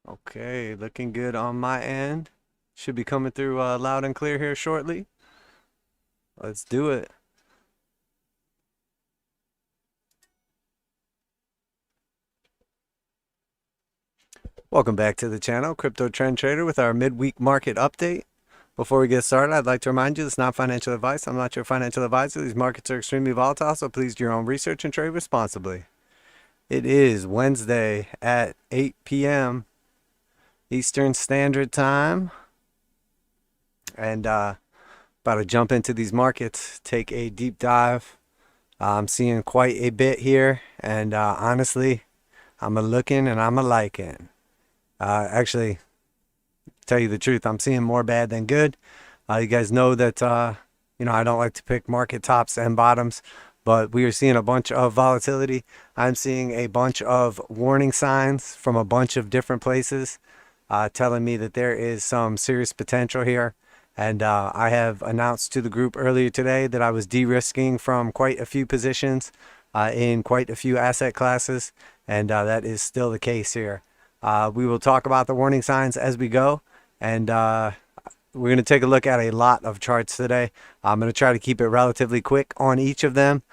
Okay, looking good on my end. Should be coming through loud and clear here shortly. Let's do it. Welcome back to the channel, Crypto Trend Trader, with our midweek market update. Before we get started, I'd like to remind you this is not financial advice. I'm not your financial advisor. These markets are extremely volatile, so please do your own research and trade responsibly. It is Wednesday at 8 p.m. Eastern Standard Time. And about to jump into these markets, take a deep dive. I'm seeing quite a bit here, and honestly, I'm a looking and I'm a liking. Actually, tell you the truth, I'm seeing more bad than good. You guys know that I don't like to pick market tops and bottoms, but we are seeing a bunch of volatility. I'm seeing a bunch of warning signs from a bunch of different places, telling me that there is some serious potential here. And I have announced to the group earlier today that I was de-risking from quite a few positions in quite a few asset classes, and that is still the case here. We will talk about the warning signs as we go, and we're going to take a look at a lot of charts today. I'm going to try to keep it relatively quick on each of them,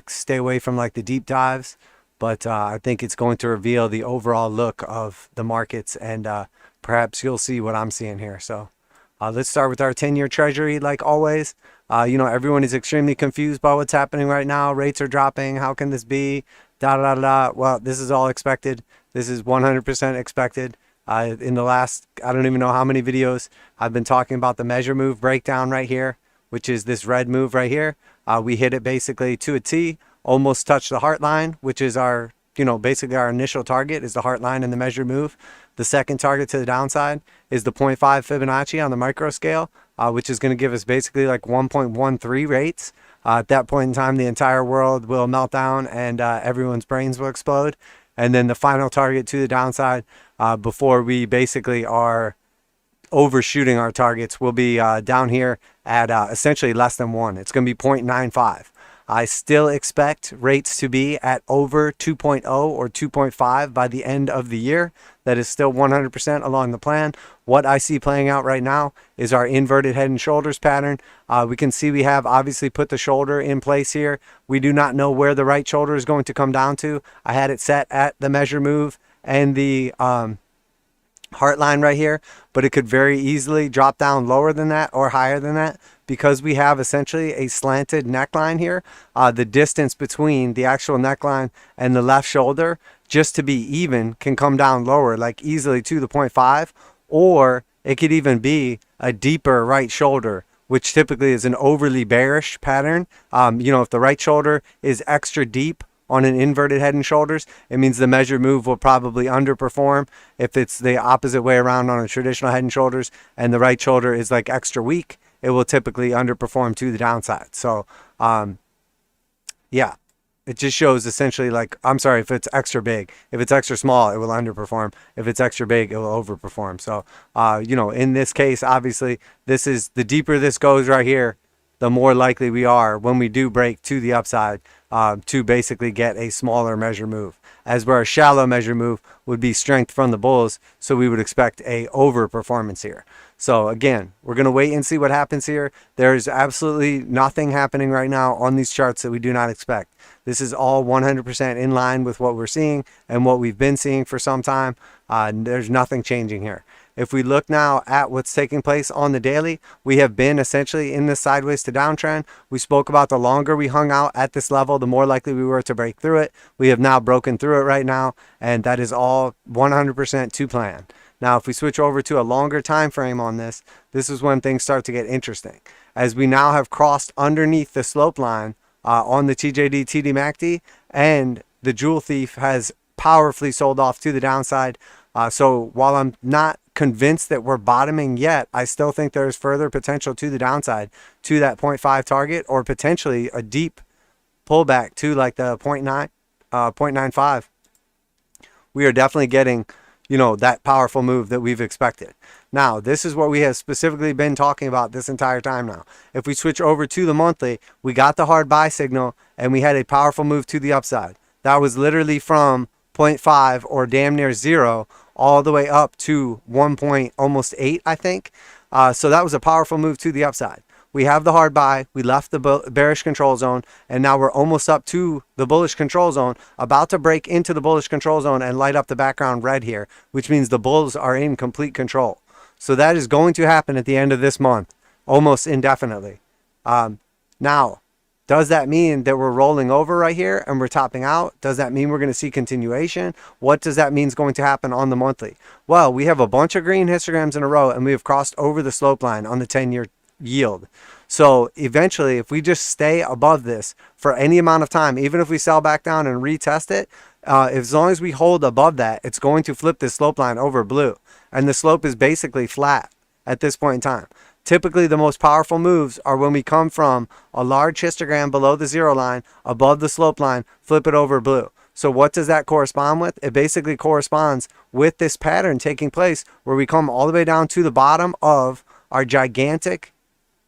stay away from like the deep dives, but I think it's going to reveal the overall look of the markets, and perhaps you'll see what I'm seeing here. So let's start with our 10-year treasury. Like always, everyone is extremely confused by what's happening right now. Rates are dropping. How can this be? Well, this is all expected. This is 100% expected. In the last, I don't even know how many videos, I've been talking about the measure move breakdown right here, which is this red move right here. We hit it basically to a T, almost touched the heart line, which is our, basically our initial target is the heart line in the measure move. The second target to the downside is the 0.5 Fibonacci on the micro scale, which is going to give us basically like 1.13 rates. At that point in time, the entire world will melt down and everyone's brains will explode. And then the final target to the downside, before we basically are overshooting our targets, will be down here at essentially less than 1. It's going to be 0.95. I still expect rates to be at over 2.0 or 2.5 by the end of the year. That is still 100% along the plan. What I see playing out right now is our inverted head and shoulders pattern. We can see we have obviously put the shoulder in place here. We do not know where the right shoulder is going to come down to. I had it set at the measure move and the heart line right here, but it could very easily drop down lower than that or higher than that, because we have essentially a slanted neckline here. The distance between the actual neckline and the left shoulder, just to be even, can come down lower, like easily to the 0.5, or it could even be a deeper right shoulder, which typically is an overly bearish pattern. If the right shoulder is extra deep on an inverted head and shoulders, it means the measured move will probably underperform. If it's the opposite way around on a traditional head and shoulders and the right shoulder is like extra weak, it will typically underperform to the downside. So yeah, it just shows essentially like, I'm sorry, if it's extra big. If it's extra small, it will underperform. If it's extra big, it will overperform. So in this case, obviously, this is, the deeper this goes right here, the more likely we are when we do break to the upside to basically get a smaller measure move. As where a shallow measure move would be strength from the bulls, so we would expect a overperformance here. So again, we're going to wait and see what happens here. There's absolutely nothing happening right now on these charts that we do not expect. This is all 100% in line with what we're seeing and what we've been seeing for some time. There's nothing changing here. If we look now at what's taking place on the daily, we have been essentially in this sideways to downtrend. We spoke about the longer we hung out at this level, the more likely we were to break through it. We have now broken through it right now, and that is all 100% to plan. Now, if we switch over to a longer time frame on this, this is when things start to get interesting. As we now have crossed underneath the slope line on the TJD TDMACD, and the jewel thief has powerfully sold off to the downside. So while I'm not convinced that we're bottoming yet, I still think there's further potential to the downside to that 0.5 target, or potentially a deep pullback to like the 0.95. We are definitely getting that powerful move that we've expected. Now, this is what we have specifically been talking about this entire time now. If we switch over to the monthly, we got the hard buy signal and we had a powerful move to the upside. That was literally from 0.5 or damn near 0 all the way up to 1.8, I think. So that was a powerful move to the upside. We have the hard buy, we left the bearish control zone, and now we're almost up to the bullish control zone, about to break into the bullish control zone and light up the background red here, which means the bulls are in complete control. So that is going to happen at the end of this month, almost indefinitely. Now, does that mean that we're rolling over right here and we're topping out? Does that mean we're going to see continuation? What does that mean is going to happen on the monthly? Well, we have a bunch of green histograms in a row, and we have crossed over the slope line on the 10-year yield. So eventually, if we just stay above this for any amount of time, even if we sell back down and retest it, as long as we hold above that, it's going to flip this slope line over blue. And the slope is basically flat at this point in time. Typically, the most powerful moves are when we come from a large histogram below the zero line, above the slope line, flip it over blue. So what does that correspond with? It basically corresponds with this pattern taking place where we come all the way down to the bottom of our gigantic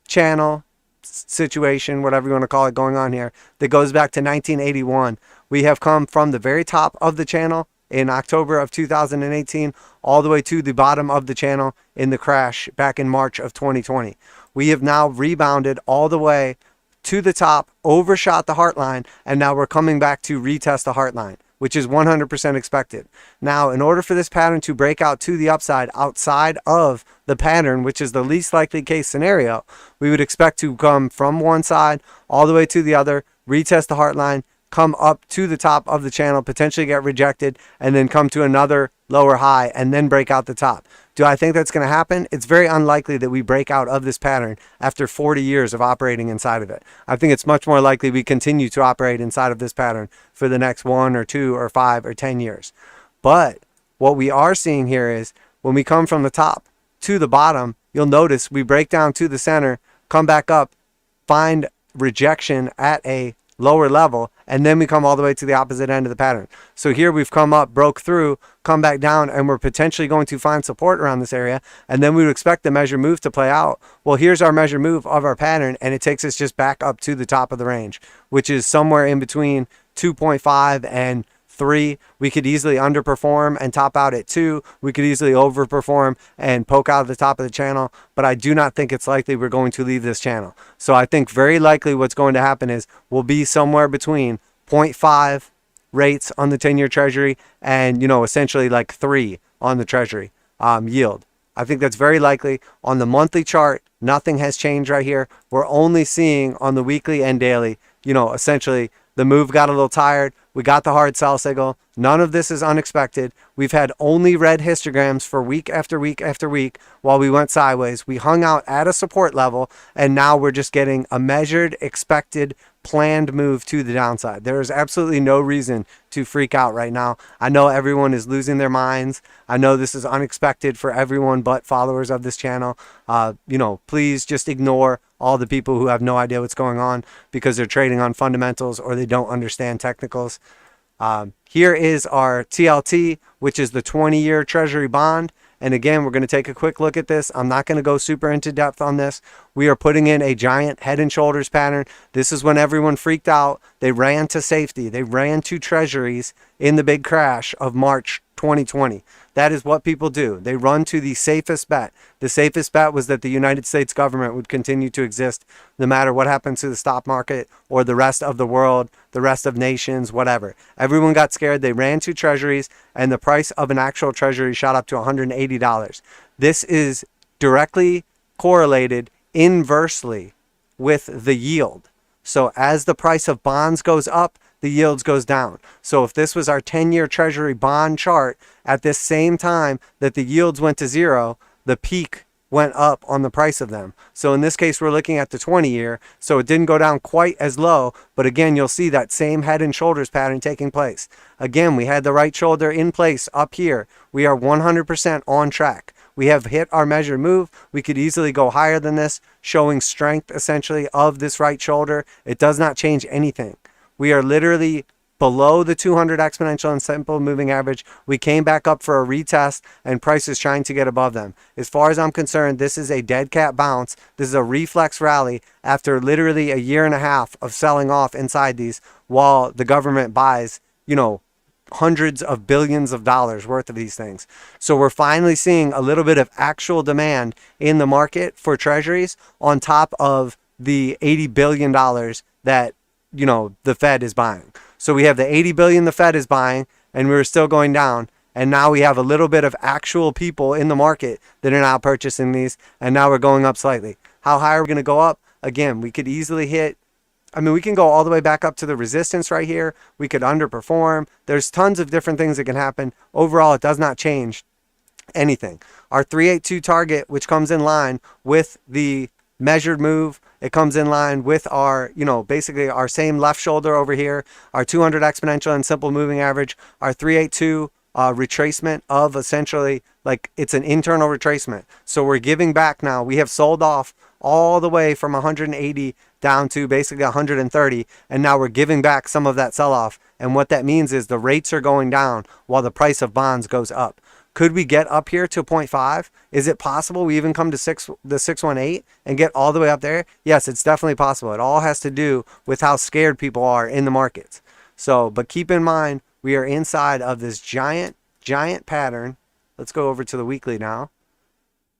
channel situation, whatever you want to call it, going on here, that goes back to 1981. We have come from the very top of the channel in October of 2018 all the way to the bottom of the channel in the crash back in March of 2020. We have now rebounded all the way to the top, overshot the heart line, and now we're coming back to retest the heart line, which is 100% expected. Now, in order for this pattern to break out to the upside outside of the pattern, which is the least likely case scenario, we would expect to come from one side all the way to the other, retest the heart line, come up to the top of the channel, potentially get rejected, and then come to another lower high and then break out the top. Do I think that's going to happen? It's very unlikely that we break out of this pattern after 40 years of operating inside of it. I think it's much more likely we continue to operate inside of this pattern for the next 1 or 2 or 5 or 10 years. But what we are seeing here is when we come from the top to the bottom, you'll notice we break down to the center, come back up, find rejection at a lower level, and then we come all the way to the opposite end of the pattern. So here we've come up, broke through, come back down, and we're potentially going to find support around this area, and then we would expect the measure move to play out. Well, here's our measure move of our pattern, and it takes us just back up to the top of the range, which is somewhere in between 2.5 and 3. We could easily underperform and top out at 2. We could easily overperform and poke out at the top of the channel, but I do not think it's likely we're going to leave this channel. So I think very likely what's going to happen is we'll be somewhere between 0.5 rates on the 10-year treasury and, essentially like 3 on the treasury yield. I think that's very likely. On the monthly chart, nothing has changed right here. We're only seeing on the weekly and daily, essentially the move got a little tired. We got the hard sell signal. None of this is unexpected. We've had only red histograms for week after week after week while we went sideways. We hung out at a support level, and now we're just getting a measured, expected, planned move to the downside. There is absolutely no reason to freak out right now. I know everyone is losing their minds. I know this is unexpected for everyone but followers of this channel. Please just ignore all the people who have no idea what's going on because they're trading on fundamentals or they don't understand technicals. Here is our TLT, which is the 20-year treasury bond. And again, we're going to take a quick look at this. I'm not going to go super into depth on this. We are putting in a giant head and shoulders pattern. This is when everyone freaked out. They ran to safety. They ran to treasuries in the big crash of March 2020. That is what people do. They run to the safest bet. The safest bet was that the United States government would continue to exist no matter what happens to the stock market or the rest of the world, the rest of nations, whatever. Everyone got scared. They ran to treasuries, and the price of an actual treasury shot up to $180. This is directly correlated inversely with the yield. So as the price of bonds goes up, the yields goes down. So if this was our 10-year treasury bond chart, at this same time that the yields went to 0, the peak went up on the price of them. So in this case, we're looking at the 20-year. So it didn't go down quite as low, but again, you'll see that same head and shoulders pattern taking place. Again, we had the right shoulder in place up here. We are 100% on track. We have hit our measured move. We could easily go higher than this, showing strength essentially of this right shoulder. It does not change anything. We are literally below the 200 exponential and simple moving average. We came back up for a retest, and price is trying to get above them. As far as I'm concerned, this is a dead cat bounce. This is a reflex rally after literally a year and a half of selling off inside these while the government buys, hundreds of billions of dollars worth of these things. So we're finally seeing a little bit of actual demand in the market for treasuries on top of the $80 billion that, you know, the Fed is buying. So we have the 80 billion the Fed is buying, and we're still going down. And now we have a little bit of actual people in the market that are now purchasing these, and now we're going up slightly. How high are we going to go up? Again, we could easily hit, I mean, we can go all the way back up to the resistance right here. We could underperform. There's tons of different things that can happen. Overall, it does not change anything. Our 382 target, which comes in line with the measured move, it comes in line with our, you know, basically our same left shoulder over here, our 200 exponential and simple moving average, our 382 retracement of essentially like it's an internal retracement. So we're giving back now. We have sold off all the way from 180 down to basically 130, and now we're giving back some of that sell-off. And what that means is the rates are going down while the price of bonds goes up. Could we get up here to 0.5? Is it possible we even come to the 618 and get all the way up there? Yes, it's definitely possible. It all has to do with how scared people are in the markets. So, but keep in mind, we are inside of this giant pattern. Let's go over to the weekly now.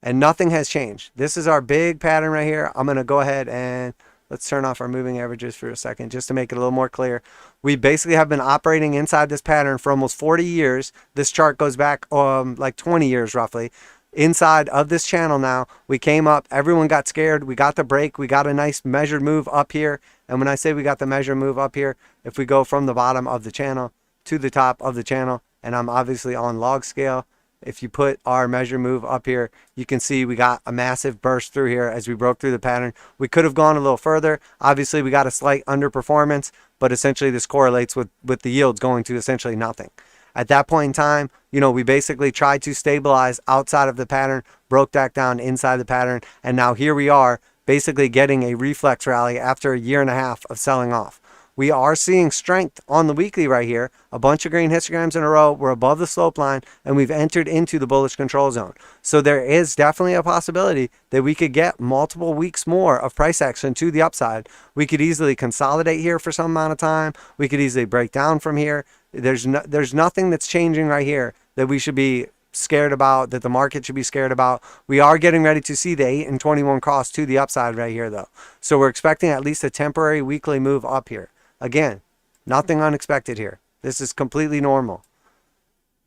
And nothing has changed. This is our big pattern right here. I'm going to go ahead and let's turn off our moving averages for a second just to make it a little more clear. We basically have been operating inside this pattern for almost 40 years. This chart goes back like 20 years roughly. Inside of this channel now, we came up, everyone got scared, we got the break, we got a nice measured move up here. And when I say we got the measured move up here, if we go from the bottom of the channel to the top of the channel, and I'm obviously on log scale, if you put our measure move up here, you can see we got a massive burst through here as we broke through the pattern. We could have gone a little further. Obviously, we got a slight underperformance, but essentially this correlates with the yields going to essentially nothing. At that point in time, you know, we basically tried to stabilize outside of the pattern, broke back down inside the pattern, and now here we are basically getting a reflex rally after a year and a half of selling off. We are seeing strength on the weekly right here. A bunch of green histograms in a row. We're above the slope line, and we've entered into the bullish control zone. So there is definitely a possibility that we could get multiple weeks more of price action to the upside. We could easily consolidate here for some amount of time. We could easily break down from here. There's nothing that's changing right here that we should be scared about, that the market should be scared about. We are getting ready to see the 8 and 21 cross to the upside right here, though. So we're expecting at least a temporary weekly move up here. Again, nothing unexpected here. This is completely normal.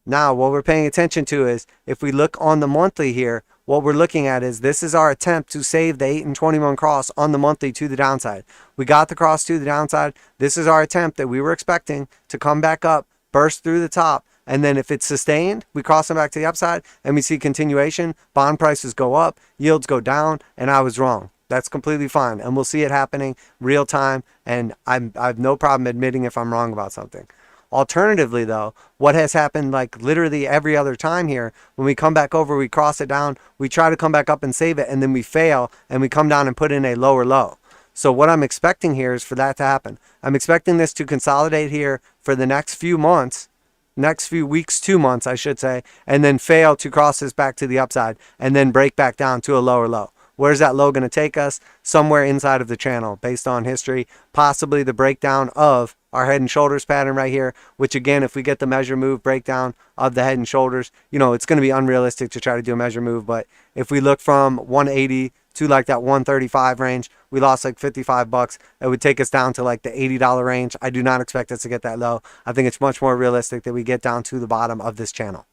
Now, what we're paying attention to is, if we look on the monthly here, what we're looking at is this is our attempt to save the 8 and 21 cross on the monthly to the downside. We got the cross to the downside. This is our attempt that we were expecting to come back up, burst through the top, and then if it's sustained, we cross them back to the upside, and we see continuation. Bond prices go up, yields go down, and I was wrong. That's completely fine, and we'll see it happening real time, and I have no problem admitting if I'm wrong about something. Alternatively, though, what has happened like literally every other time here, when we come back over, we cross it down, we try to come back up and save it, and then we fail, and we come down and put in a lower low. So what I'm expecting here is for that to happen. I'm expecting this to consolidate here for the next few months, next few weeks, 2 months, I should say, and then fail to cross this back to the upside, and then break back down to a lower low. Where's that low going to take us? Somewhere inside of the channel based on history, possibly the breakdown of our head and shoulders pattern right here, which again, if we get the measure move breakdown of the head and shoulders, you know, it's going to be unrealistic to try to do a measure move. But if we look from 180 to like that 135 range, we lost like 55 bucks. It would take us down to like the $80 range. I do not expect us to get that low. I think it's much more realistic that we get down to the bottom of this channel.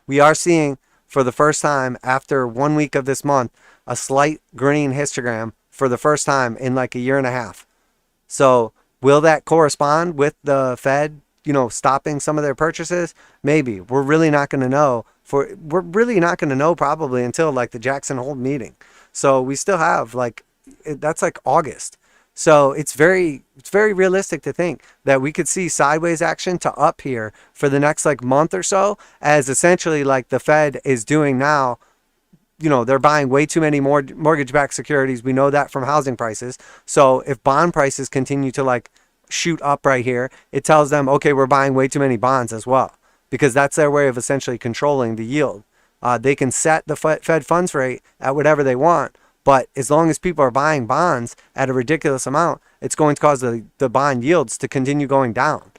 We are seeing, for the first time after 1 week of this month, a slight green histogram for the first time in like a year and a half. So will that correspond with the Fed, you know, stopping some of their purchases? Maybe. We're really not going to know. We're really not going to know probably until like the Jackson Hole meeting. So we still have like, that's like August. So it's very realistic to think that we could see sideways action to up here for the next like month or so, as essentially like the Fed is doing now. You know, they're buying way too many more mortgage-backed securities. We know that from housing prices. So if bond prices continue to like shoot up right here, it tells them, okay, we're buying way too many bonds as well, because that's their way of essentially controlling the yield. They can set the Fed funds rate at whatever they want, but as long as people are buying bonds at a ridiculous amount, it's going to cause the bond yields to continue going down.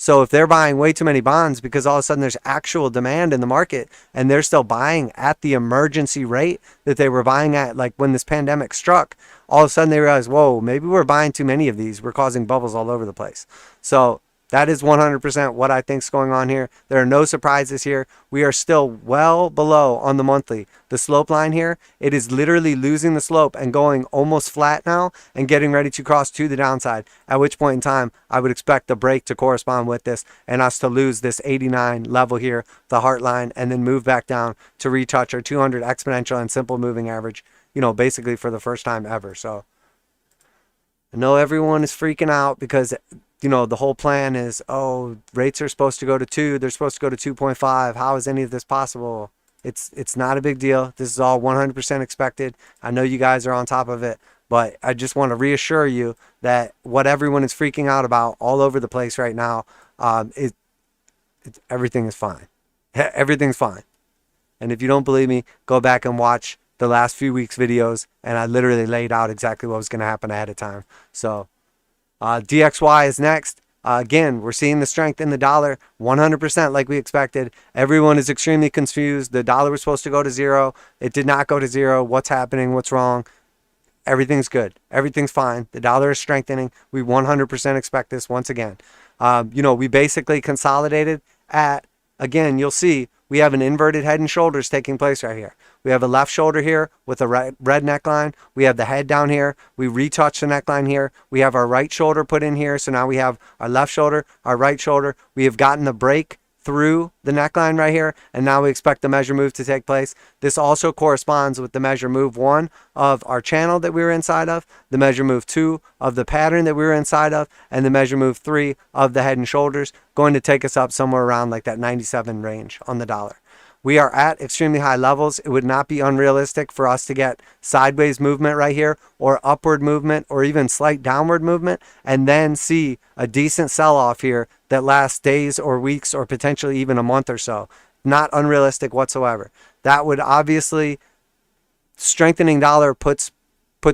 So if they're buying way too many bonds because all of a sudden there's actual demand in the market and they're still buying at the emergency rate that they were buying at, like when this pandemic struck, all of a sudden they realize, whoa, maybe we're buying too many of these. We're causing bubbles all over the place. So that is 100% what I think is going on here. There are no surprises here. We are still well below on the monthly. The slope line here, it is literally losing the slope and going almost flat now and getting ready to cross to the downside, at which point in time I would expect the break to correspond with this and us to lose this 89 level here, the heart line, and then move back down to retouch our 200 exponential and simple moving average, you know, basically for the first time ever. So I know everyone is freaking out because, you know, the whole plan is, oh, rates are supposed to go to 2. They're supposed to go to 2.5. How is any of this possible? It's not a big deal. This is all 100% expected. I know you guys are on top of it, but I just want to reassure you that what everyone is freaking out about all over the place right now, everything is fine. Everything's fine. And if you don't believe me, go back and watch the last few weeks' videos, and I literally laid out exactly what was going to happen ahead of time. So DXY is next. Again, we're seeing the strength in the dollar 100% like we expected. Everyone is extremely confused. The dollar was supposed to go to 0. It did not go to 0. What's happening? What's wrong? Everything's good. Everything's fine. The dollar is strengthening. We 100% expect this once again. You know, we basically consolidated at, again, you'll see we have an inverted head and shoulders taking place right here. We have a left shoulder here with a red neckline. We have the head down here. We retouch the neckline here. We have our right shoulder put in here. So now we have our left shoulder, our right shoulder. We have gotten the break through the neckline right here. And now we expect the measure move to take place. This also corresponds with the measure move 1 of our channel that we were inside of, the measure move 2 of the pattern that we were inside of, and the measure move 3 of the head and shoulders, going to take us up somewhere around like that 97 range on the dollar. We are at extremely high levels. It would not be unrealistic for us to get sideways movement right here, or upward movement, or even slight downward movement, and then see a decent sell-off here that lasts days or weeks or potentially even a month or so. Not unrealistic whatsoever. That would obviously, strengthening dollar puts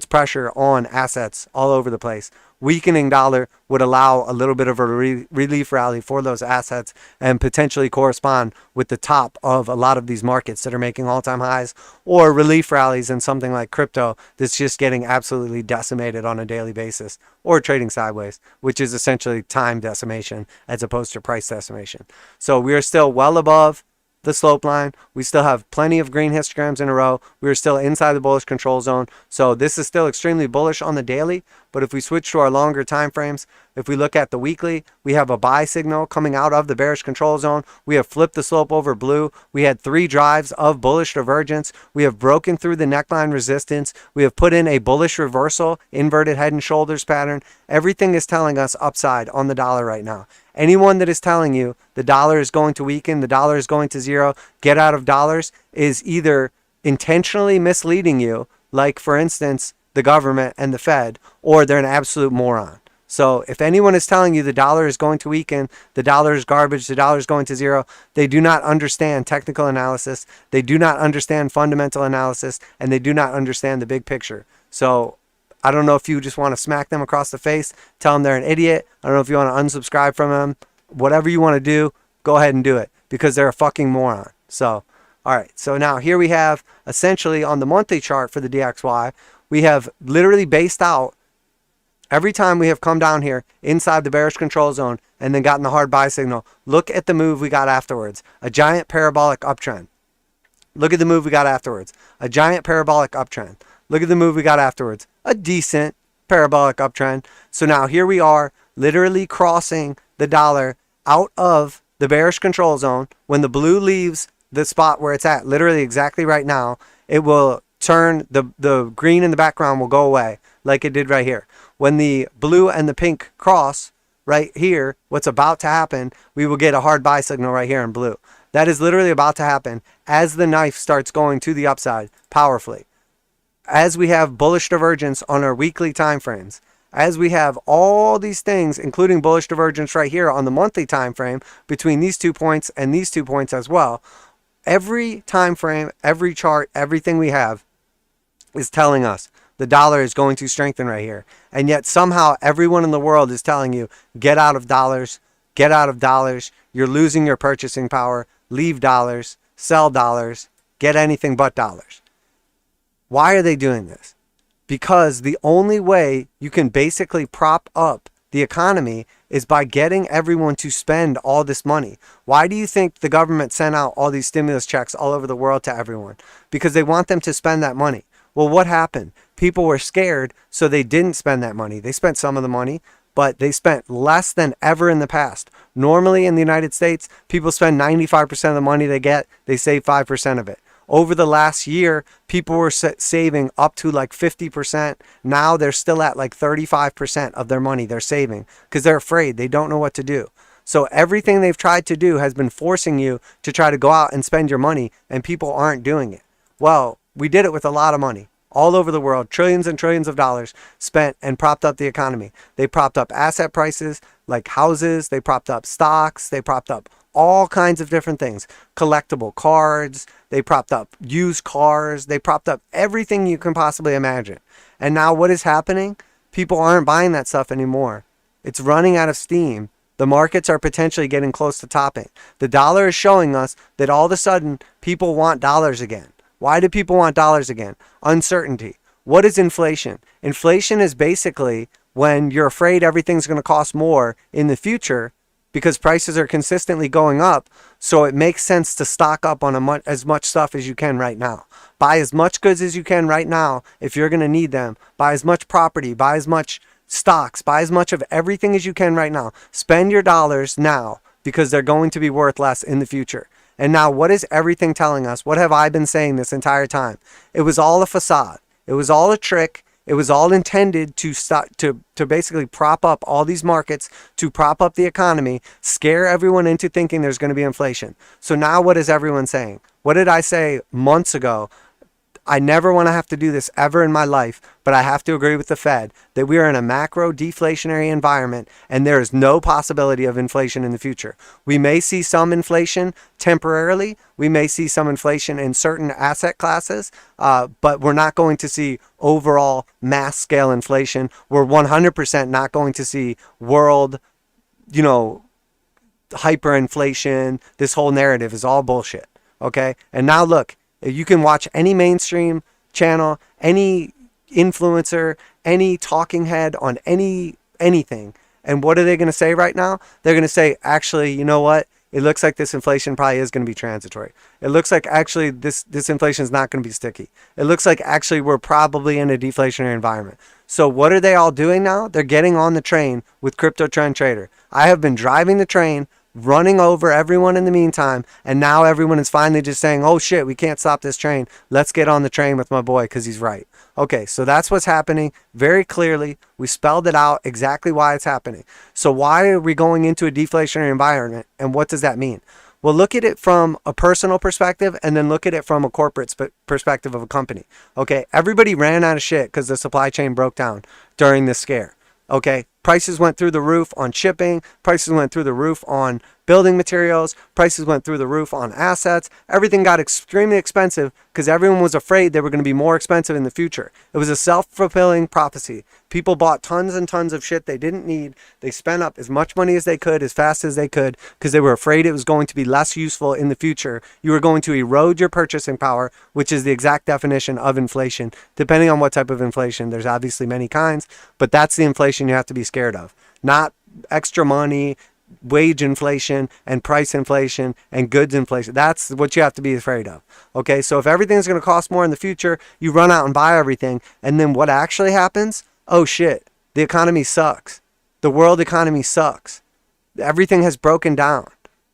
pressure on assets all over the place. Weakening dollar would allow a little bit of a relief rally for those assets and potentially correspond with the top of a lot of these markets that are making all-time highs, or relief rallies in something like crypto that's just getting absolutely decimated on a daily basis, or trading sideways, which is essentially time decimation as opposed to price decimation. So we are still well above the slope line. We still have plenty of green histograms in a row. We are still inside the bullish control zone. So this is still extremely bullish on the daily. But if we switch to our longer time frames, if we look at the weekly, we have a buy signal coming out of the bearish control zone. We have flipped the slope over blue. We had 3 drives of bullish divergence. We have broken through the neckline resistance. We have put in a bullish reversal, inverted head and shoulders pattern. Everything is telling us upside on the dollar right now. Anyone that is telling you the dollar is going to weaken, the dollar is going to 0, get out of dollars, is either intentionally misleading you, like for instance the government and the Fed, or they're an absolute moron. So if anyone is telling you the dollar is going to weaken, the dollar is garbage, the dollar is going to 0, they do not understand technical analysis, they do not understand fundamental analysis, and they do not understand the big picture. So I don't know if you just want to smack them across the face, tell them they're an idiot. I don't know if you want to unsubscribe from them. Whatever you want to do, go ahead and do it, because they're a fucking moron. So, all right. So now here we have essentially on the monthly chart for the DXY, we have literally based out every time we have come down here inside the bearish control zone and then gotten the hard buy signal. Look at the move we got afterwards. A giant parabolic uptrend. Look at the move we got afterwards. A giant parabolic uptrend. Look at the move we got afterwards. A decent parabolic uptrend. So now here we are literally crossing the dollar out of the bearish control zone. When the blue leaves the spot where it's at, literally exactly right now, it will turn, the green in the background will go away like it did right here. When the blue and the pink cross right here, what's about to happen, we will get a hard buy signal right here in blue. That is literally about to happen as the knife starts going to the upside powerfully. As we have bullish divergence on our weekly time frames, as we have all these things, including bullish divergence right here on the monthly time frame between these 2 points and these 2 points as well, every time frame, every chart, everything we have is telling us the dollar is going to strengthen right here. And yet somehow everyone in the world is telling you, get out of dollars, get out of dollars, you're losing your purchasing power, leave dollars, sell dollars, get anything but dollars. Why are they doing this? Because the only way you can basically prop up the economy is by getting everyone to spend all this money. Why do you think the government sent out all these stimulus checks all over the world to everyone? Because they want them to spend that money. Well, what happened? People were scared, so they didn't spend that money. They spent some of the money, but they spent less than ever in the past. Normally in the United States, people spend 95% of the money they get, they save 5% of it. Over the last year, people were saving up to like 50%. Now they're still at like 35% of their money they're saving because they're afraid. They don't know what to do. So everything they've tried to do has been forcing you to try to go out and spend your money, and people aren't doing it. Well, we did it with a lot of money. All over the world, trillions and trillions of dollars spent and propped up the economy. They propped up asset prices like houses. They propped up stocks. They propped up all kinds of different things. Collectible cards. They propped up used cars. They propped up everything you can possibly imagine. And now what is happening? People aren't buying that stuff anymore. It's running out of steam. The markets are potentially getting close to topping. The dollar is showing us that all of a sudden people want dollars again. Why do people want dollars again? Uncertainty. What is inflation? Inflation is basically when you're afraid everything's going to cost more in the future because prices are consistently going up. So it makes sense to stock up on as much stuff as you can right now. Buy as much goods as you can right now if you're going to need them. Buy as much property. Buy as much stocks. Buy as much of everything as you can right now. Spend your dollars now because they're going to be worth less in the future. And now what is everything telling us? What have I been saying this entire time? It was all a facade. It was all a trick. It was all intended to basically prop up all these markets, to prop up the economy, scare everyone into thinking there's going to be inflation. So now what is everyone saying? What did I say months ago? I never want to have to do this ever in my life, but I have to agree with the Fed that we are in a macro deflationary environment and there is no possibility of inflation in the future. We may see some inflation temporarily. We may see some inflation in certain asset classes, but we're not going to see overall mass scale inflation. We're 100% not going to see world, hyperinflation. This whole narrative is all bullshit. Okay. And now look, you can watch any mainstream channel, any influencer, any talking head on anything. And what are they going to say right now? They're going to say, actually, you know what? It looks like this inflation probably is going to be transitory. It looks like actually this inflation is not going to be sticky. It looks like actually we're probably in a deflationary environment. So what are they all doing now? They're getting on the train with Crypto Trend Trader. I have been driving the train, running over everyone in the meantime, and now everyone is finally just saying, oh shit, we can't stop this train. Let's get on the train with my boy because he's right. Okay, so that's what's happening very clearly. We spelled it out exactly why it's happening. So why are we going into a deflationary environment, and what does that mean? Well, look at it from a personal perspective and then look at it from a corporate perspective of a company. Okay, everybody ran out of shit because the supply chain broke down during this scare. Okay, prices went through the roof on shipping, prices went through the roof on building materials, prices went through the roof on assets. Everything got extremely expensive because everyone was afraid they were going to be more expensive in the future. It was a self-fulfilling prophecy. People bought tons and tons of shit they didn't need. They spent up as much money as they could, as fast as they could, because they were afraid it was going to be less useful in the future. You were going to erode your purchasing power, which is the exact definition of inflation. Depending on what type of inflation, there's obviously many kinds, but that's the inflation you have to be scared of. Not extra money, wage inflation and price inflation and goods inflation. That's what you have to be afraid of. Okay, so if everything's going to cost more in the future, you run out and buy everything, and then what actually happens? Oh shit, the economy sucks. The world economy sucks. Everything has broken down.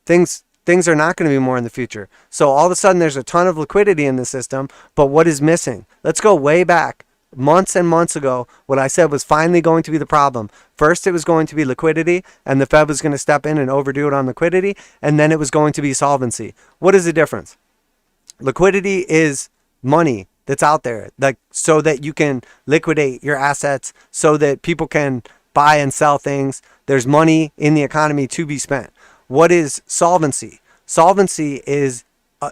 Things are not going to be more in the future. So all of a sudden there's a ton of liquidity in the system, but what is missing? Let's go way back. Months and months ago, what I said was finally going to be the problem. First, it was going to be liquidity, and the Fed was going to step in and overdo it on liquidity, and then it was going to be solvency. What is the difference? Liquidity is money that's out there, like so that you can liquidate your assets, so that people can buy and sell things. There's money in the economy to be spent. What is solvency? Solvency is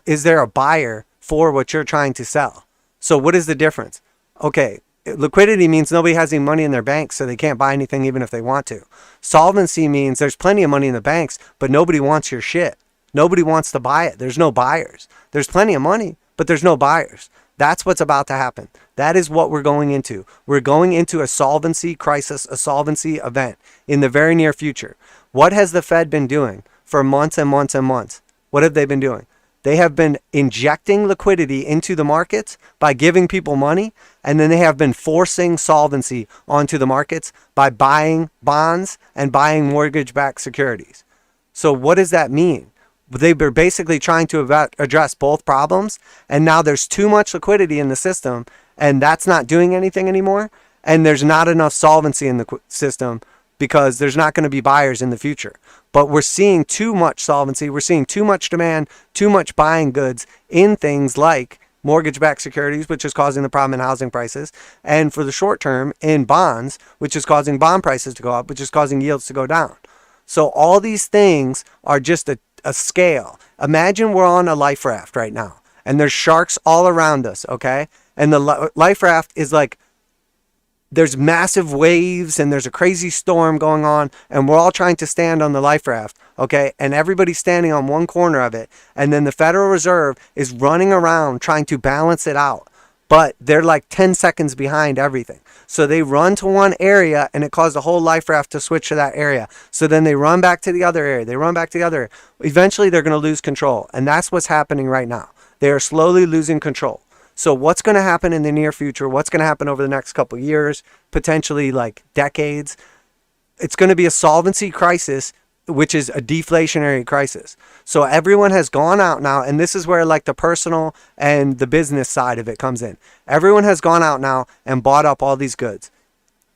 there a buyer for what you're trying to sell? So what is the difference? Okay, Liquidity means nobody has any money in their banks, so they can't buy anything even if they want to. Solvency means there's plenty of money in the banks, but nobody wants your shit. Nobody wants to buy it. There's no buyers. There's plenty of money, but there's no buyers. That's what's about to happen. That is what we're going into. We're going into a solvency crisis, a solvency event in the very near future. What has the Fed been doing for months and months and months? What have they been doing? They have been injecting liquidity into the markets by giving people money, and then they have been forcing solvency onto the markets by buying bonds and buying mortgage-backed securities. So what does that mean? They were basically trying to address both problems, and now there's too much liquidity in the system, and that's not doing anything anymore, and there's not enough solvency in the system because there's not going to be buyers in the future. But we're seeing too much solvency. We're seeing too much demand, too much buying goods in things like mortgage-backed securities, which is causing the problem in housing prices, and for the short term in bonds, which is causing bond prices to go up, which is causing yields to go down. So all these things are just a scale. Imagine we're on a life raft right now, and there's sharks all around us, okay? And the life raft is like, there's massive waves and there's a crazy storm going on, and we're all trying to stand on the life raft, okay? And everybody's standing on one corner of it, and then the Federal Reserve is running around trying to balance it out, but they're like 10 seconds behind everything. So they run to one area, and it caused the whole life raft to switch to that area. So then they run back to the other area. They run back to the other area. Eventually, they're going to lose control, and that's what's happening right now. They are slowly losing control. So what's going to happen in the near future? What's going to happen over the next couple of years, potentially like decades? It's going to be a solvency crisis, which is a deflationary crisis. So everyone has gone out now, and this is where like the personal and the business side of it comes in. Everyone has gone out now and bought up all these goods.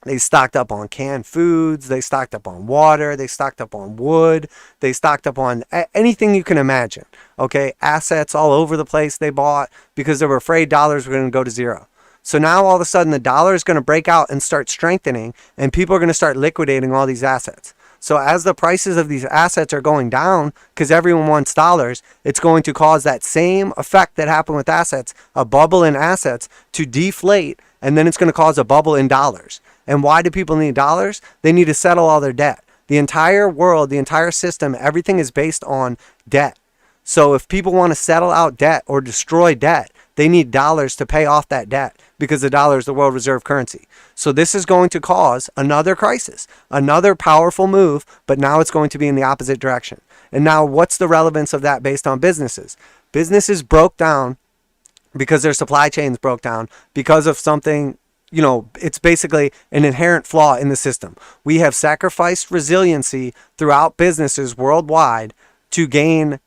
They stocked up on canned foods, they stocked up on water, they stocked up on wood, they stocked up on anything you can imagine, okay? Assets all over the place they bought because they were afraid dollars were going to go to zero. So now all of a sudden the dollar is going to break out and start strengthening, and people are going to start liquidating all these assets. So as the prices of these assets are going down because everyone wants dollars, it's going to cause that same effect that happened with assets, a bubble in assets, to deflate, and then it's going to cause a bubble in dollars. And why do people need dollars? They need to settle all their debt. The entire world, the entire system, everything is based on debt. So if people want to settle out debt or destroy debt, they need dollars to pay off that debt because the dollar is the world reserve currency. So this is going to cause another crisis, another powerful move, but now it's going to be in the opposite direction. And now what's the relevance of that based on businesses? Businesses broke down because their supply chains broke down because of something. You know, it's basically an inherent flaw in the system. We have sacrificed resiliency throughout businesses worldwide to gain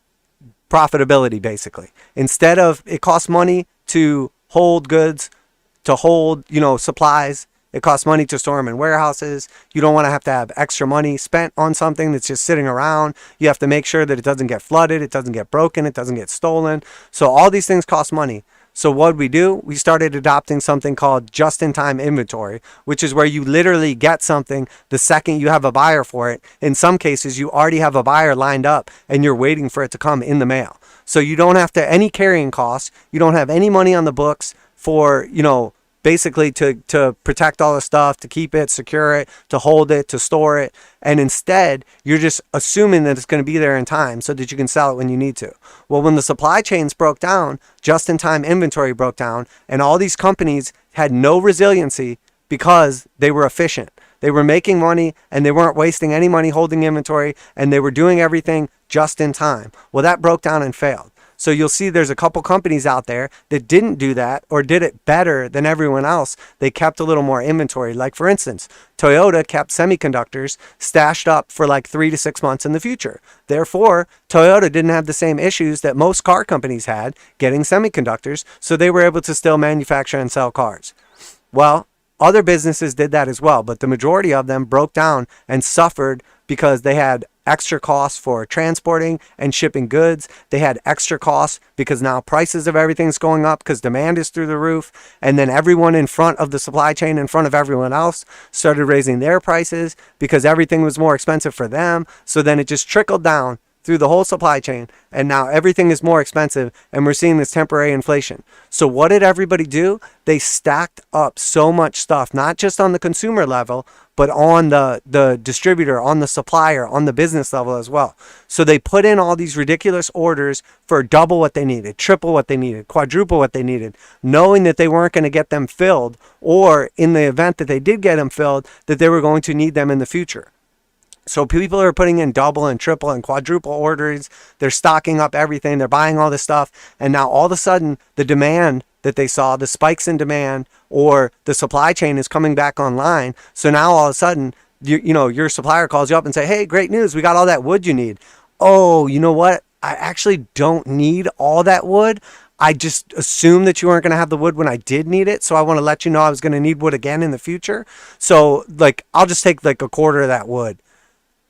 profitability, basically. Instead of, it costs money to hold goods, to hold, supplies. It costs money to store them in warehouses. You don't want to have extra money spent on something that's just sitting around. You have to make sure that it doesn't get flooded, it doesn't get broken, it doesn't get stolen. So all these things cost money. So what we do, we started adopting something called just-in-time inventory, which is where you literally get something the second you have a buyer for it. In some cases, you already have a buyer lined up and you're waiting for it to come in the mail. So you don't have to any carrying costs. You don't have any money on the books for, basically to protect all the stuff, to keep it, secure it, to hold it, to store it. And instead, you're just assuming that it's going to be there in time so that you can sell it when you need to. Well, when the supply chains broke down, just-in-time inventory broke down, and all these companies had no resiliency because they were efficient. They were making money, and they weren't wasting any money holding inventory, and they were doing everything just in time. Well, that broke down and failed. So you'll see there's a couple companies out there that didn't do that or did it better than everyone else. They kept a little more inventory. Like, for instance, Toyota kept semiconductors stashed up for like 3 to 6 months in the future. Therefore, Toyota didn't have the same issues that most car companies had getting semiconductors, so they were able to still manufacture and sell cars. Well, other businesses did that as well, but the majority of them broke down and suffered because they had extra costs for transporting and shipping goods. They had extra costs because now prices of everything's going up because demand is through the roof. And then everyone in front of the supply chain, in front of everyone else, started raising their prices because everything was more expensive for them. So then it just trickled down through the whole supply chain, and now everything is more expensive, and we're seeing this temporary inflation. So what did everybody do? They stacked up so much stuff, not just on the consumer level, but on the distributor, on the supplier, on the business level as well. So they put in all these ridiculous orders for double what they needed, triple what they needed, quadruple what they needed, knowing that they weren't going to get them filled, or in the event that they did get them filled, that they were going to need them in the future. So people are putting in double and triple and quadruple orders. They're stocking up everything. They're buying all this stuff. And now all of a sudden, the demand that they saw, the spikes in demand, or the supply chain is coming back online. So now all of a sudden, your supplier calls you up and say, hey, great news. We got all that wood you need. Oh, you know what? I actually don't need all that wood. I just assumed that you weren't going to have the wood when I did need it. So I want to let you know I was going to need wood again in the future. So I'll just take like a quarter of that wood.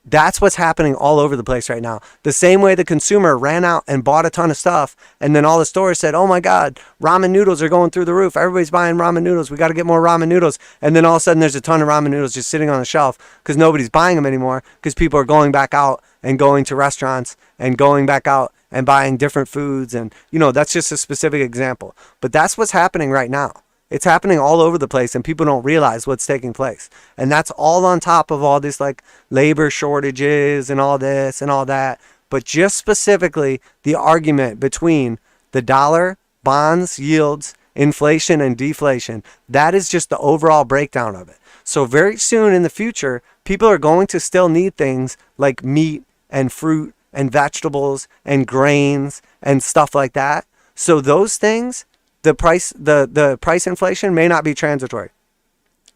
That's what's happening all over the place right now. The same way the consumer ran out and bought a ton of stuff, and then all the stores said, oh my God, ramen noodles are going through the roof. Everybody's buying ramen noodles. We got to get more ramen noodles. And then all of a sudden there's a ton of ramen noodles just sitting on the shelf because nobody's buying them anymore, because people are going back out and going to restaurants and going back out and buying different foods. And, that's just a specific example. But that's what's happening right now. It's happening all over the place, and people don't realize what's taking place. And that's all on top of all this labor shortages and all this and all that. But just specifically the argument between the dollar, bonds, yields, inflation, and deflation, that is just the overall breakdown of it. So very soon in the future, people are going to still need things like meat and fruit and vegetables and grains and stuff like that. So those things, the price inflation may not be transitory.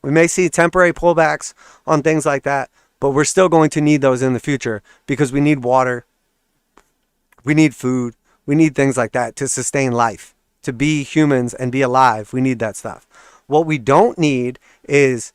We may see temporary pullbacks on things like that, but we're still going to need those in the future because we need water, we need food, we need things like that to sustain life, to be humans and be alive. We need that stuff. What we don't need is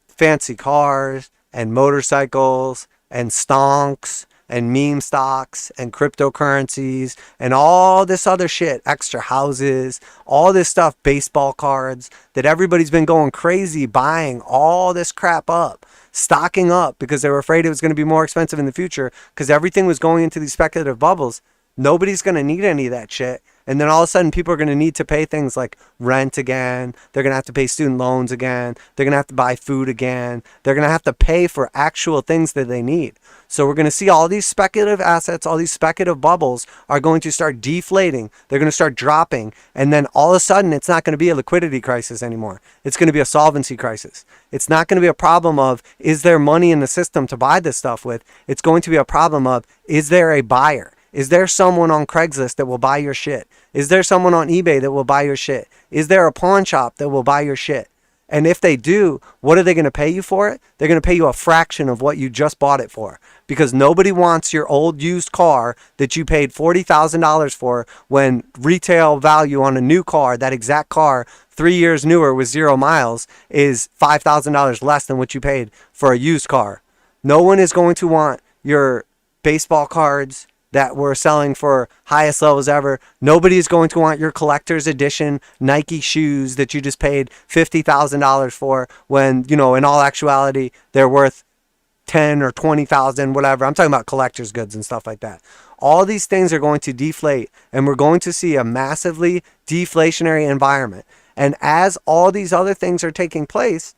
fancy cars and motorcycles and stonks and meme stocks and cryptocurrencies and all this other shit, extra houses, all this stuff, baseball cards, that everybody's been going crazy buying all this crap up, stocking up because they were afraid it was going to be more expensive in the future because everything was going into these speculative bubbles. Nobody's going to need any of that shit. And then all of a sudden, people are going to need to pay things like rent again. They're going to have to pay student loans again. They're going to have to buy food again. They're going to have to pay for actual things that they need. So we're going to see all these speculative assets, all these speculative bubbles are going to start deflating. They're going to start dropping. And then all of a sudden, it's not going to be a liquidity crisis anymore. It's going to be a solvency crisis. It's not going to be a problem of, is there money in the system to buy this stuff with? It's going to be a problem of, is there a buyer? Is there someone on Craigslist that will buy your shit? Is there someone on eBay that will buy your shit? Is there a pawn shop that will buy your shit? And if they do, what are they going to pay you for it? They're going to pay you a fraction of what you just bought it for, because nobody wants your old used car that you paid $40,000 for when retail value on a new car, that exact car, 3 years newer with 0 miles, is $5,000 less than what you paid for a used car. No one is going to want your baseball cards that we're selling for highest levels ever. Nobody is going to want your collector's edition Nike shoes that you just paid $50,000 for when, in all actuality, they're worth 10 or 20,000, whatever. I'm talking about collector's goods and stuff like that. All these things are going to deflate, and we're going to see a massively deflationary environment. And as all these other things are taking place,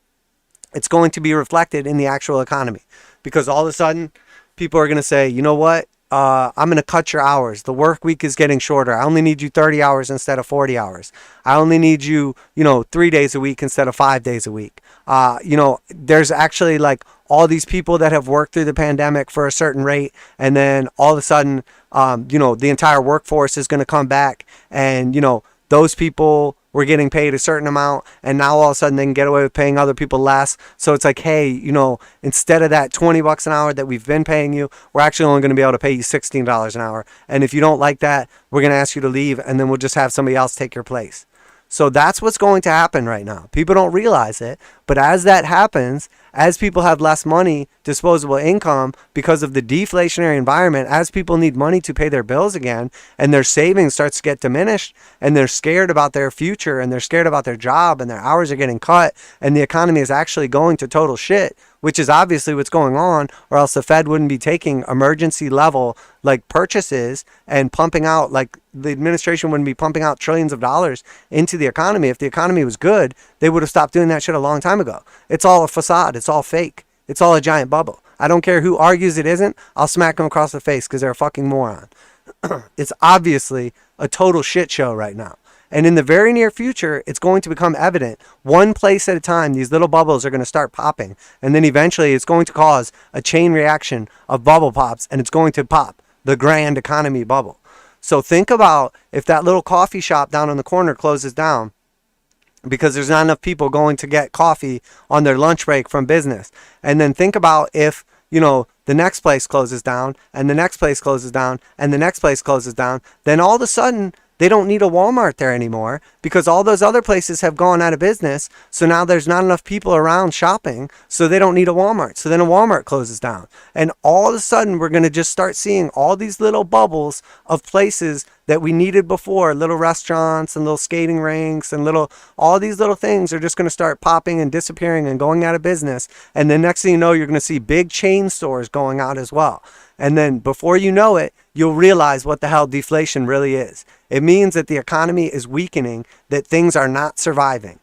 it's going to be reflected in the actual economy, because all of a sudden people are going to say, you know what? I'm going to cut your hours. The work week is getting shorter. I only need you 30 hours instead of 40 hours. I only need you, 3 days a week instead of 5 days a week. There's actually all these people that have worked through the pandemic for a certain rate, and then all of a sudden, the entire workforce is going to come back, and, those people were getting paid a certain amount, and now all of a sudden they can get away with paying other people less. So it's like, hey, instead of that $20 an hour that we've been paying you, we're actually only going to be able to pay you $16 an hour. And if you don't like that, we're going to ask you to leave, and then we'll just have somebody else take your place. So that's what's going to happen right now. People don't realize it, But as that happens, as people have less money, disposable income, because of the deflationary environment, as people need money to pay their bills again, and their savings starts to get diminished, and they're scared about their future, and they're scared about their job, and their hours are getting cut, and the economy is actually going to total shit, which is obviously what's going on, or else the Fed wouldn't be taking emergency level like purchases and pumping out, like the administration wouldn't be pumping out trillions of dollars into the economy. If the economy was good, they would have stopped doing that shit a long time ago. It's all a facade. It's all fake. It's all a giant bubble. I don't care who argues it isn't. I'll smack them across the face because they're a fucking moron. It's obviously a total shit show right now. And in the very near future, it's going to become evident, one place at a time, these little bubbles are going to start popping. And then eventually it's going to cause a chain reaction of bubble pops, and it's going to pop the grand economy bubble. So think about if that little coffee shop down on the corner closes down because there's not enough people going to get coffee on their lunch break from business. And then think about if, you know, the next place closes down, and the next place closes down, and the next place closes down. Then all of a sudden, they don't need a Walmart there anymore because all those other places have gone out of business. So now there's not enough people around shopping, so they don't need a Walmart. So then a Walmart closes down. And all of a sudden, we're going to just start seeing all these little bubbles of places that we needed before, little restaurants and little skating rinks and all these little things are just going to start popping and disappearing and going out of business. And then next thing you know, you're going to see big chain stores going out as well. And then before you know it, you'll realize what the hell deflation really is. It means that the economy is weakening, that things are not surviving.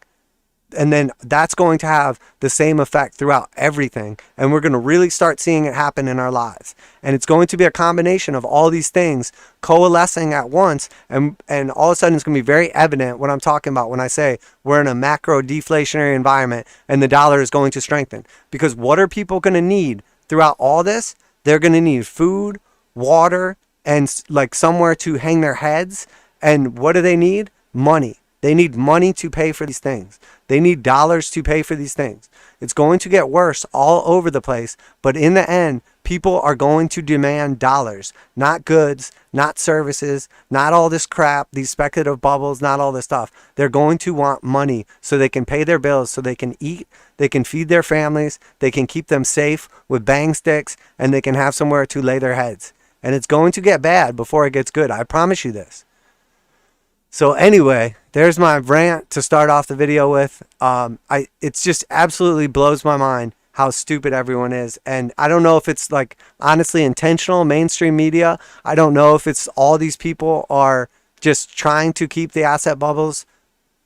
And then that's going to have the same effect throughout everything. And we're going to really start seeing it happen in our lives. And it's going to be a combination of all these things coalescing at once. And all of a sudden it's going to be very evident what I'm talking about when I say we're in a macro deflationary environment and the dollar is going to strengthen. Because what are people going to need throughout all this? They're going to need food, water, and like somewhere to hang their heads. And what do they need? Money. They need money to pay for these things. They need dollars to pay for these things. It's going to get worse all over the place, but in the end, people are going to demand dollars, not goods, not services, not all this crap, these speculative bubbles, not all this stuff. They're going to want money so they can pay their bills, so they can eat, they can feed their families, they can keep them safe with bang sticks, and they can have somewhere to lay their heads. And it's going to get bad before it gets good. I promise you this. So anyway, there's my rant to start off the video with. It's just absolutely blows my mind how stupid everyone is. And I don't know if it's like honestly intentional mainstream media. I don't know if it's all these people are just trying to keep the asset bubbles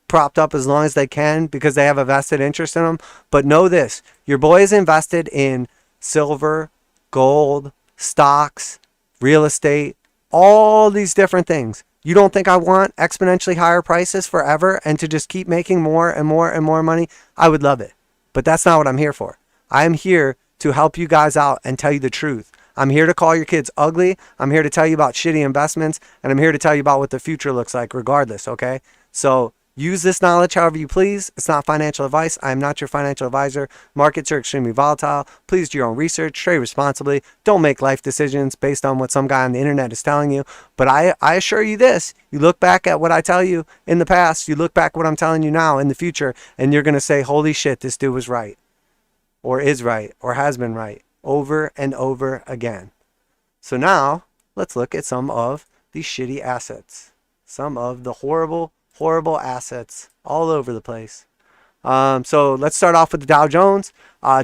propped up as long as they can because they have a vested interest in them. But know this, your boy is invested in silver, gold, stocks, real estate, all these different things. You don't think I want exponentially higher prices forever and to just keep making more and more and more money? I would love it. But that's not what I'm here for. I'm here to help you guys out and tell you the truth. I'm here to call your kids ugly. I'm here to tell you about shitty investments. And I'm here to tell you about what the future looks like regardless, okay? So use this knowledge however you please. It's not financial advice. I am not your financial advisor. Markets are extremely volatile. Please do your own research. Trade responsibly. Don't make life decisions based on what some guy on the internet is telling you. But I assure you this. You look back at what I tell you in the past. You look back at what I'm telling you now in the future. And you're going to say, holy shit, this dude was right. Or is right. Or has been right. Over and over again. So now, let's look at some of these shitty assets. Some of the horrible assets all over the place. So let's start off with the Dow Jones.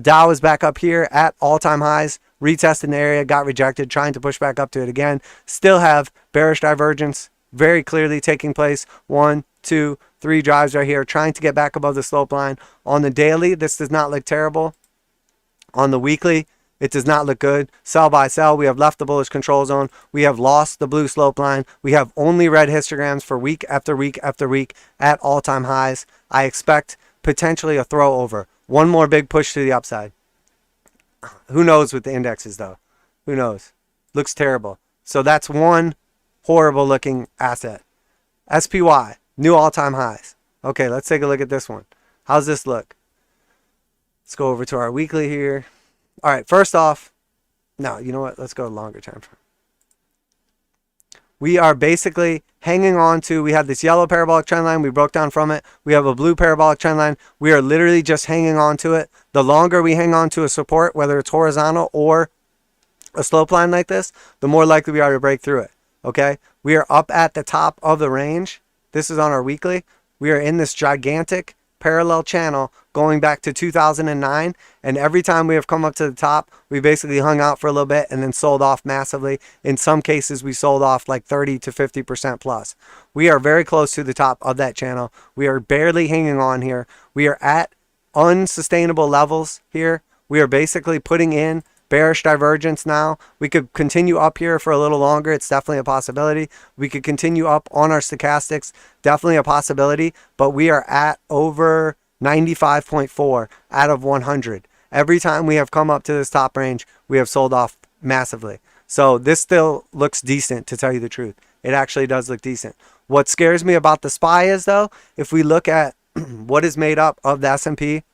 Dow is back up here at all-time highs, retested the area, got rejected, trying to push back up to it again. Still have bearish divergence very clearly taking place. 1, 2, 3 drives right here, trying to get back above the slope line. On the daily, this does not look terrible. On the weekly, it does not look good. Sell by sell. We have left the bullish control zone. We have lost the blue slope line. We have only red histograms for week after week after week at all-time highs. I expect potentially a throw over. One more big push to the upside. Who knows with the indexes though? Who knows? Looks terrible. So that's one horrible looking asset. SPY, new all-time highs. Okay, let's take a look at this one. How's this look? Let's go over to our weekly here. All right, first off, no, you know what? Let's go longer time frame. we are basically hanging on to, we have this yellow parabolic trend line, we broke down from it. We have a blue parabolic trend line. We are literally just hanging on to it. The longer we hang on to a support, whether it's horizontal or a slope line like this, the more likely we are to break through it. Okay, we are up at the top of the range. This is on our weekly. We are in this gigantic parallel channel going back to 2009, and every time we have come up to the top, we basically hung out for a little bit and then sold off massively. In some cases, we sold off like 30 to 50% plus. We are very close to the top of that channel. We are barely hanging on here. We are at unsustainable levels here. We are basically putting in bearish divergence now. We could continue up here for a little longer. It's definitely a possibility. We could continue up on our stochastics. Definitely a possibility. But we are at over 95.4 out of 100. Every time we have come up to this top range, we have sold off massively. So this still looks decent, to tell you the truth. It actually does look decent. What scares me about the SPY is, though, if we look at what is made up of the S&P,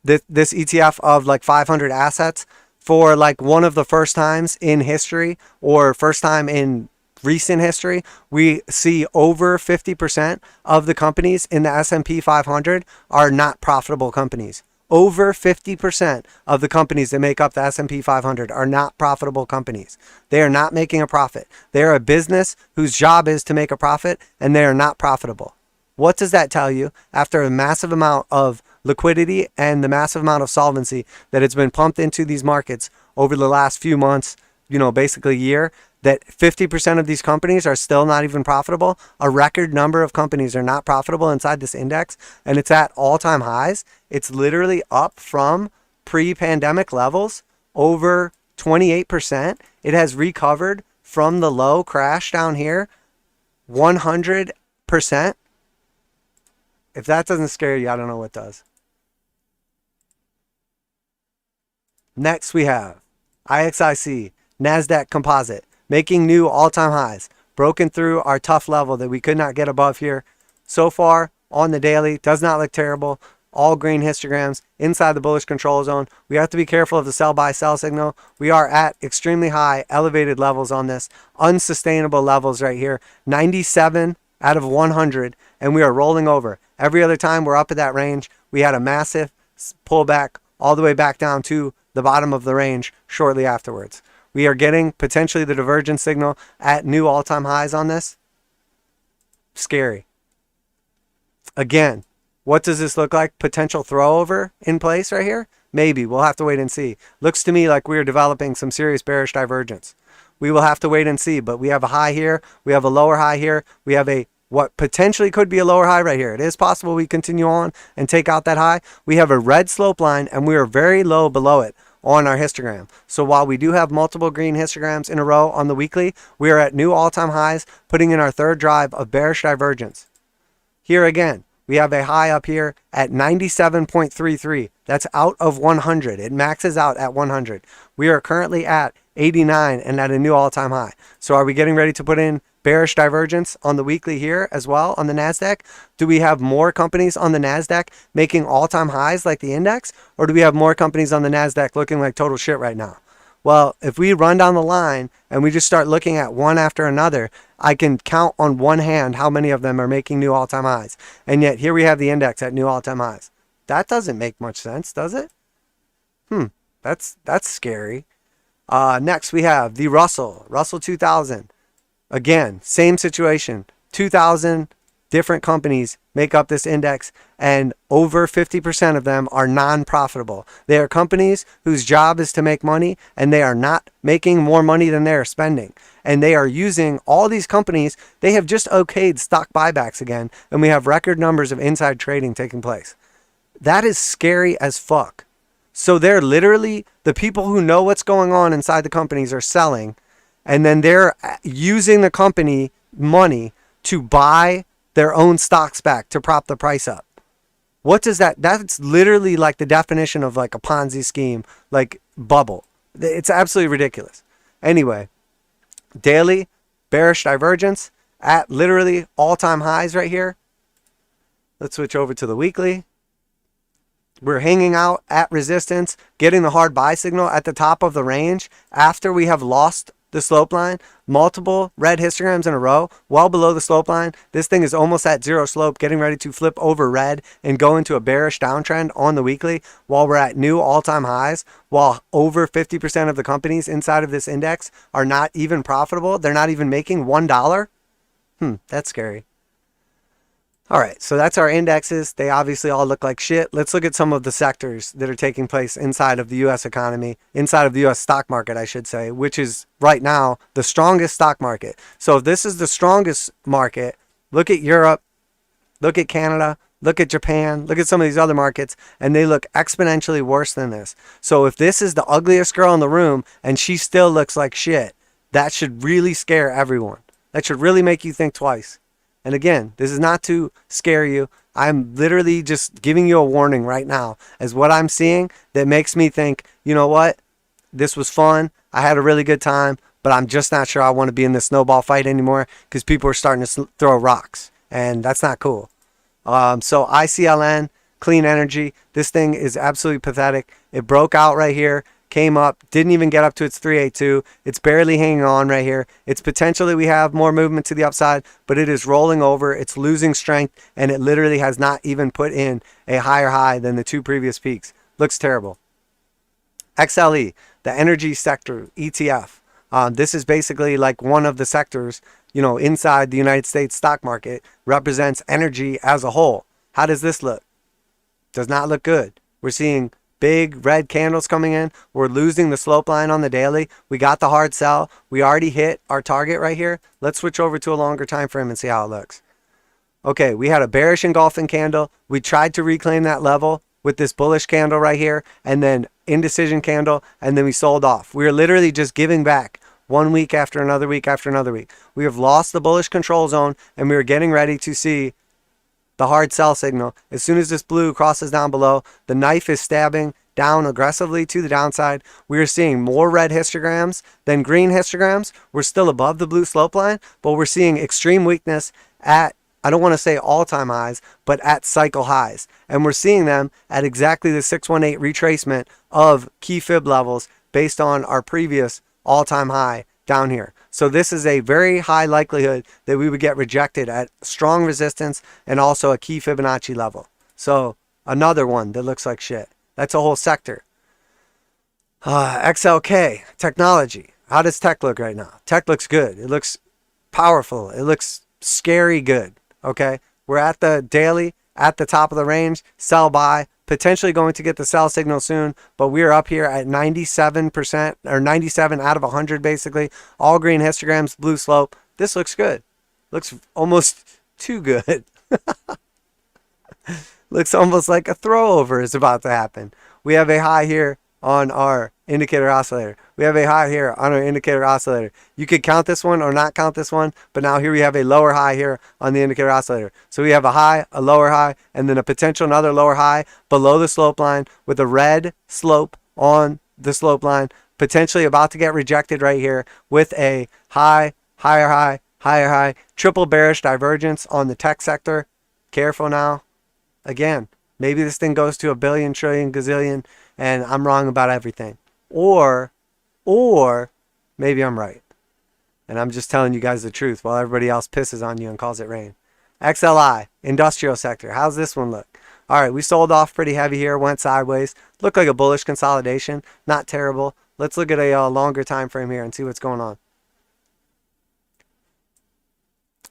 this ETF of like 500 assets, for like one of the first times in history, or first time in recent history, we see over 50% of the companies in the S&P 500 are not profitable companies. Over 50% of the companies that make up the S&P 500 are not profitable companies. They are not making a profit. They are a business whose job is to make a profit, and they are not profitable. What does that tell you? After a massive amount of liquidity and the massive amount of solvency that has been pumped into these markets over the last few months, basically a year, that 50% of these companies are still not even profitable. A record number of companies are not profitable inside this index, and it's at all-time highs. It's literally up from pre-pandemic levels, over 28%. It has recovered from the low crash down here, 100%. If that doesn't scare you, I don't know what does. Next, we have IXIC, NASDAQ Composite, making new all-time highs, broken through our tough level that we could not get above here. So far, on the daily, does not look terrible. All green histograms inside the bullish control zone. We have to be careful of the sell-by-sell signal. We are at extremely high, elevated levels on this. Unsustainable levels right here. 97 out of 100, and we are rolling over. Every other time we're up at that range, we had a massive pullback all the way back down to the bottom of the range shortly afterwards. We are getting potentially the divergence signal at new all-time highs on this. Scary. Again, what does this look like? Potential throwover in place right here? Maybe. We'll have to wait and see. Looks to me like we are developing some serious bearish divergence. We will have to wait and see, but we have a high here. We have a lower high here. We have a what potentially could be a lower high right here. It is possible we continue on and take out that high. We have a red slope line, and we are very low below it on our histogram. So while we do have multiple green histograms in a row on the weekly, we are at new all-time highs, putting in our third drive of bearish divergence. Here again, we have a high up here at 97.33. That's out of 100. It maxes out at 100. We are currently at 89 and at a new all-time high. So are we getting ready to put in bearish divergence on the weekly here as well on the NASDAQ? Do we have more companies on the NASDAQ making all-time highs like the index? Or do we have more companies on the NASDAQ looking like total shit right now? Well, if we run down the line and we just start looking at one after another, I can count on one hand how many of them are making new all-time highs. And yet here we have the index at new all-time highs. That doesn't make much sense, does it? That's scary. Next we have the Russell 2000. Again, same situation. 2,000 different companies make up this index, and over 50% of them are non-profitable. They are companies whose job is to make money, and they are not making more money than they are spending. And they are using all these companies. They have just okayed stock buybacks again, and we have record numbers of inside trading taking place. That is scary as fuck. So they're literally, the people who know what's going on inside the companies are selling, and then they're using the company money to buy their own stocks back to prop the price up. What does that? That's literally like the definition of like a Ponzi scheme, like bubble. It's absolutely ridiculous. Anyway, daily bearish divergence at literally all-time highs right here. Let's switch over to the weekly. We're hanging out at resistance, getting the hard buy signal at the top of the range after we have lost the slope line, multiple red histograms in a row, well below the slope line. This thing is almost at zero slope, getting ready to flip over red and go into a bearish downtrend on the weekly while we're at new all-time highs, while over 50% of the companies inside of this index are not even profitable. They're not even making $1. That's scary. All right, so that's our indexes. They obviously all look like shit. Let's look at some of the sectors that are taking place inside of the U.S. economy, inside of the U.S. stock market, I should say, which is right now the strongest stock market. So if this is the strongest market, look at Europe, look at Canada, look at Japan, look at some of these other markets, and they look exponentially worse than this. So if this is the ugliest girl in the room and she still looks like shit, that should really scare everyone. That should really make you think twice. And again, this is not to scare you. I'm literally just giving you a warning right now as what I'm seeing that makes me think, you know what? This was fun. I had a really good time, but I'm just not sure I want to be in this snowball fight anymore because people are starting to throw rocks, and that's not cool. So ICLN, clean energy, this thing is absolutely pathetic. It broke out right here, came up, didn't even get up to its 382. It's barely hanging on right here. It's potentially we have more movement to the upside, but it is rolling over. It's losing strength, and it literally has not even put in a higher high than the two previous peaks. Looks terrible. XLE, the energy sector ETF. This is basically like one of the sectors, you know, inside the United States stock market, represents energy as a whole. How does this look? Does not look good. We're seeing big red candles coming in. We're losing the slope line on the daily. We got the hard sell. We already hit our target right here. Let's switch over to a longer time frame and see how it looks. Okay, we had a bearish engulfing candle. We tried to reclaim that level with this bullish candle right here, and then indecision candle, and then we sold off. We are literally just giving back 1 week after another week after another week. We have lost the bullish control zone, and we are getting ready to see the hard sell signal. As soon as this blue crosses down below, the knife is stabbing down aggressively to the downside. We are seeing more red histograms than green histograms. We're still above the blue slope line, but we're seeing extreme weakness at, I don't want to say all-time highs, but at cycle highs. And we're seeing them at exactly the 618 retracement of key fib levels based on our previous all-time high down here. So this is a very high likelihood that we would get rejected at strong resistance and also a key Fibonacci level. So another one that looks like shit. That's a whole sector. XLK, technology. How does tech look right now? Tech looks good. It looks powerful. It looks scary good. Okay, we're at the daily, at the top of the range. Sell buy. Potentially going to get the sell signal soon, but we're up here at 97% or 97 out of 100 basically. All green histograms, blue slope. This looks good. Looks almost too good. Looks almost like a throwover is about to happen. We have a high here on our indicator oscillator. We have a high here on our indicator oscillator. You could count this one or not count this one, but now here we have a lower high here on the indicator oscillator. So we have a high, a lower high, and then a potential another lower high below the slope line with a red slope on the slope line, potentially about to get rejected right here with a high, higher high, higher high, triple bearish divergence on the tech sector. Careful now. Again, maybe this thing goes to a billion, trillion, gazillion, and I'm wrong about everything. Or maybe I'm right. And I'm just telling you guys the truth while everybody else pisses on you and calls it rain. XLI, industrial sector. How's this one look? All right, we sold off pretty heavy here, went sideways. Looked like a bullish consolidation. Not terrible. Let's look at a longer time frame here and see what's going on.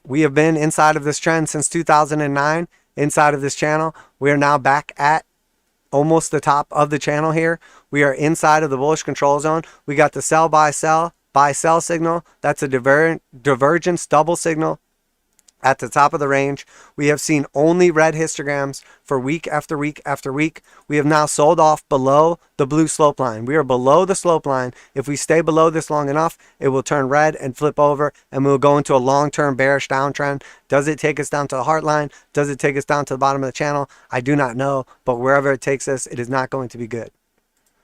We have been inside of this trend since 2009. Inside of this channel, we are now back at almost the top of the channel here. We are inside of the bullish control zone. We got the sell, buy, sell signal. That's a divergence double signal at the top of the range. We have seen only red histograms for week after week after week. We have now sold off below the blue slope line. We are below the slope line. If we stay below this long enough, it will turn red and flip over, and we'll go into a long-term bearish downtrend. Does it take us down to the heart line? Does it take us down to the bottom of the channel? I do not know, but wherever it takes us, it is not going to be good.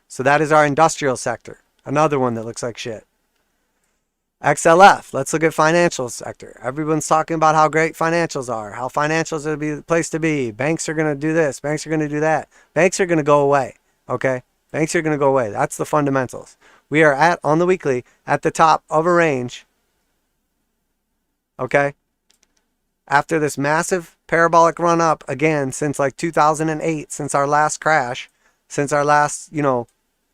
So that is our industrial sector. Another one that looks like shit. XLF, let's look at financial sector. Everyone's talking about how great financials are, how financials are the place to be. Banks are going to do this. Banks are going to do that. Banks are going to go away, okay? Banks are going to go away. That's the fundamentals. We are at, on the weekly, at the top of a range. Okay? After this massive parabolic run up again since like 2008, since our last crash, since our last,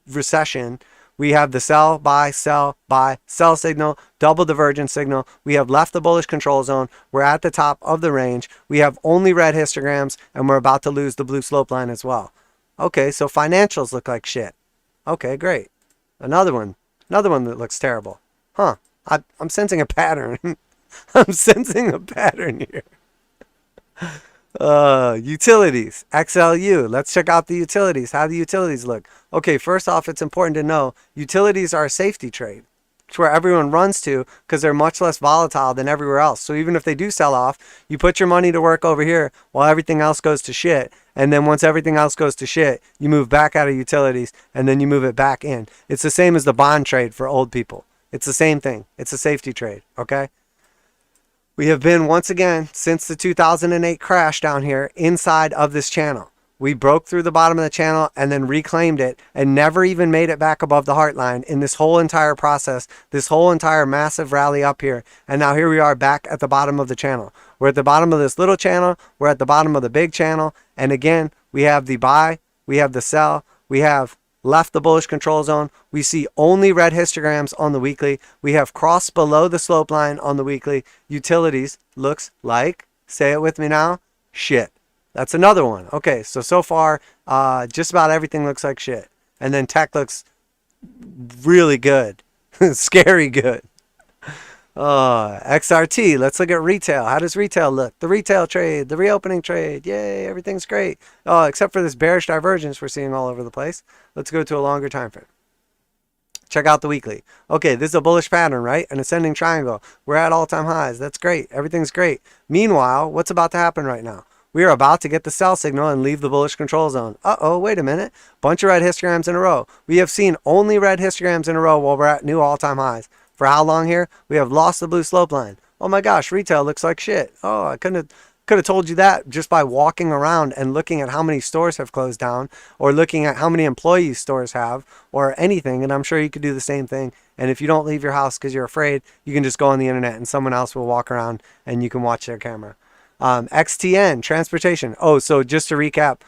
recession, we have the sell, buy, sell signal, double divergence signal. We have left the bullish control zone. We're at the top of the range. We have only red histograms, and we're about to lose the blue slope line as well. Okay, so financials look like shit. Okay, great. Another one that looks terrible. Huh, I'm sensing a pattern. I'm sensing a pattern here. Utilities, XLU. Let's check out the utilities. How do utilities look? Okay, first off, it's important to know utilities are a safety trade. It's where everyone runs to because they're much less volatile than everywhere else. So even if they do sell off, you put your money to work over here while everything else goes to shit. And then once everything else goes to shit, you move back out of utilities and then you move it back in. It's the same as the bond trade for old people. It's the same thing. It's a safety trade, okay? We have been, once again, since the 2008 crash down here, inside of this channel. We broke through the bottom of the channel and then reclaimed it and never even made it back above the heart line in this whole entire process, this whole entire massive rally up here. And now here we are back at the bottom of the channel. We're at the bottom of this little channel. We're at the bottom of the big channel. And again, we have the buy, we have the sell, we have left the bullish control zone. We see only red histograms on the weekly. We have crossed below the slope line on the weekly. Utilities looks like, say it with me now, shit. That's another one. Okay, so far, just about everything looks like shit. And then tech looks really good. Scary good. XRT, let's look at retail. How does retail look? The retail trade, the reopening trade, yay, everything's great. Except for this bearish divergence we're seeing all over the place. Let's go to a longer time frame. Check out the weekly. Okay, this is a bullish pattern, right? An ascending triangle. We're at all-time highs. That's great. Everything's great. Meanwhile, what's about to happen right now? We are about to get the sell signal and leave the bullish control zone. Uh-oh, wait a minute. Bunch of red histograms in a row. We have seen only red histograms in a row while we're at new all-time highs. For how long here? We have lost the blue slope line. Oh my gosh, retail looks like shit. Oh, I could have told you that just by walking around and looking at how many stores have closed down or looking at how many employees stores have or anything. And I'm sure you could do the same thing. And if you don't leave your house because you're afraid, you can just go on the internet and someone else will walk around and you can watch their camera. XTN, transportation. Oh, so just to recap,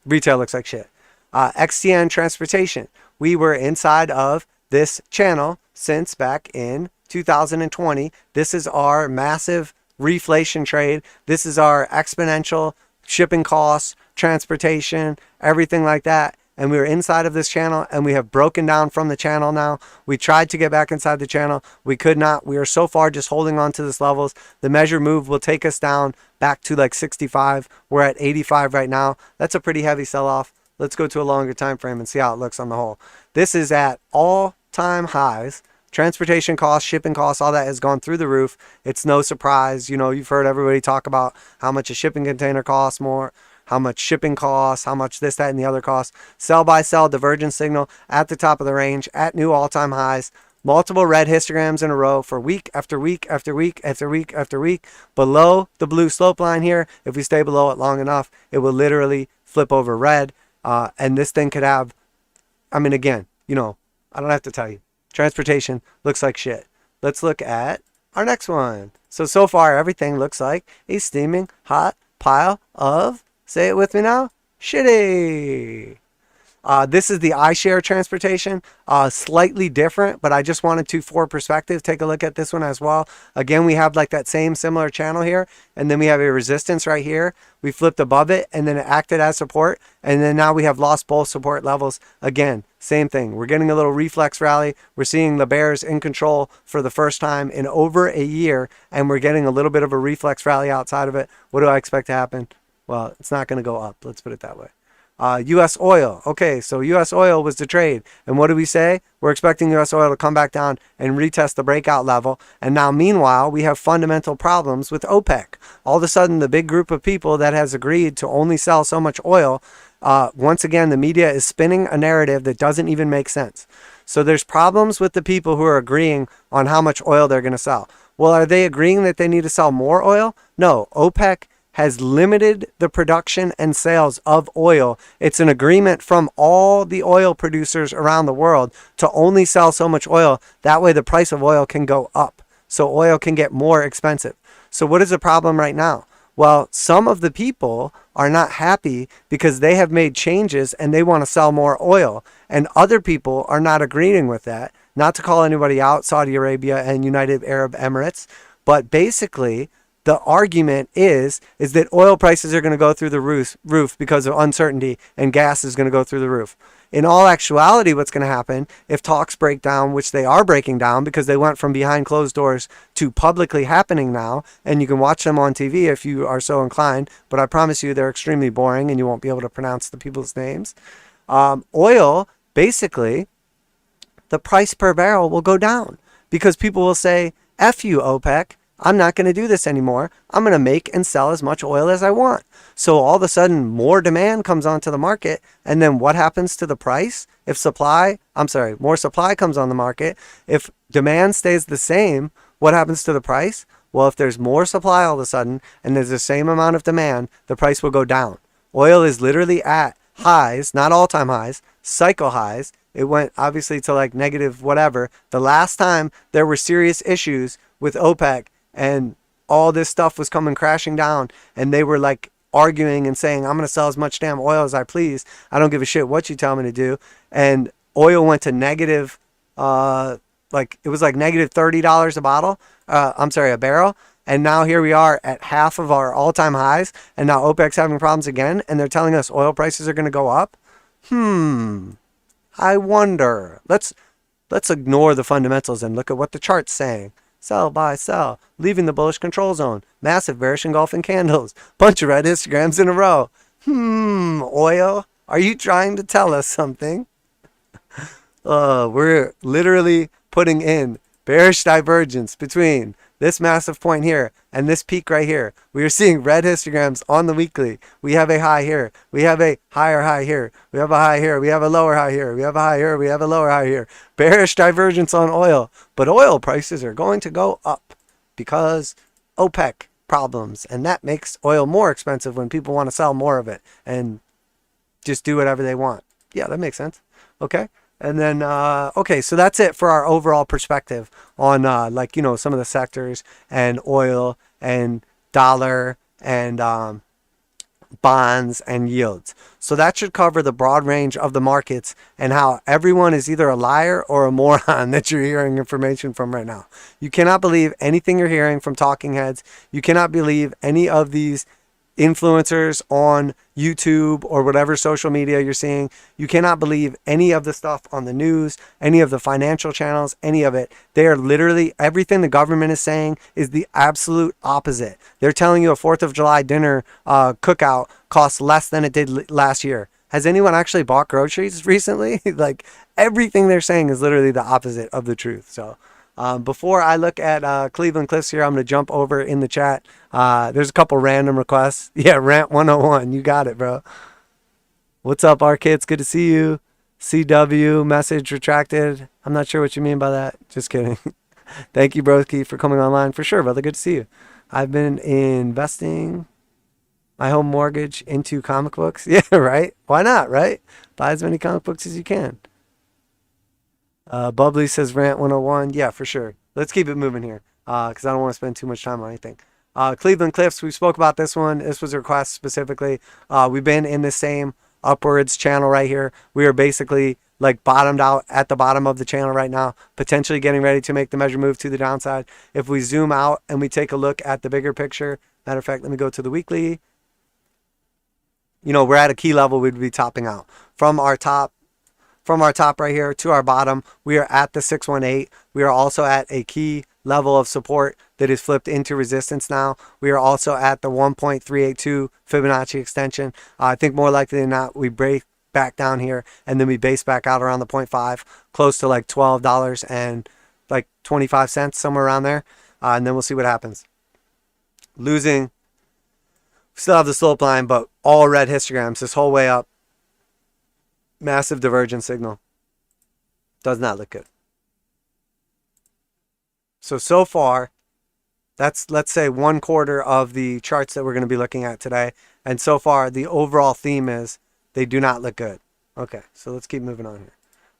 retail looks like shit. XTN, transportation. We were inside of this channel since back in 2020. This is our massive reflation trade. This is our exponential shipping costs, transportation, everything like that. And we were inside of this channel and we have broken down from the channel now. We tried to get back inside the channel. We could not. We are so far just holding on to these levels. The measure move will take us down back to like 65. We're at 85 right now. That's a pretty heavy sell-off. Let's go to a longer time frame and see how it looks on the whole. This is at all-time highs. Transportation costs, shipping costs, all that has gone through the roof. It's no surprise. You've heard everybody talk about how much a shipping container costs more, how much shipping costs, how much this, that, and the other costs. Sell by sell, divergence signal at the top of the range, at new all-time highs. Multiple red histograms in a row for week after week after week after week after week. Below the blue slope line here, if we stay below it long enough, it will literally flip over red. And this thing could have, again, I don't have to tell you. Transportation looks like shit. Let's look at our next one. So far, everything looks like a steaming hot pile of, say it with me now, shitty. This is the iShare transportation, slightly different, but I just wanted to, for perspective, take a look at this one as well. Again, we have like that same similar channel here, and then we have a resistance right here. We flipped above it, and then it acted as support, and then now we have lost both support levels. Again, same thing. We're getting a little reflex rally. We're seeing the bears in control for the first time in over a year, and we're getting a little bit of a reflex rally outside of it. What do I expect to happen? Well, it's not going to go up. Let's put it that way. U.S. oil. Okay, so U.S. oil was the trade. And what do we say? We're expecting U.S. oil to come back down and retest the breakout level. And now, meanwhile, we have fundamental problems with OPEC. All of a sudden, the big group of people that has agreed to only sell so much oil, once again, the media is spinning a narrative that doesn't even make sense. So there's problems with the people who are agreeing on how much oil they're going to sell. Well, are they agreeing that they need to sell more oil? No, OPEC has limited the production and sales of oil. It's an agreement from all the oil producers around the world to only sell so much oil. That way the price of oil can go up, so oil can get more expensive. So what is the problem right now? Well, some of the people are not happy because they have made changes and they want to sell more oil. And other people are not agreeing with that. Not to call anybody out, Saudi Arabia and United Arab Emirates. But basically, the argument is that oil prices are going to go through the roof because of uncertainty, and gas is going to go through the roof. In all actuality, what's going to happen if talks break down, which they are breaking down because they went from behind closed doors to publicly happening now, and you can watch them on TV if you are so inclined, but I promise you they're extremely boring and you won't be able to pronounce the people's names. Oil, basically, the price per barrel will go down because people will say, F you, OPEC. I'm not going to do this anymore. I'm going to make and sell as much oil as I want. So all of a sudden, more demand comes onto the market. And then what happens to the price? If more supply comes on the market, if demand stays the same, what happens to the price? Well, if there's more supply all of a sudden and there's the same amount of demand, the price will go down. Oil is literally at highs, not all-time highs, cycle highs. It went obviously to like negative whatever. The last time there were serious issues with OPEC and all this stuff was coming crashing down and they were like arguing and saying, I'm going to sell as much damn oil as I please. I don't give a shit what you tell me to do. And oil went to negative, it was like negative $30 a bottle. A barrel. And now here we are at half of our all-time highs. And now OPEC's having problems again. And they're telling us oil prices are going to go up. I wonder. Let's ignore the fundamentals and look at what the chart's saying. Sell, buy, sell. Leaving the bullish control zone. Massive bearish engulfing candles. Bunch of red histograms in a row. Oil, are you trying to tell us something? We're literally putting in bearish divergence between this massive point here and this peak right here. We are seeing red histograms on the weekly. We have a high here. We have a higher high here. We have a high here. We have a lower high here. We have a high here. We have a lower high here. Bearish divergence on oil. But oil prices are going to go up because OPEC problems. And that makes oil more expensive when people want to sell more of it and just do whatever they want. Yeah, that makes sense. Okay. And then, okay, so that's it for our overall perspective on, some of the sectors and oil and dollar and bonds and yields. So that should cover the broad range of the markets and how everyone is either a liar or a moron that you're hearing information from right now. You cannot believe anything you're hearing from talking heads. You cannot believe any of these influencers on YouTube or whatever social media you're seeing. You cannot believe any of the stuff on the news, any of the financial channels, any of it. They are literally, everything the government is saying is the absolute opposite. They're telling you a 4th of July dinner cookout costs less than it did last year. Has anyone actually bought groceries recently? Like, everything they're saying is literally the opposite of the truth. So before I look at Cleveland Cliffs here, I'm going to jump over in the chat. There's a couple random requests. Yeah, Rant 101. You got it, bro. What's up, R-Kids? Good to see you. CW, message retracted. I'm not sure what you mean by that. Just kidding. Thank you, broski, for coming online. For sure, brother. Good to see you. I've been investing my home mortgage into comic books. Yeah, right? Why not, right? Buy as many comic books as you can. Bubbly says Rant 101. Yeah, for sure. Let's keep it moving here because I don't want to spend too much time on anything. Cleveland Cliffs, we spoke about this one. This was a request specifically. We've been in the same upwards channel right here. We are basically like bottomed out at the bottom of the channel right now, potentially getting ready to make the measure move to the downside. If we zoom out and we take a look at the bigger picture, matter of fact, let me go to the weekly. We're at a key level. We'd be topping out from our top right here to our bottom. We are at the 618. We are also at a key level of support that is flipped into resistance now. We are also at the 1.382 Fibonacci extension. I think more likely than not, we break back down here and then we base back out around the 0.5, close to like $12 and like 25 cents, somewhere around there. And then we'll see what happens. Losing, still have the slope line, but all red histograms this whole way up. Massive divergence signal. Does not look good. So far, That's, let's say, 1/4 of the charts that we're going to be looking at today. And so far, the overall theme is they do not look good. Okay, so let's keep moving on here.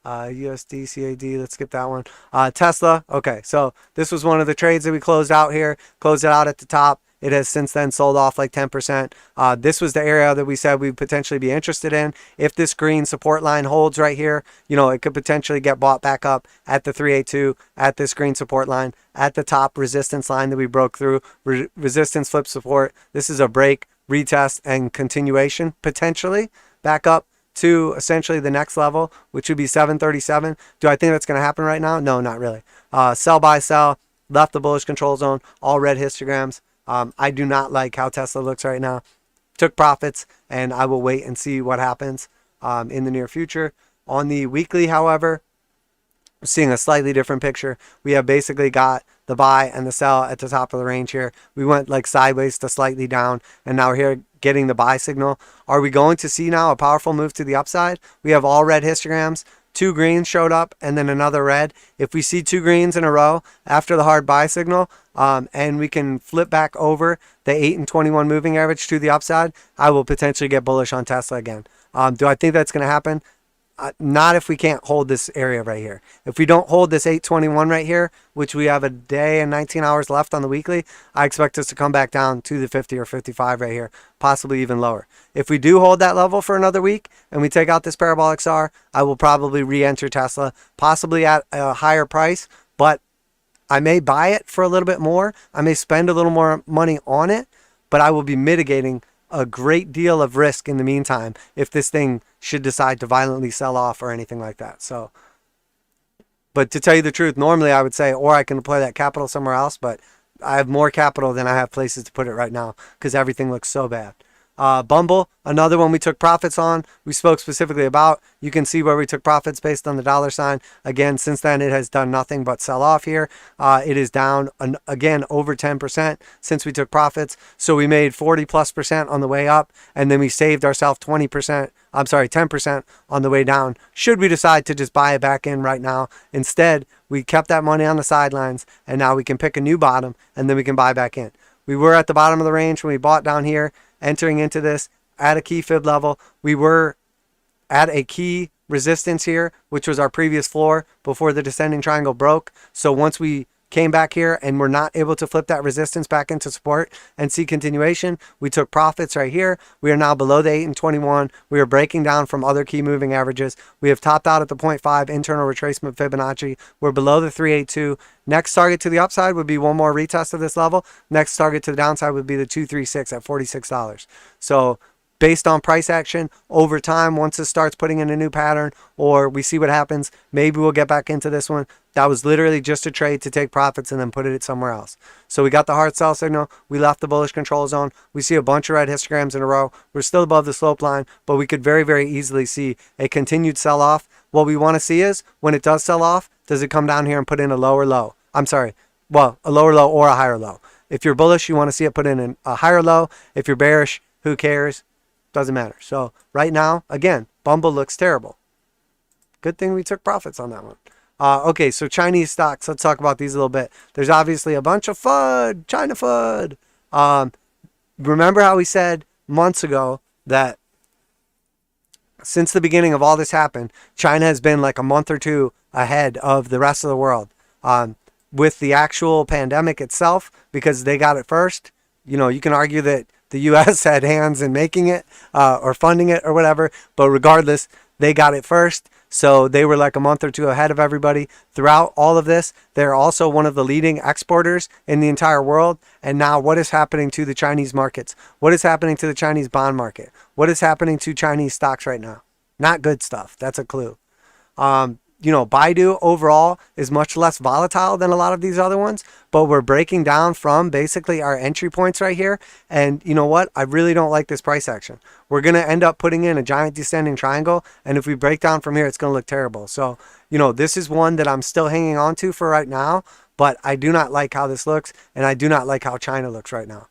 USD, CAD, let's skip that one. Tesla, okay, so this was one of the trades that we closed out here. Closed it out at the top. It has since then sold off like 10%. This was the area that we said we'd potentially be interested in. If this green support line holds right here, it could potentially get bought back up at the 382, at this green support line, at the top resistance line that we broke through. Resistance, flip support. This is a break, retest, and continuation potentially back up to essentially the next level, which would be 737. Do I think that's going to happen right now? No, not really. Sell, buy, sell. Left the bullish control zone. All red histograms. I do not like how Tesla looks right now. Took profits, and I will wait and see what happens in the near future. On the weekly, however, we're seeing a slightly different picture. We have basically got the buy and the sell at the top of the range here. We went like sideways to slightly down, and now we're here getting the buy signal. Are we going to see now a powerful move to the upside? We have all red histograms. 2 greens showed up and then another red. If we see 2 greens in a row after the hard buy signal, and we can flip back over the 8 and 21 moving average to the upside, I will potentially get bullish on Tesla again. Do I think that's going to happen? Not if we can't hold this area right here. If we don't hold this 821 right here, which we have a day and 19 hours left on the weekly, I expect us to come back down to the 50 or 55 right here, possibly even lower. If we do hold that level for another week and we take out this parabolic SAR, I will probably re-enter Tesla, possibly at a higher price, but I may buy it for a little bit more. I may spend a little more money on it, but I will be mitigating a great deal of risk in the meantime if this thing should decide to violently sell off or anything like that. So, but to tell you the truth, normally I would say, or I can deploy that capital somewhere else, but I have more capital than I have places to put it right now because everything looks so bad. Bumble, another one we took profits on. We spoke specifically about. You can see where we took profits based on the dollar sign. Again, since then, it has done nothing but sell off here. It is down, again, over 10% since we took profits. So we made 40+% on the way up, and then we saved ourselves 10% on the way down. Should we decide to just buy it back in right now? Instead, we kept that money on the sidelines, and now we can pick a new bottom, and then we can buy back in. We were at the bottom of the range when we bought down here. Entering into this at a key fib level, we were at a key resistance here, which was our previous floor before the descending triangle broke. So once we came back here and were not able to flip that resistance back into support and see continuation, we took profits right here. We are now below the 8 and 21. We are breaking down from other key moving averages. We have topped out at the 0.5 internal retracement Fibonacci. We're below the 382. Next target to the upside would be one more retest of this level. Next target to the downside would be the 236 at $46. So based on price action over time, once it starts putting in a new pattern or we see what happens, maybe we'll get back into this one. That was literally just a trade to take profits and then put it somewhere else. So we got the hard sell signal. We left the bullish control zone. We see a bunch of red histograms in a row. We're still above the slope line, but we could very, very easily see a continued sell off. What we want to see is when it does sell off, does it come down here and put in a lower low? I'm sorry. Well, a lower low or a higher low. If you're bullish, you want to see it put in a higher low. If you're bearish, who cares? Doesn't matter. So right now, again, Bumble looks terrible. Good thing we took profits on that one. Okay, so Chinese stocks. Let's talk about these a little bit. There's obviously a bunch of FUD, China FUD. Remember how we said months ago that since the beginning of all this happened, China has been like a month or two ahead of the rest of the world with the actual pandemic itself because they got it first. You can argue that the U.S. had hands in making it or funding it or whatever, but regardless, they got it first. So they were like a month or two ahead of everybody. Throughout all of this, they're also one of the leading exporters in the entire world. And now what is happening to the Chinese markets? What is happening to the Chinese bond market? What is happening to Chinese stocks right now? Not good stuff. That's a clue. Baidu overall is much less volatile than a lot of these other ones, but we're breaking down from basically our entry points right here. And you know what? I really don't like this price action. We're going to end up putting in a giant descending triangle. And if we break down from here, it's going to look terrible. So, this is one that I'm still hanging on to for right now, but I do not like how this looks. And I do not like how China looks right now.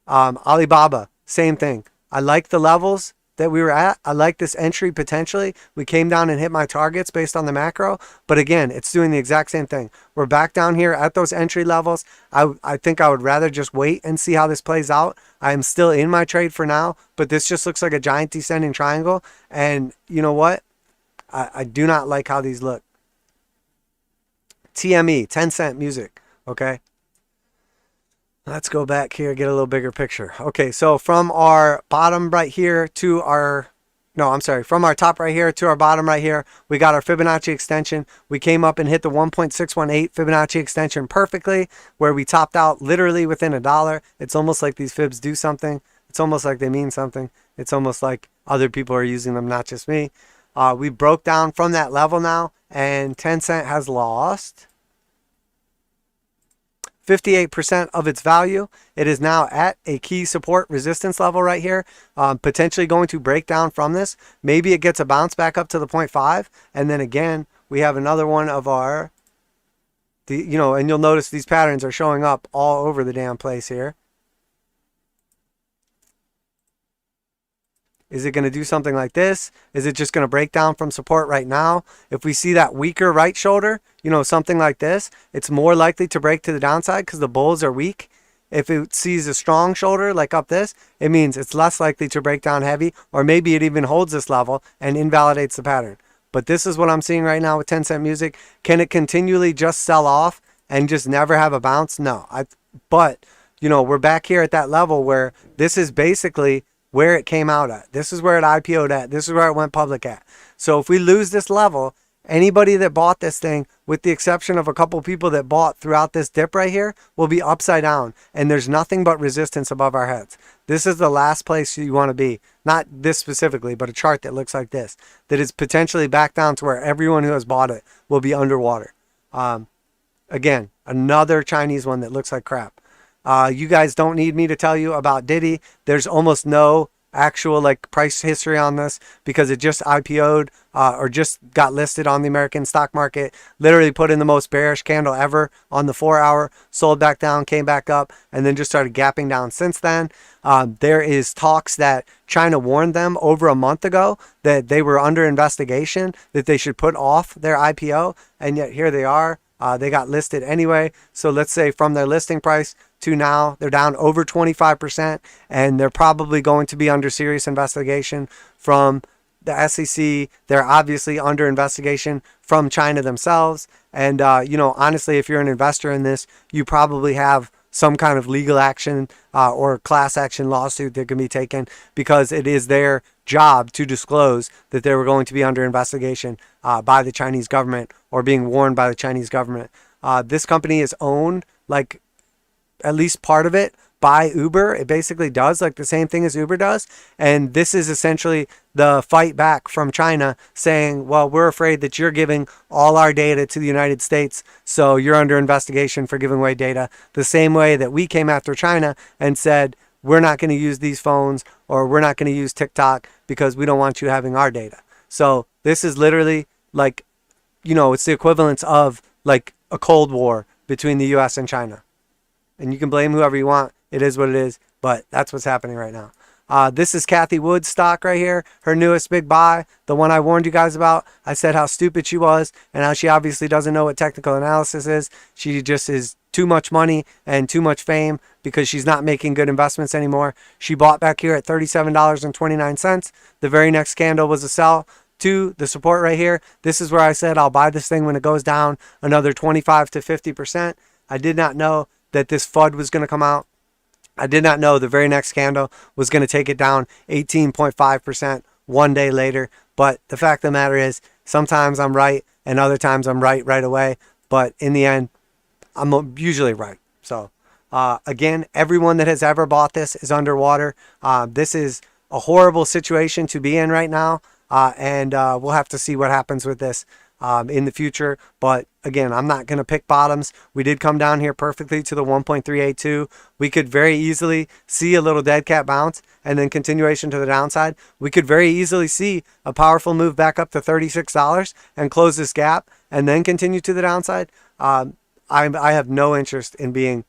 Alibaba, same thing. I like the levels that we were at. I like this entry potentially. We came down and hit my targets based on the macro, but again, it's doing the exact same thing. We're back down here at those entry levels. I think I would rather just wait and see how this plays out. I am still in my trade for now, but this just looks like a giant descending triangle. And you know what? I do not like how these look. TME, 10-cent music, okay? Let's go back here, get a little bigger picture. Okay, so from our bottom right here to our, from our top right here to our bottom right here, we got our Fibonacci extension. We came up and hit the 1.618 Fibonacci extension perfectly, where we topped out literally within $1. It's almost like these fibs do something. It's almost like they mean something. It's almost like other people are using them, not just me. We broke down from that level now, and 10 cent has lost 58% of its value. It is now at a key support resistance level right here, potentially going to break down from this. Maybe it gets a bounce back up to the 0.5, and then again we have another one of our, and you'll notice these patterns are showing up all over the damn place here. Is it going to do something like this? Is it just going to break down from support right now? If we see that weaker right shoulder, something like this, it's more likely to break to the downside because the bulls are weak. If it sees a strong shoulder like up this, it means it's less likely to break down heavy, or maybe it even holds this level and invalidates the pattern. But this is what I'm seeing right now with 10-cent music. Can it continually just sell off and just never have a bounce? No. But we're back here at that level where this is basically where it came out at. This is where it IPO'd at. This is where it went public at. So if we lose this level, anybody that bought this thing, with the exception of a couple people that bought throughout this dip right here, will be upside down. And there's nothing but resistance above our heads. This is the last place you want to be. Not this specifically, but a chart that looks like this. That is potentially back down to where everyone who has bought it will be underwater. Again, another Chinese one that looks like crap. You guys don't need me to tell you about Diddy. There's almost no actual price history on this because it just IPO'd or just got listed on the American stock market. Literally put in the most bearish candle ever on the 4-hour, sold back down, came back up, and then just started gapping down since then. There is talks that China warned them over a month ago that they were under investigation, that they should put off their IPO, and yet here they are. They got listed anyway. So let's say from their listing price to now, they're down over 25%, and they're probably going to be under serious investigation from the SEC. They're obviously under investigation from China themselves. And, honestly, if you're an investor in this, you probably have some kind of legal action or class action lawsuit that can be taken because it is their job to disclose that they were going to be under investigation by the Chinese government or being warned by the Chinese government. This company is owned, at least part of it, by Uber. It basically does the same thing as Uber does. And this is essentially the fight back from China saying, well, we're afraid that you're giving all our data to the United States, so you're under investigation for giving away data. The same way that we came after China and said, we're not going to use these phones or we're not going to use TikTok because we don't want you having our data. So this is literally it's the equivalence of a Cold War between the US and China. And you can blame whoever you want. It is what it is, but that's what's happening right now. This is Cathie Wood's stock right here, her newest big buy, the one I warned you guys about. I said how stupid she was and how she obviously doesn't know what technical analysis is. She just is too much money and too much fame because she's not making good investments anymore. She bought back here at $37.29. The very next candle was a sell to the support right here. This is where I said I'll buy this thing when it goes down another 25 to 50%. I did not know that this FUD was going to come out. I did not know the very next candle was going to take it down 18.5% one day later. But the fact of the matter is, sometimes I'm right and other times I'm right away. But in the end, I'm usually right. So again, everyone that has ever bought this is underwater. This is a horrible situation to be in right now. And we'll have to see what happens with this in the future. But again, I'm not going to pick bottoms. We did come down here perfectly to the 1.382. We could very easily see a little dead cat bounce and then continuation to the downside. We could very easily see a powerful move back up to $36 and close this gap and then continue to the downside. I have no interest in being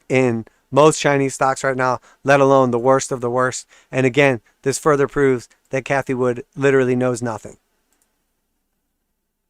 in most Chinese stocks right now, let alone the worst of the worst. And again, this further proves that Cathie Wood literally knows nothing.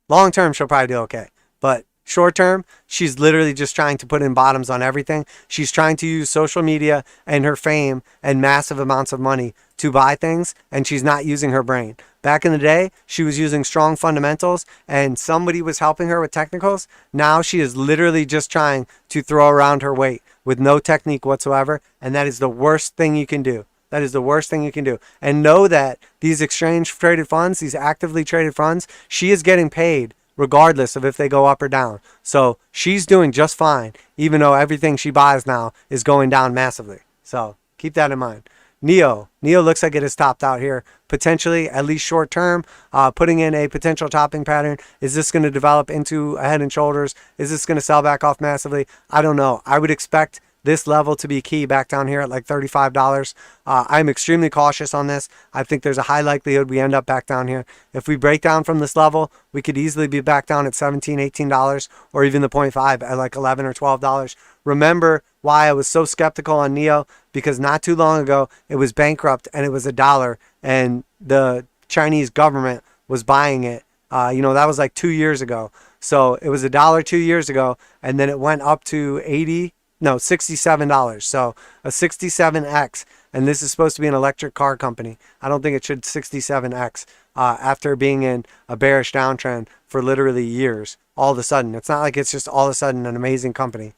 Long term, she'll probably do okay. But short term, she's literally just trying to put in bottoms on everything. She's trying to use social media and her fame and massive amounts of money to buy things, and she's not using her brain. Back in the day, she was using strong fundamentals and somebody was helping her with technicals. Now she is literally just trying to throw around her weight with no technique whatsoever, and that is the worst thing you can do. That is the worst thing you can do. And know that these exchange traded funds, these actively traded funds, she is getting paid regardless of if they go up or down. So she's doing just fine, even though everything she buys now is going down massively. So keep that in mind. NEO looks like it is topped out here, potentially, at least short term, putting in a potential topping pattern. Is this going to develop into a head and shoulders? Is this going to sell back off massively? I don't know. I would expect this level to be key back down here at like $35. I'm extremely cautious on this. I think there's a high likelihood we end up back down here. If we break down from this level, we could easily be back down at $17, $18, or even the 0.5 at like $11 or $12. Remember why I was so skeptical on NEO? Because not too long ago, it was bankrupt and it was $1, and the Chinese government was buying it. That was like 2 years ago. So it was $1 2 years ago, and then it went up to $67. So a 67x, and this is supposed to be an electric car company. I don't think it should 67x after being in a bearish downtrend for literally years. All of a sudden, it's not like it's just all of a sudden an amazing company.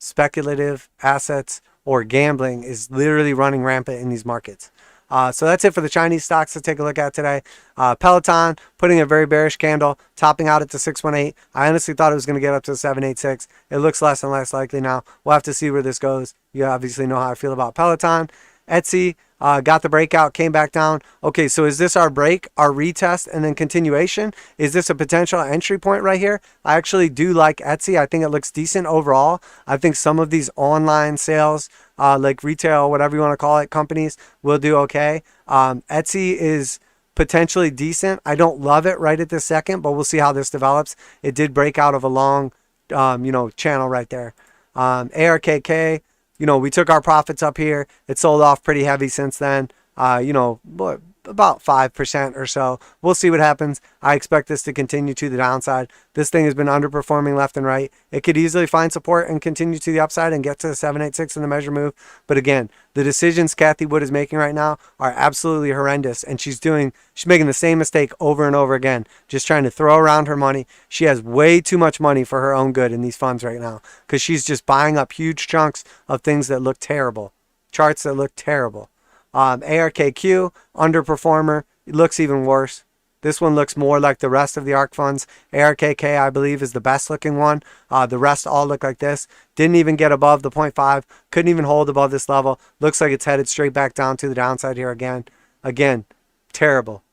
Speculative assets or gambling is literally running rampant in these markets. So that's it for the Chinese stocks to take a look at today. Peloton putting a very bearish candle, topping out at the 618. I honestly thought it was going to get up to the 786. It looks less and less likely now. We'll have to see where this goes. You obviously know how I feel about Peloton. Etsy got the breakout, came back down. Okay, so is this our break, our retest, and then continuation? Is this a potential entry point right here? I actually do like Etsy. I think it looks decent overall. I think some of these online sales, like retail, whatever you want to call it, companies will do okay. Etsy is potentially decent. I don't love it right at this second, but we'll see how this develops. It did break out of a long, channel right there. ARKK. We took our profits up here. It sold off pretty heavy since then. About 5% or so. We'll see what happens. I expect this to continue to the downside. This thing has been underperforming left and right. It could easily find support and continue to the upside and get to the 786 in the measure move. But again, the decisions Cathie Wood is making right now are absolutely horrendous. And she's making the same mistake over and over again, just trying to throw around her money. She has way too much money for her own good in these funds right now, because she's just buying up huge chunks of things that look terrible, charts that look terrible. ARKQ, underperformer. It looks even worse. This one looks more like the rest of the ARK funds. ARKK, I believe, is the best looking one. The rest all look like this. Didn't even get above the 0.5. Couldn't even hold above this level. Looks like it's headed straight back down to the downside here again. Again, terrible.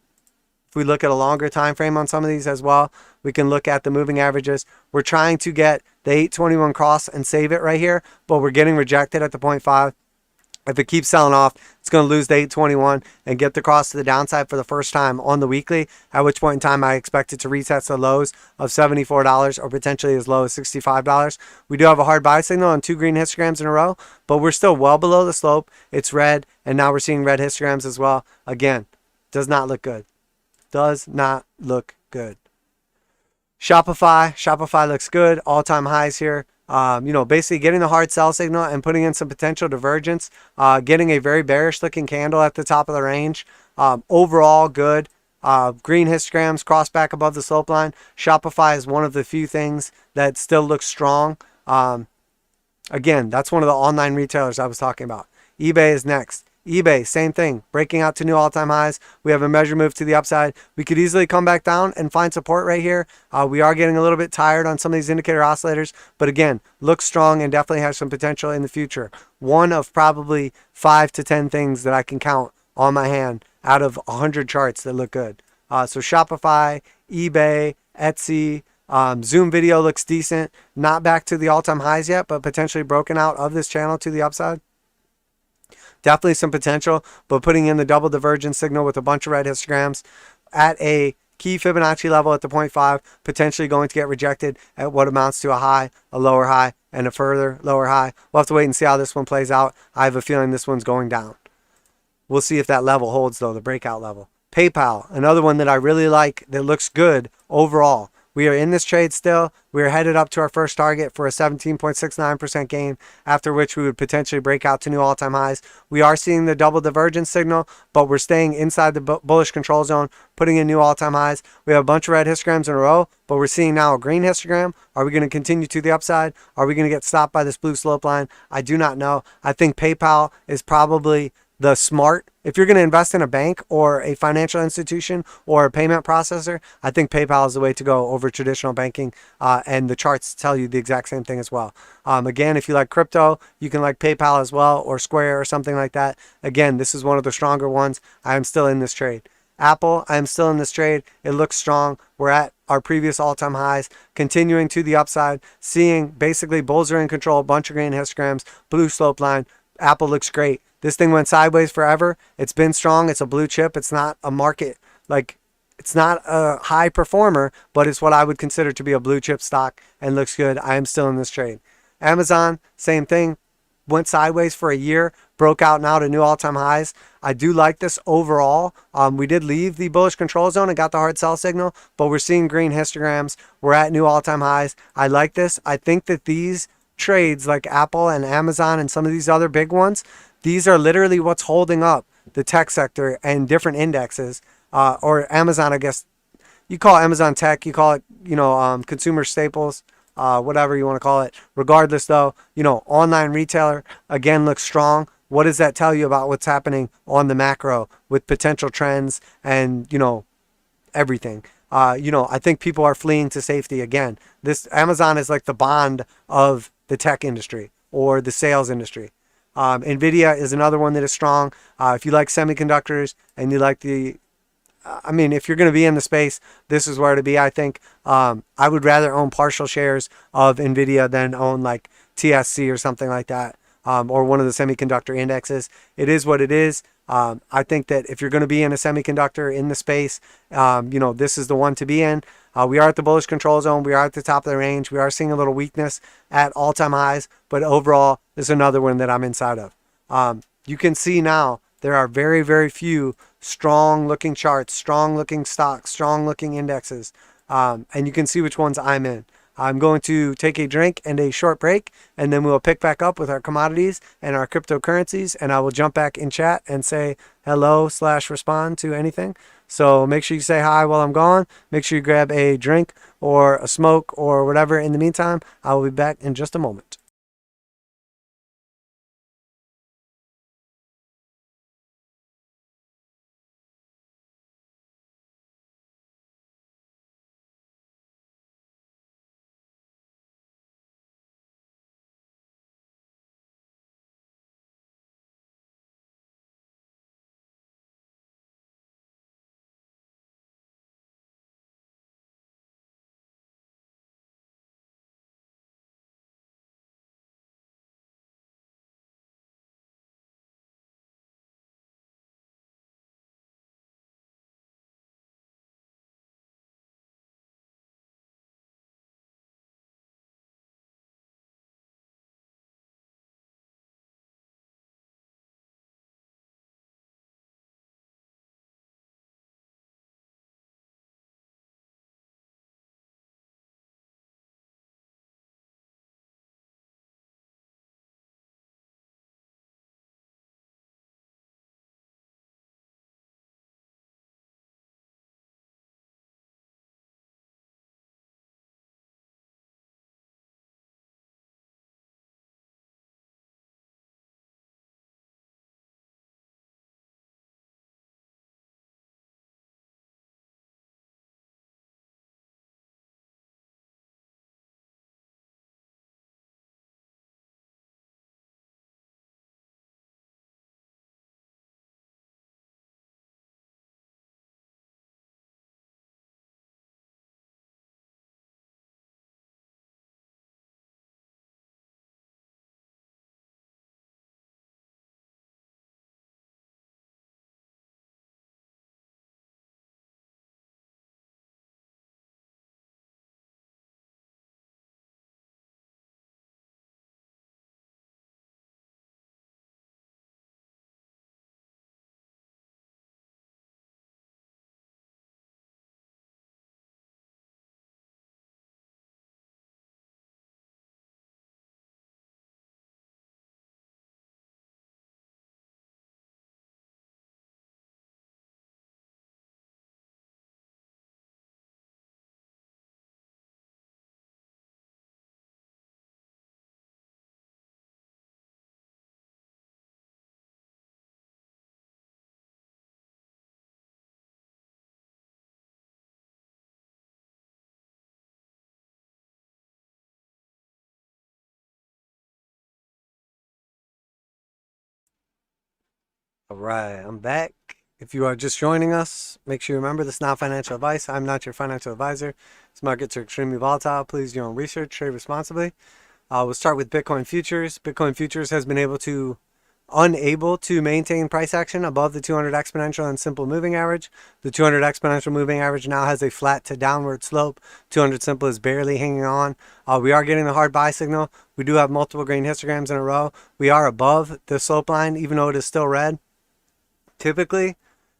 If we look at a longer time frame on some of these as well, we can look at the moving averages. We're trying to get the 821 cross and save it right here, but we're getting rejected at the 0.5. If it keeps selling off, it's going to lose the 821 and get the cross to the downside for the first time on the weekly, at which point in time I expect it to retest the lows of $74 or potentially as low as $65. We do have a hard buy signal on 2 green histograms in a row, but we're still well below the slope. It's red, and now we're seeing red histograms as well. Again, does not look good. Does not look good. Shopify looks good. All-time highs here. Basically getting the hard sell signal and putting in some potential divergence, getting a very bearish looking candle at the top of the range. Overall good. Green histograms cross back above the slope line. Shopify is one of the few things that still looks strong. Again, that's one of the online retailers I was talking about. eBay is next. eBay, same thing, breaking out to new all-time highs. We have a measure move to the upside. We could easily come back down and find support right here. We are getting a little bit tired on some of these indicator oscillators, but again, looks strong and definitely has some potential in the future. One of probably 5 to 10 things that I can count on my hand out of 100 charts that look good. So Shopify, eBay, Etsy, Zoom video looks decent. Not back to the all-time highs yet, but potentially broken out of this channel to the upside. Definitely some potential, but putting in the double divergence signal with a bunch of red histograms at a key Fibonacci level at the 0.5, potentially going to get rejected at what amounts to a high, a lower high, and a further lower high. We'll have to wait and see how this one plays out. I have a feeling this one's going down. We'll see if that level holds, though, the breakout level. PayPal, another one that I really like that looks good overall. We are in this trade still. We are headed up to our first target for a 17.69% gain, after which we would potentially break out to new all-time highs. We are seeing the double divergence signal, but we're staying inside the bullish control zone, putting in new all-time highs. We have a bunch of red histograms in a row, but we're seeing now a green histogram. Are we going to continue to the upside? Are we going to get stopped by this blue slope line? I do not know. I think PayPal is probably the smart. If you're going to invest in a bank or a financial institution or a payment processor, I think PayPal is the way to go over traditional banking, and the charts tell you the exact same thing as well. Again, if you like crypto, you can like PayPal as well, or Square or something like that. Again, this is one of the stronger ones. I am still in this trade. Apple, I am still in this trade. It looks strong. We're at our previous all-time highs, continuing to the upside, seeing basically bulls are in control, a bunch of green histograms, blue slope line. Apple looks great. This thing went sideways forever. It's been strong. It's a blue chip. It's not a market, like, it's not a high performer, but it's what I would consider to be a blue chip stock and looks good. I am still in this trade. Amazon, same thing. Went sideways for a year, broke out now to new all-time highs. I do like this overall. We did leave the bullish control zone and got the hard sell signal, but we're seeing green histograms. We're at new all-time highs. I like this. I think that these trades like Apple and Amazon and some of these other big ones, these are literally what's holding up the tech sector and different indexes, or Amazon, I guess you call it Amazon tech, you call it, consumer staples, whatever you want to call it. Regardless though, online retailer again looks strong. What does that tell you about what's happening on the macro with potential trends and, everything? I think people are fleeing to safety again. This Amazon is like the Bond of the tech industry or the sales industry. NVIDIA is another one that is strong. If you like semiconductors and you like if you're going to be in the space, this is where to be, I think. I would rather own partial shares of NVIDIA than own like TSC or something like that, or one of the semiconductor indexes. It is what it is. I think that if you're going to be in a semiconductor in the space, this is the one to be in. We are at the bullish control zone. We are at the top of the range. We are seeing a little weakness at all-time highs, but overall, this is another one that I'm inside of. You can see now there are very, very few strong-looking charts, strong-looking stocks, strong-looking indexes, and you can see which ones I'm in. I'm going to take a drink and a short break, and then we'll pick back up with our commodities and our cryptocurrencies, and I will jump back in chat and say hello/respond to anything. So make sure you say hi while I'm gone. Make sure you grab a drink or a smoke or whatever. In the meantime, I will be back in just a moment. All right, I'm back. If you are just joining us, make sure you remember this is not financial advice. I'm not your financial advisor. These markets are extremely volatile. Please do your own research, trade responsibly. We'll start with Bitcoin futures. Bitcoin futures has been unable to maintain price action above the 200 exponential and simple moving average. The 200 exponential moving average now has a flat to downward slope. 200 simple is barely hanging on. We are getting the hard buy signal. We do have multiple green histograms in a row. We are above the slope line, even though it is still red. Typically,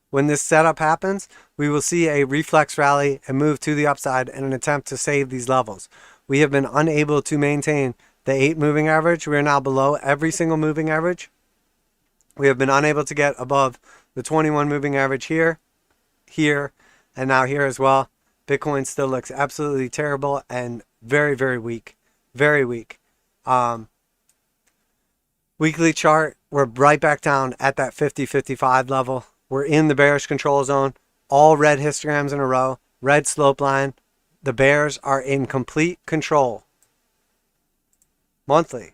when this setup happens, we will see a reflex rally and move to the upside in an attempt to save these levels. We have been unable to maintain the 8 moving average. We are now below every single moving average. We have been unable to get above the 21 moving average here, and now here as well. Bitcoin still looks absolutely terrible and very, very weak. Very weak. Weekly chart, we're right back down at that 50-55 level. We're in the bearish control zone. All red histograms in a row. Red slope line. The bears are in complete control. Monthly,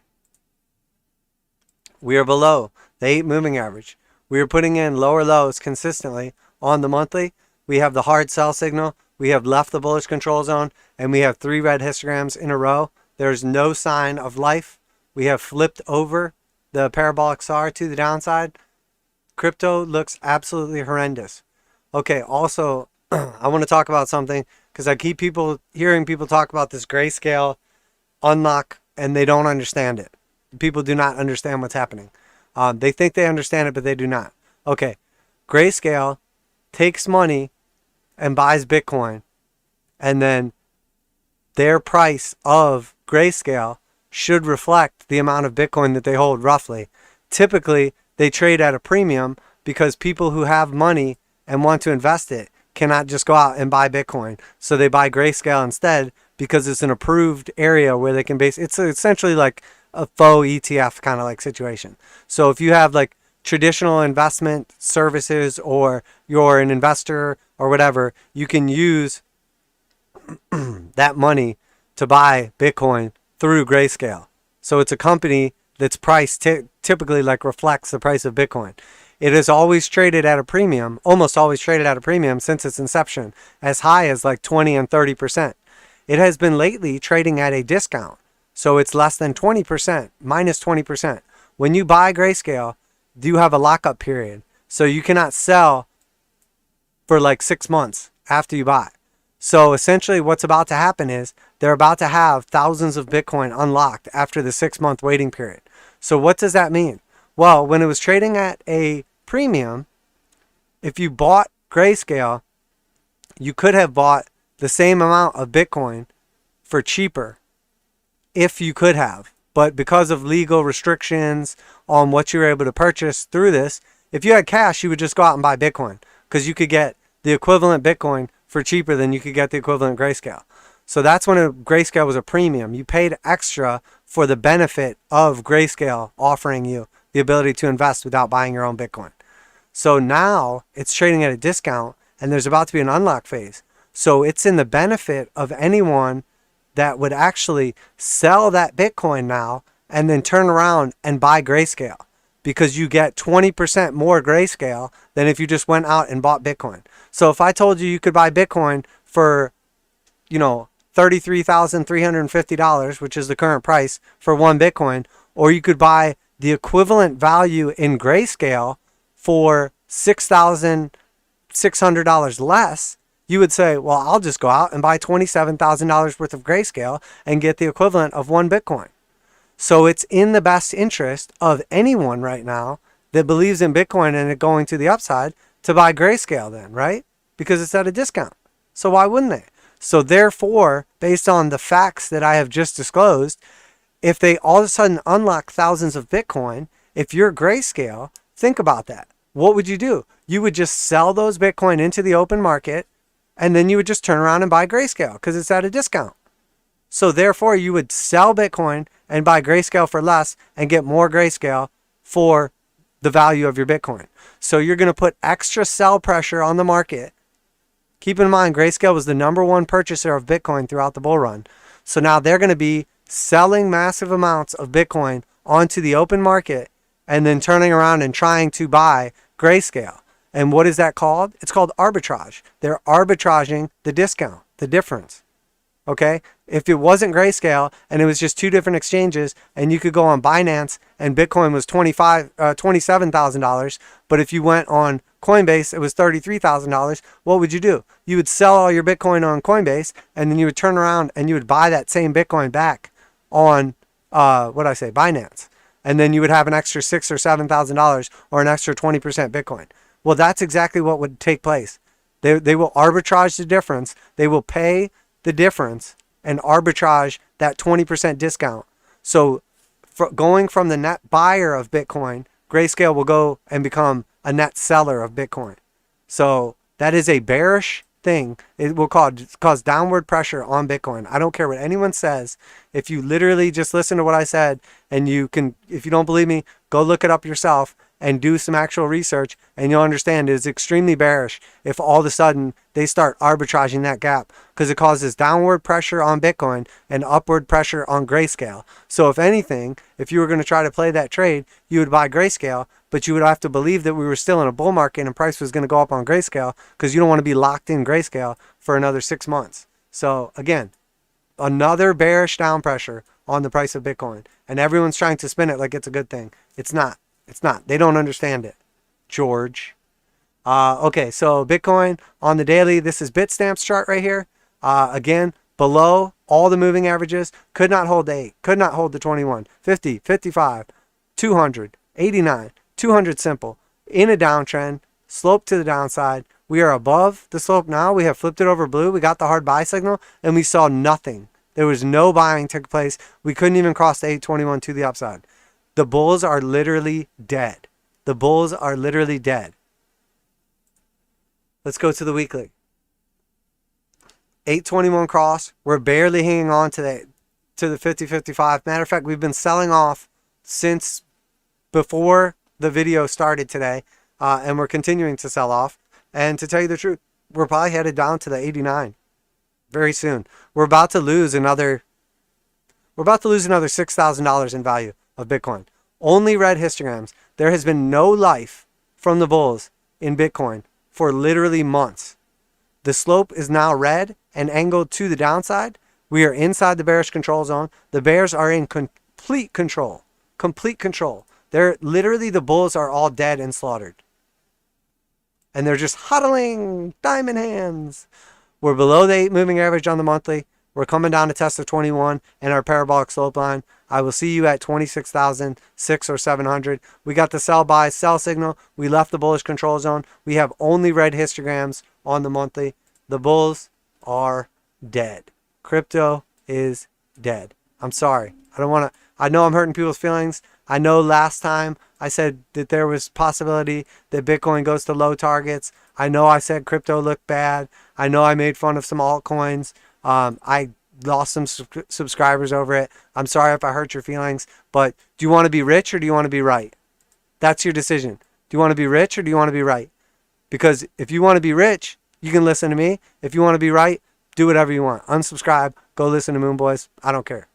we are below the 8 moving average. We are putting in lower lows consistently on the monthly. We have the hard sell signal. We have left the bullish control zone, and we have 3 red histograms in a row. There's no sign of life. We have flipped over the parabolic SAR to the downside. Crypto looks absolutely horrendous. Okay, also, I want to talk about something because I keep hearing people talk about this grayscale unlock, and they don't understand it. People do not understand what's happening. They think they understand it, but they do not. Okay, grayscale takes money and buys Bitcoin, and then their price of grayscale should reflect the amount of Bitcoin that they hold roughly. Typically, they trade at a premium because people who have money and want to invest it cannot just go out and buy Bitcoin. So they buy grayscale instead because it's an approved area where they can it's essentially like a faux ETF kind of like situation. So if you have like traditional investment services or you're an investor or whatever, you can use that money to buy Bitcoin through grayscale. So it's a company that's priced typically like reflects the price of Bitcoin. It has always traded at a premium, almost always traded at a premium since its inception, as high as like 20 and 30%. It has been lately trading at a discount. So it's less than 20%, minus 20%. When you buy grayscale, you have a lockup period. So you cannot sell for like 6 months after you buy. So essentially what's about to happen is they're about to have thousands of Bitcoin unlocked after the 6-month waiting period. So what does that mean? Well, when it was trading at a premium, if you bought grayscale, you could have bought the same amount of Bitcoin for cheaper if you could have. But because of legal restrictions on what you were able to purchase through this, if you had cash, you would just go out and buy Bitcoin because you could get the equivalent Bitcoin for cheaper than you could get the equivalent grayscale. So that's when grayscale was a premium. You paid extra for the benefit of grayscale offering you the ability to invest without buying your own Bitcoin. So now it's trading at a discount and there's about to be an unlock phase. So it's in the benefit of anyone that would actually sell that Bitcoin now and then turn around and buy grayscale, because you get 20% more grayscale than if you just went out and bought Bitcoin. So if I told you you could buy Bitcoin for, $33,350, which is the current price for one Bitcoin, or you could buy the equivalent value in grayscale for $6,600 less, you would say, well, I'll just go out and buy $27,000 worth of grayscale and get the equivalent of one Bitcoin. So it's in the best interest of anyone right now that believes in Bitcoin and it going to the upside to buy grayscale then, right? Because it's at a discount. So why wouldn't they? So therefore, based on the facts that I have just disclosed, if they all of a sudden unlock thousands of Bitcoin, if you're grayscale, think about that. What would you do? You would just sell those Bitcoin into the open market, and then you would just turn around and buy grayscale because it's at a discount. So therefore, you would sell Bitcoin and buy grayscale for less and get more grayscale for the value of your Bitcoin. So you're going to put extra sell pressure on the market. Keep in mind, grayscale was the #1 purchaser of Bitcoin throughout the bull run. So now they're going to be selling massive amounts of Bitcoin onto the open market and then turning around and trying to buy Grayscale. And what is that called? It's called arbitrage. They're arbitraging the discount, the difference. Okay? If it wasn't Grayscale and it was just two different exchanges and you could go on Binance and Bitcoin was $27,000, but if you went on Coinbase, it was $33,000, what would you do? You would sell all your Bitcoin on Coinbase and then you would turn around and you would buy that same Bitcoin back on, Binance. And then you would have an extra $6,000 or $7,000 or an extra 20% Bitcoin. Well, that's exactly what would take place. They will arbitrage the difference. They will pay the difference and arbitrage that 20% discount. So going from the net buyer of Bitcoin, Grayscale will go and become a net seller of Bitcoin. So that is a bearish thing. It will cause downward pressure on Bitcoin. I don't care what anyone says. If you literally just listen to what I said, and if you don't believe me, go look it up yourself and do some actual research, and you'll understand it is extremely bearish if all of a sudden they start arbitraging that gap, because it causes downward pressure on Bitcoin and upward pressure on Grayscale. So if anything, if you were going to try to play that trade, you would buy Grayscale, but you would have to believe that we were still in a bull market and price was going to go up on Grayscale, because you don't want to be locked in Grayscale for another 6 months. So again, another bearish down pressure on the price of Bitcoin, and everyone's trying to spin it like it's a good thing. It's not. It's not. They don't understand it, George. Okay, so Bitcoin on the daily, this is Bitstamp's chart right here. Again, below all the moving averages, could not hold the 8, could not hold the 21, 50, 55, 200, 89, 200 simple, in a downtrend, slope to the downside. We are above the slope now. We have flipped it over blue. We got the hard buy signal, and we saw nothing. There was no buying took place. We couldn't even cross the 821 to the upside. The bulls are literally dead. The bulls are literally dead. Let's go to the weekly. 821 cross. We're barely hanging on to the 50-55. Matter of fact, we've been selling off since before the video started today, and we're continuing to sell off. And to tell you the truth, we're probably headed down to the 89 very soon. We're about to lose another $6,000 in value of Bitcoin. Only red histograms. There has been no life from the bulls in Bitcoin for literally months. The slope is now red and angled to the downside. We are inside the bearish control zone. The bears are in complete control. Complete control. They're literally, the bulls are all dead and slaughtered. And they're just huddling, diamond hands. We're below the 8 moving average on the monthly. We're coming down to test of 21 and our parabolic slope line. I will see you at 26,006 or 700. We got the sell buy sell signal. We left the bullish control zone. We have only red histograms on the monthly. The bulls are dead. Crypto is dead. I'm sorry. I know I'm hurting people's feelings. I know last time I said that there was possibility that Bitcoin goes to low targets. I know I said crypto looked bad. I know I made fun of some altcoins. I lost some subscribers over it. I'm sorry if I hurt your feelings, but do you want to be rich or do you want to be right? That's your decision. Do you want to be rich or do you want to be right? Because if you want to be rich, you can listen to me. If you want to be right, do whatever you want. Unsubscribe. Go listen to Moon Boys. I don't care.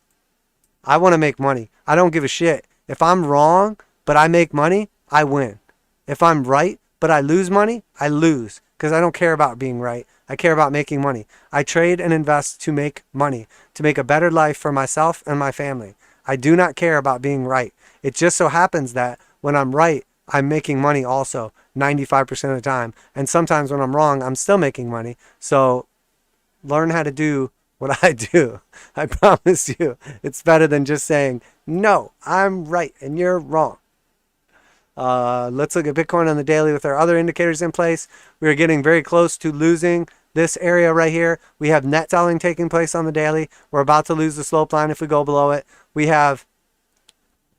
I want to make money. I don't give a shit. If I'm wrong, but I make money, I win. If I'm right, but I lose money, I lose. Because I don't care about being right. I care about making money. I trade and invest to make money, to make a better life for myself and my family. I do not care about being right. It just so happens that when I'm right, I'm making money also 95% of the time. And sometimes when I'm wrong, I'm still making money. So learn how to do what I do. I promise you, it's better than just saying, no, I'm right and you're wrong. Let's look at Bitcoin on the daily with our other indicators in place. We are getting very close to losing this area right here. We have net selling taking place on the daily. We're about to lose the slope line if we go below it. We have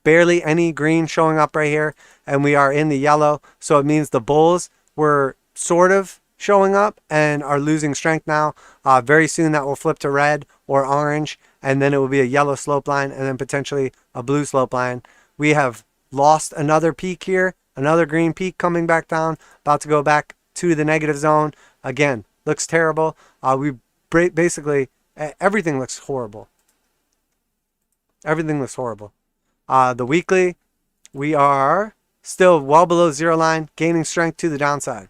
barely any green showing up right here, and we are in the yellow. So it means the bulls were sort of showing up and are losing strength now. Very soon that will flip to red or orange, and then it will be a yellow slope line and then potentially a blue slope line. We have lost another peak here, another green peak coming back down, about to go back to the negative zone. Again, looks terrible. Basically, everything looks horrible. Everything looks horrible. The weekly, We are still well below zero line, gaining strength to the downside.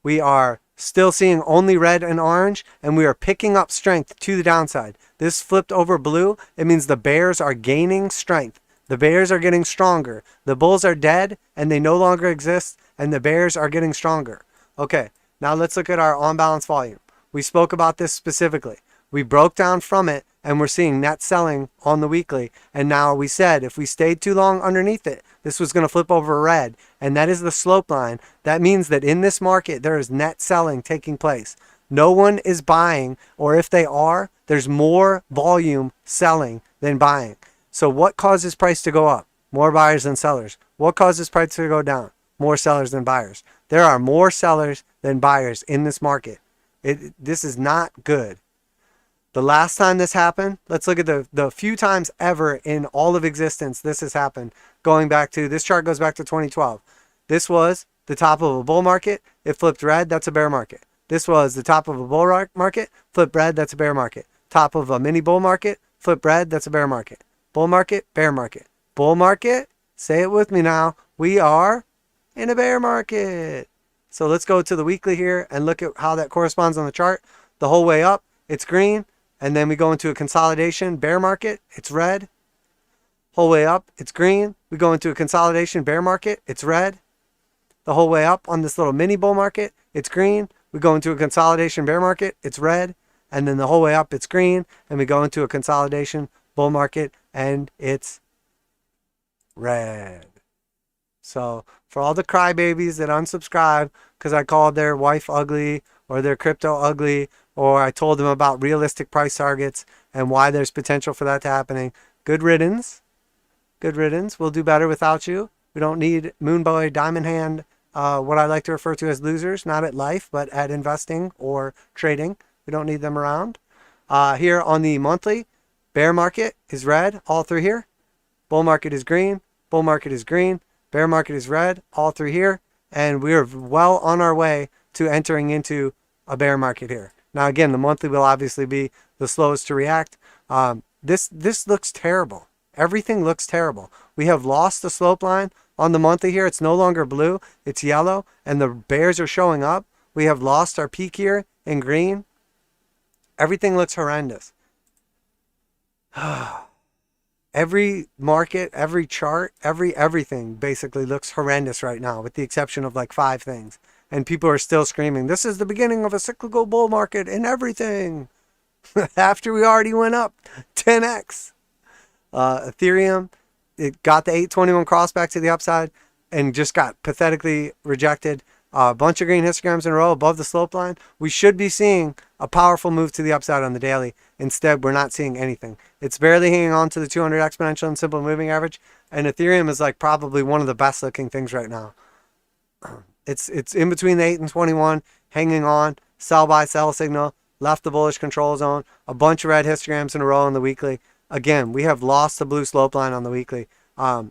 We are still seeing only red and orange, and we are picking up strength to the downside. This flipped over blue. It means the bears are gaining strength. The bears are getting stronger. The bulls are dead, and they no longer exist, and the bears are getting stronger. Okay, now let's look at our on-balance volume. We spoke about this specifically. We broke down from it, and we're seeing net selling on the weekly. And now we said if we stayed too long underneath it, this was going to flip over red. And that is the slope line. That means that in this market, there is net selling taking place. No one is buying, or if they are, there's more volume selling than buying. So what causes price to go up? More buyers than sellers. What causes price to go down? More sellers than buyers. There are more sellers than buyers in this market. This is not good. The last time this happened, let's look at the few times ever in all of existence this has happened. Going back to, this chart goes back to 2012. This was the top of a bull market. It flipped red. That's a bear market. This was the top of a bull market. Flipped red. That's a bear market. Top of a mini bull market. Flipped red. That's a bear market. Bull market. Bear market. Bull market. Say it with me now. We are in a bear market. So let's go to the weekly here and look at how that corresponds on the chart. The whole way up, it's green. And then we go into a consolidation, bear market, it's red. Whole way up, it's green. We go into a consolidation, bear market, it's red. The whole way up on this little mini bull market, it's green. We go into a consolidation, bear market, it's red. And then the whole way up, it's green. And we go into a consolidation, bull market, and it's red. So for all the crybabies that unsubscribe because I called their wife ugly or their crypto ugly, or I told them about realistic price targets and why there's potential for that to happening, good riddance. Good riddance. We'll do better without you. We don't need Moonboy, Diamond Hand, what I like to refer to as losers, not at life, but at investing or trading. We don't need them around. Here on the monthly, bear market is red all through here. Bull market is green. Bull market is green. Bear market is red all through here. And we are well on our way to entering into a bear market here. Now, again, the monthly will obviously be the slowest to react. This looks terrible. Everything looks terrible. We have lost the slope line on the monthly here. It's no longer blue. It's yellow. And the bears are showing up. We have lost our peak here in green. Everything looks horrendous. Every market, every chart, everything basically looks horrendous right now, with the exception of like 5 things. And people are still screaming, this is the beginning of a cyclical bull market in everything. After we already went up 10x. Ethereum, it got the 821 cross back to the upside and just got pathetically rejected. A bunch of green histograms in a row above the slope line. We should be seeing a powerful move to the upside on the daily. Instead, we're not seeing anything. It's barely hanging on to the 200 exponential and simple moving average. And Ethereum is like probably one of the best looking things right now. It's in between the 8 and 21, hanging on, sell by sell signal, left the bullish control zone, a bunch of red histograms in a row on the weekly. Again, we have lost the blue slope line on the weekly. You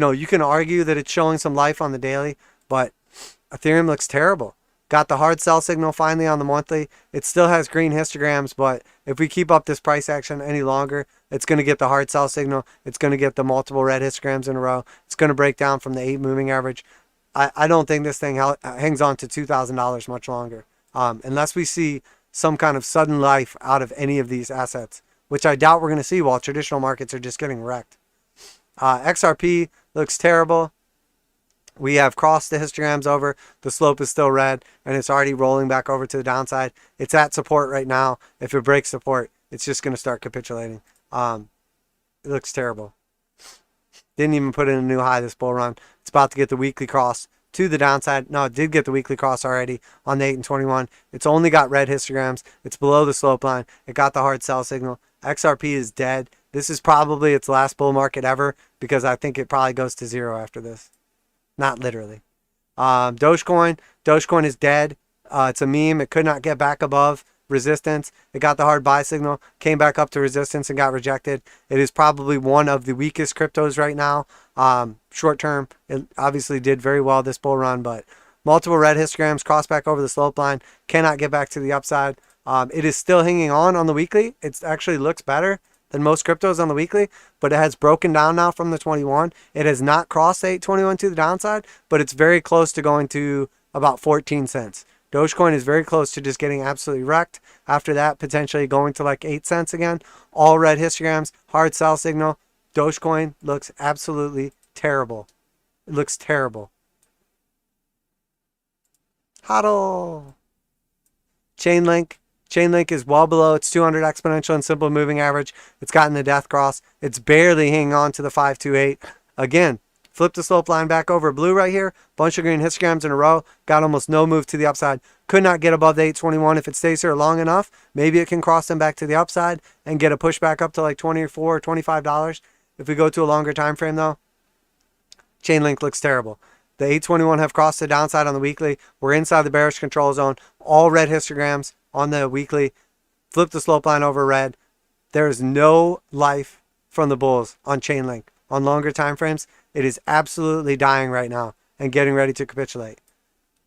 know, you can argue that it's showing some life on the daily, but Ethereum looks terrible. Got the hard sell signal finally on the monthly. It still has green histograms, but if we keep up this price action any longer, it's going to get the hard sell signal. It's going to get the multiple red histograms in a row. It's going to break down from the 8 moving average. I don't think this thing hangs on to $2,000 much longer, unless we see some kind of sudden life out of any of these assets, which I doubt we're going to see while traditional markets are just getting wrecked. XRP looks terrible. We have crossed the histograms over. The slope is still red, and it's already rolling back over to the downside. It's at support right now. If it breaks support, it's just going to start capitulating. It looks terrible. Didn't even put in a new high this bull run. It's about to get the weekly cross to the downside. No, it did get the weekly cross already on the 8 and 21. It's only got red histograms. It's below the slope line. It got the hard sell signal. XRP is dead. This is probably its last bull market ever, because I think it probably goes to 0 after this. Not literally. Dogecoin is dead. It's a meme. It could not get back above resistance. It got the hard buy signal, came back up to resistance and got rejected. It is probably one of the weakest cryptos right now. Short term, it obviously did very well this bull run, but multiple red histograms, cross back over the slope line, cannot get back to the upside. It is still hanging on the weekly. It actually looks better than most cryptos on the weekly, but it has broken down now from the 21. It has not crossed the 821 to the downside, but it's very close to going to about 14 cents. Dogecoin is very close to just getting absolutely wrecked. After that, potentially going to like 8 cents again. All red histograms, hard sell signal. Dogecoin looks absolutely terrible. It looks terrible. HODL. Chainlink. Chainlink is well below its 200 exponential and simple moving average. It's gotten the death cross. It's barely hanging on to the 528. Again, flip the slope line back over blue right here. Bunch of green histograms in a row. Got almost no move to the upside. Could not get above the 821. If it stays here long enough, maybe it can cross them back to the upside and get a push back up to like $24 or $25. If we go to a longer time frame though, Chainlink looks terrible. The 821 have crossed the downside on the weekly. We're inside the bearish control zone. All red histograms on the weekly. Flip the slope line over red. There is no life from the bulls on Chainlink. On longer time frames, it is absolutely dying right now and getting ready to capitulate.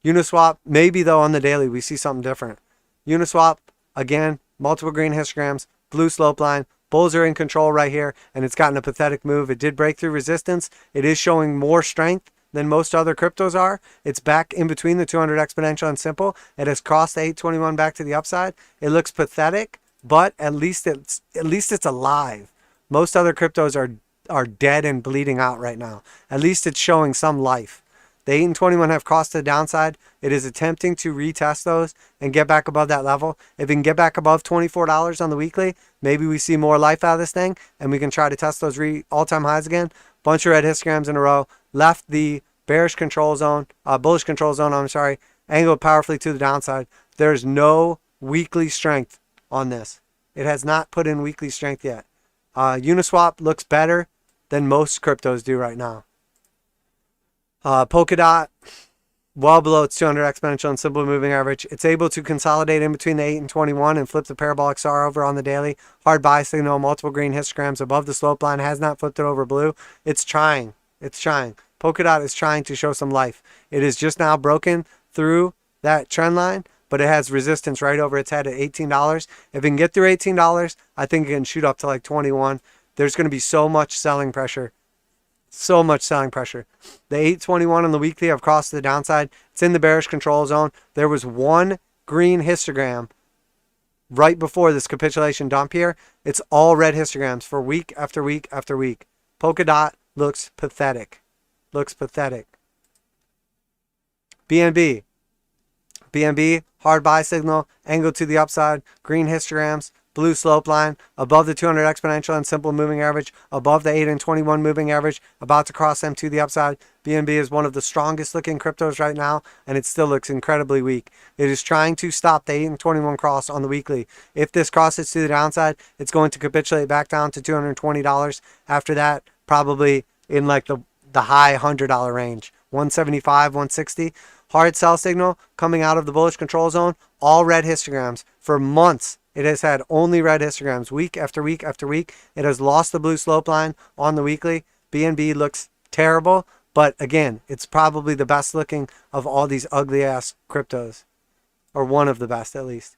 Uniswap, maybe though on the daily we see something different. Uniswap, again, multiple green histograms, blue slope line. Bulls are in control right here, and it's gotten a pathetic move. It did break through resistance. It is showing more strength than most other cryptos are. It's back in between the 200 exponential and simple. It has crossed the 821 back to the upside. It looks pathetic, but at least it's alive. Most other cryptos are dead and bleeding out right now. At least it's showing some life. The 8 and 21 have crossed the downside. It is attempting to retest those and get back above that level. If it can get back above $24 on the weekly, maybe we see more life out of this thing and we can try to test those all-time highs again. Bunch of red histograms in a row. Left the bearish control zone, bullish control zone, I'm sorry, angled powerfully to the downside. There's no weekly strength on this. It has not put in weekly strength yet. Uniswap looks better than most cryptos do right now. Polkadot, well below its 200 exponential and simple moving average. It's able to consolidate in between the 8 and 21 and flip the parabolic SAR over on the daily. Hard buy signal, multiple green histograms above the slope line. Has not flipped it over blue. It's trying. It's trying. Polkadot is trying to show some life. It is just now broken through that trend line, but it has resistance right over its head at $18. If it can get through $18, I think it can shoot up to like 21. There's going to be so much selling pressure. So much selling pressure. The 821 on the weekly have crossed the downside. It's in the bearish control zone. There was one green histogram right before this capitulation dump here. It's all red histograms for week after week after week. Polkadot looks pathetic. Looks pathetic. BNB. BNB, hard buy signal, angled to the upside, green histograms, blue slope line, above the 200 exponential and simple moving average, above the 8 and 21 moving average, about to cross them to the upside. BNB is one of the strongest looking cryptos right now, and it still looks incredibly weak. It is trying to stop the 8 and 21 cross on the weekly. If this crosses to the downside, it's going to capitulate back down to $220. After that, probably in like the high $100 range, 175, 160. Hard sell signal coming out of the bullish control zone, all red histograms. For months, it has had only red histograms week after week after week. It has lost the blue slope line on the weekly. BNB looks terrible, but again, it's probably the best looking of all these ugly ass cryptos, or one of the best at least.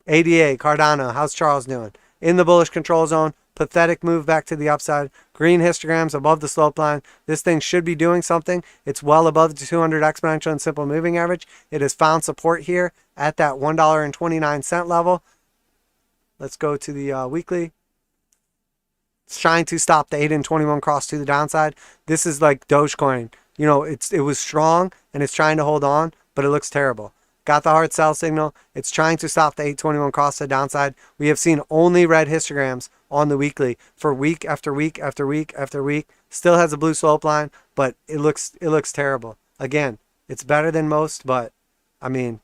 ADA, Cardano, how's Charles doing? In the bullish control zone, pathetic move back to the upside. Green histograms above the slope line. This thing should be doing something. It's well above the 200 exponential and simple moving average. It has found support here at that $1.29 level. Let's go to the weekly. It's trying to stop the 8 and 21 cross to the downside. This is like Dogecoin. You know, it was strong and it's trying to hold on, but it looks terrible. Got the hard sell signal. It's trying to stop the 821 cross to the downside. We have seen only red histograms on the weekly for week after week after week after week. Still has a blue slope line, but it looks terrible. Again, it's better than most, but I mean,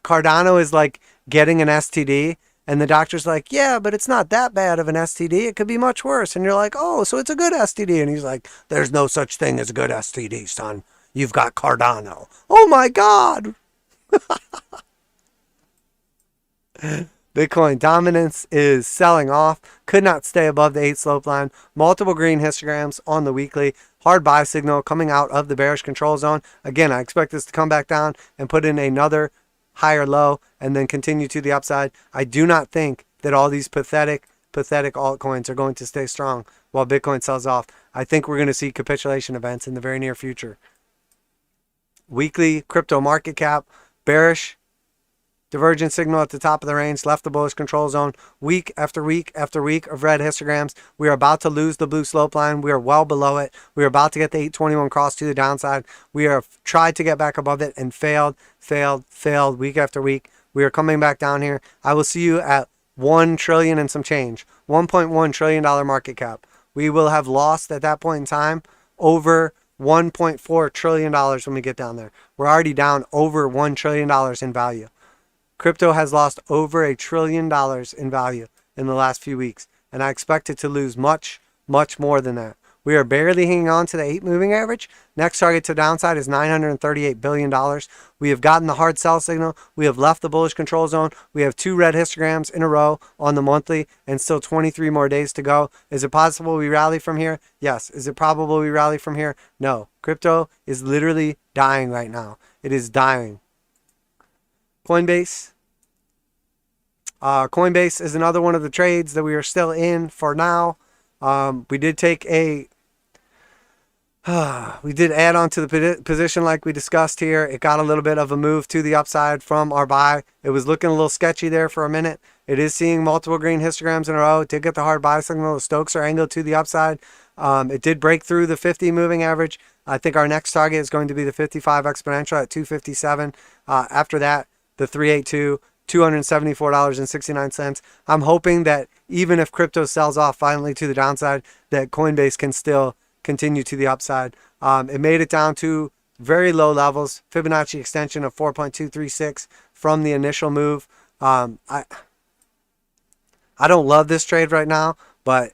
Cardano is like getting an STD, and the doctor's like, yeah, but it's not that bad of an STD. It could be much worse. And you're like, oh, so it's a good STD. And he's like, there's no such thing as a good STD, son. You've got Cardano. Oh my God. Bitcoin dominance is selling off. Could not stay above the 8 slope line. Multiple green histograms on the weekly. Hard buy signal coming out of the bearish control zone. Again, I expect this to come back down and put in another higher low and then continue to the upside. I do not think that all these pathetic altcoins are going to stay strong while Bitcoin sells off. I think we're going to see capitulation events in the very near future. Weekly crypto market cap, bearish divergent signal at the top of the range, left the bullish control zone. Week after week after week of red histograms. We are about to lose the blue slope line. We are well below it. We are about to get the 821 cross to the downside. We are tried to get back above it and failed week after week. We are coming back down here. I will see you at 1 trillion and some change. $1.1 trillion market cap. We will have lost at that point in time over $1.4 trillion when we get down there. We're already down over $1 trillion in value. Crypto has lost over $1 trillion in value in the last few weeks, and I expect it to lose much more than that. We are barely hanging on to the 8 moving average. Next target to downside is $938 billion. We have gotten the hard sell signal. We have left the bullish control zone. We have 2 red histograms in a row on the monthly and still 23 more days to go. Is it possible we rally from here? Yes. Is it probable we rally from here? No. Crypto is literally dying right now. It is dying. Coinbase. Coinbase is another one of the trades that we are still in for now. We did take a we did add on to the position like we discussed here. It got a little bit of a move to the upside from our buy. It was looking a little sketchy there for a minute. It is seeing multiple green histograms in a row. It did get the hard buy signal. The Stochs are angled to the upside. It did break through the 50 moving average. I think our next target is going to be the 55 exponential at 257. After that, the 382. $274.69. I'm hoping that even if crypto sells off finally to the downside, that Coinbase can still continue to the upside. It made it down to very low levels, Fibonacci extension of 4.236 from the initial move. I don't love this trade right now, but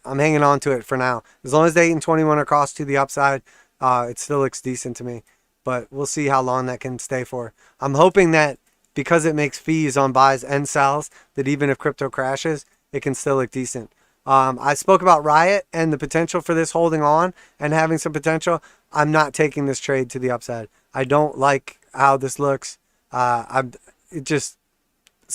I'm hanging on to it for now. As long as the 8 and 21 are crossed to the upside, it still looks decent to me. But we'll see how long that can stay for. I'm hoping that because it makes fees on buys and sells, that even if crypto crashes, it can still look decent. I spoke about Riot and the potential for this holding on and having some potential. I'm not taking this trade to the upside. I don't like how this looks. It's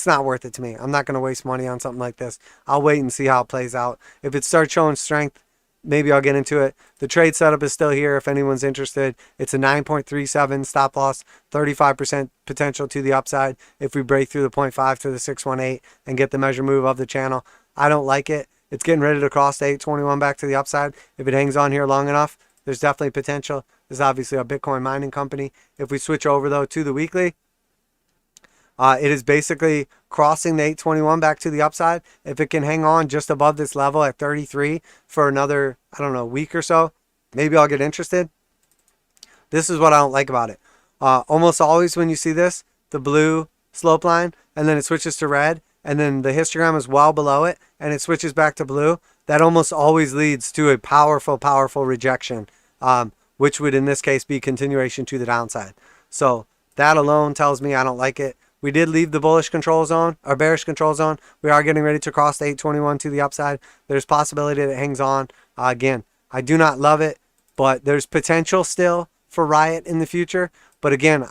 not worth it to me. I'm not going to waste money on something like this. I'll wait and see how it plays out. If it starts showing strength, maybe I'll get into it. The trade setup is still here if anyone's interested. It's a 9.37 stop loss, 35% potential to the upside if we break through the 0.5 to the 618 and get the measure move of the channel. I don't like it. It's getting ready to cross the 821 back to the upside. If it hangs on here long enough, there's definitely potential. This is obviously a Bitcoin mining company. If we switch over, though, to the weekly, it is basically crossing the 821 back to the upside. If it can hang on just above this level at 33 for another, I don't know, week or so, maybe I'll get interested. This is what I don't like about it. Almost always when you see this, the blue slope line, and then it switches to red, and then the histogram is well below it, and it switches back to blue, that almost always leads to a powerful rejection, which would in this case be continuation to the downside. So that alone tells me I don't like it. We did leave the bullish control zone, or bearish control zone. We are getting ready to cross the 821 to the upside. There's possibility that it hangs on. Again, I do not love it, but there's potential still for Riot in the future. But again,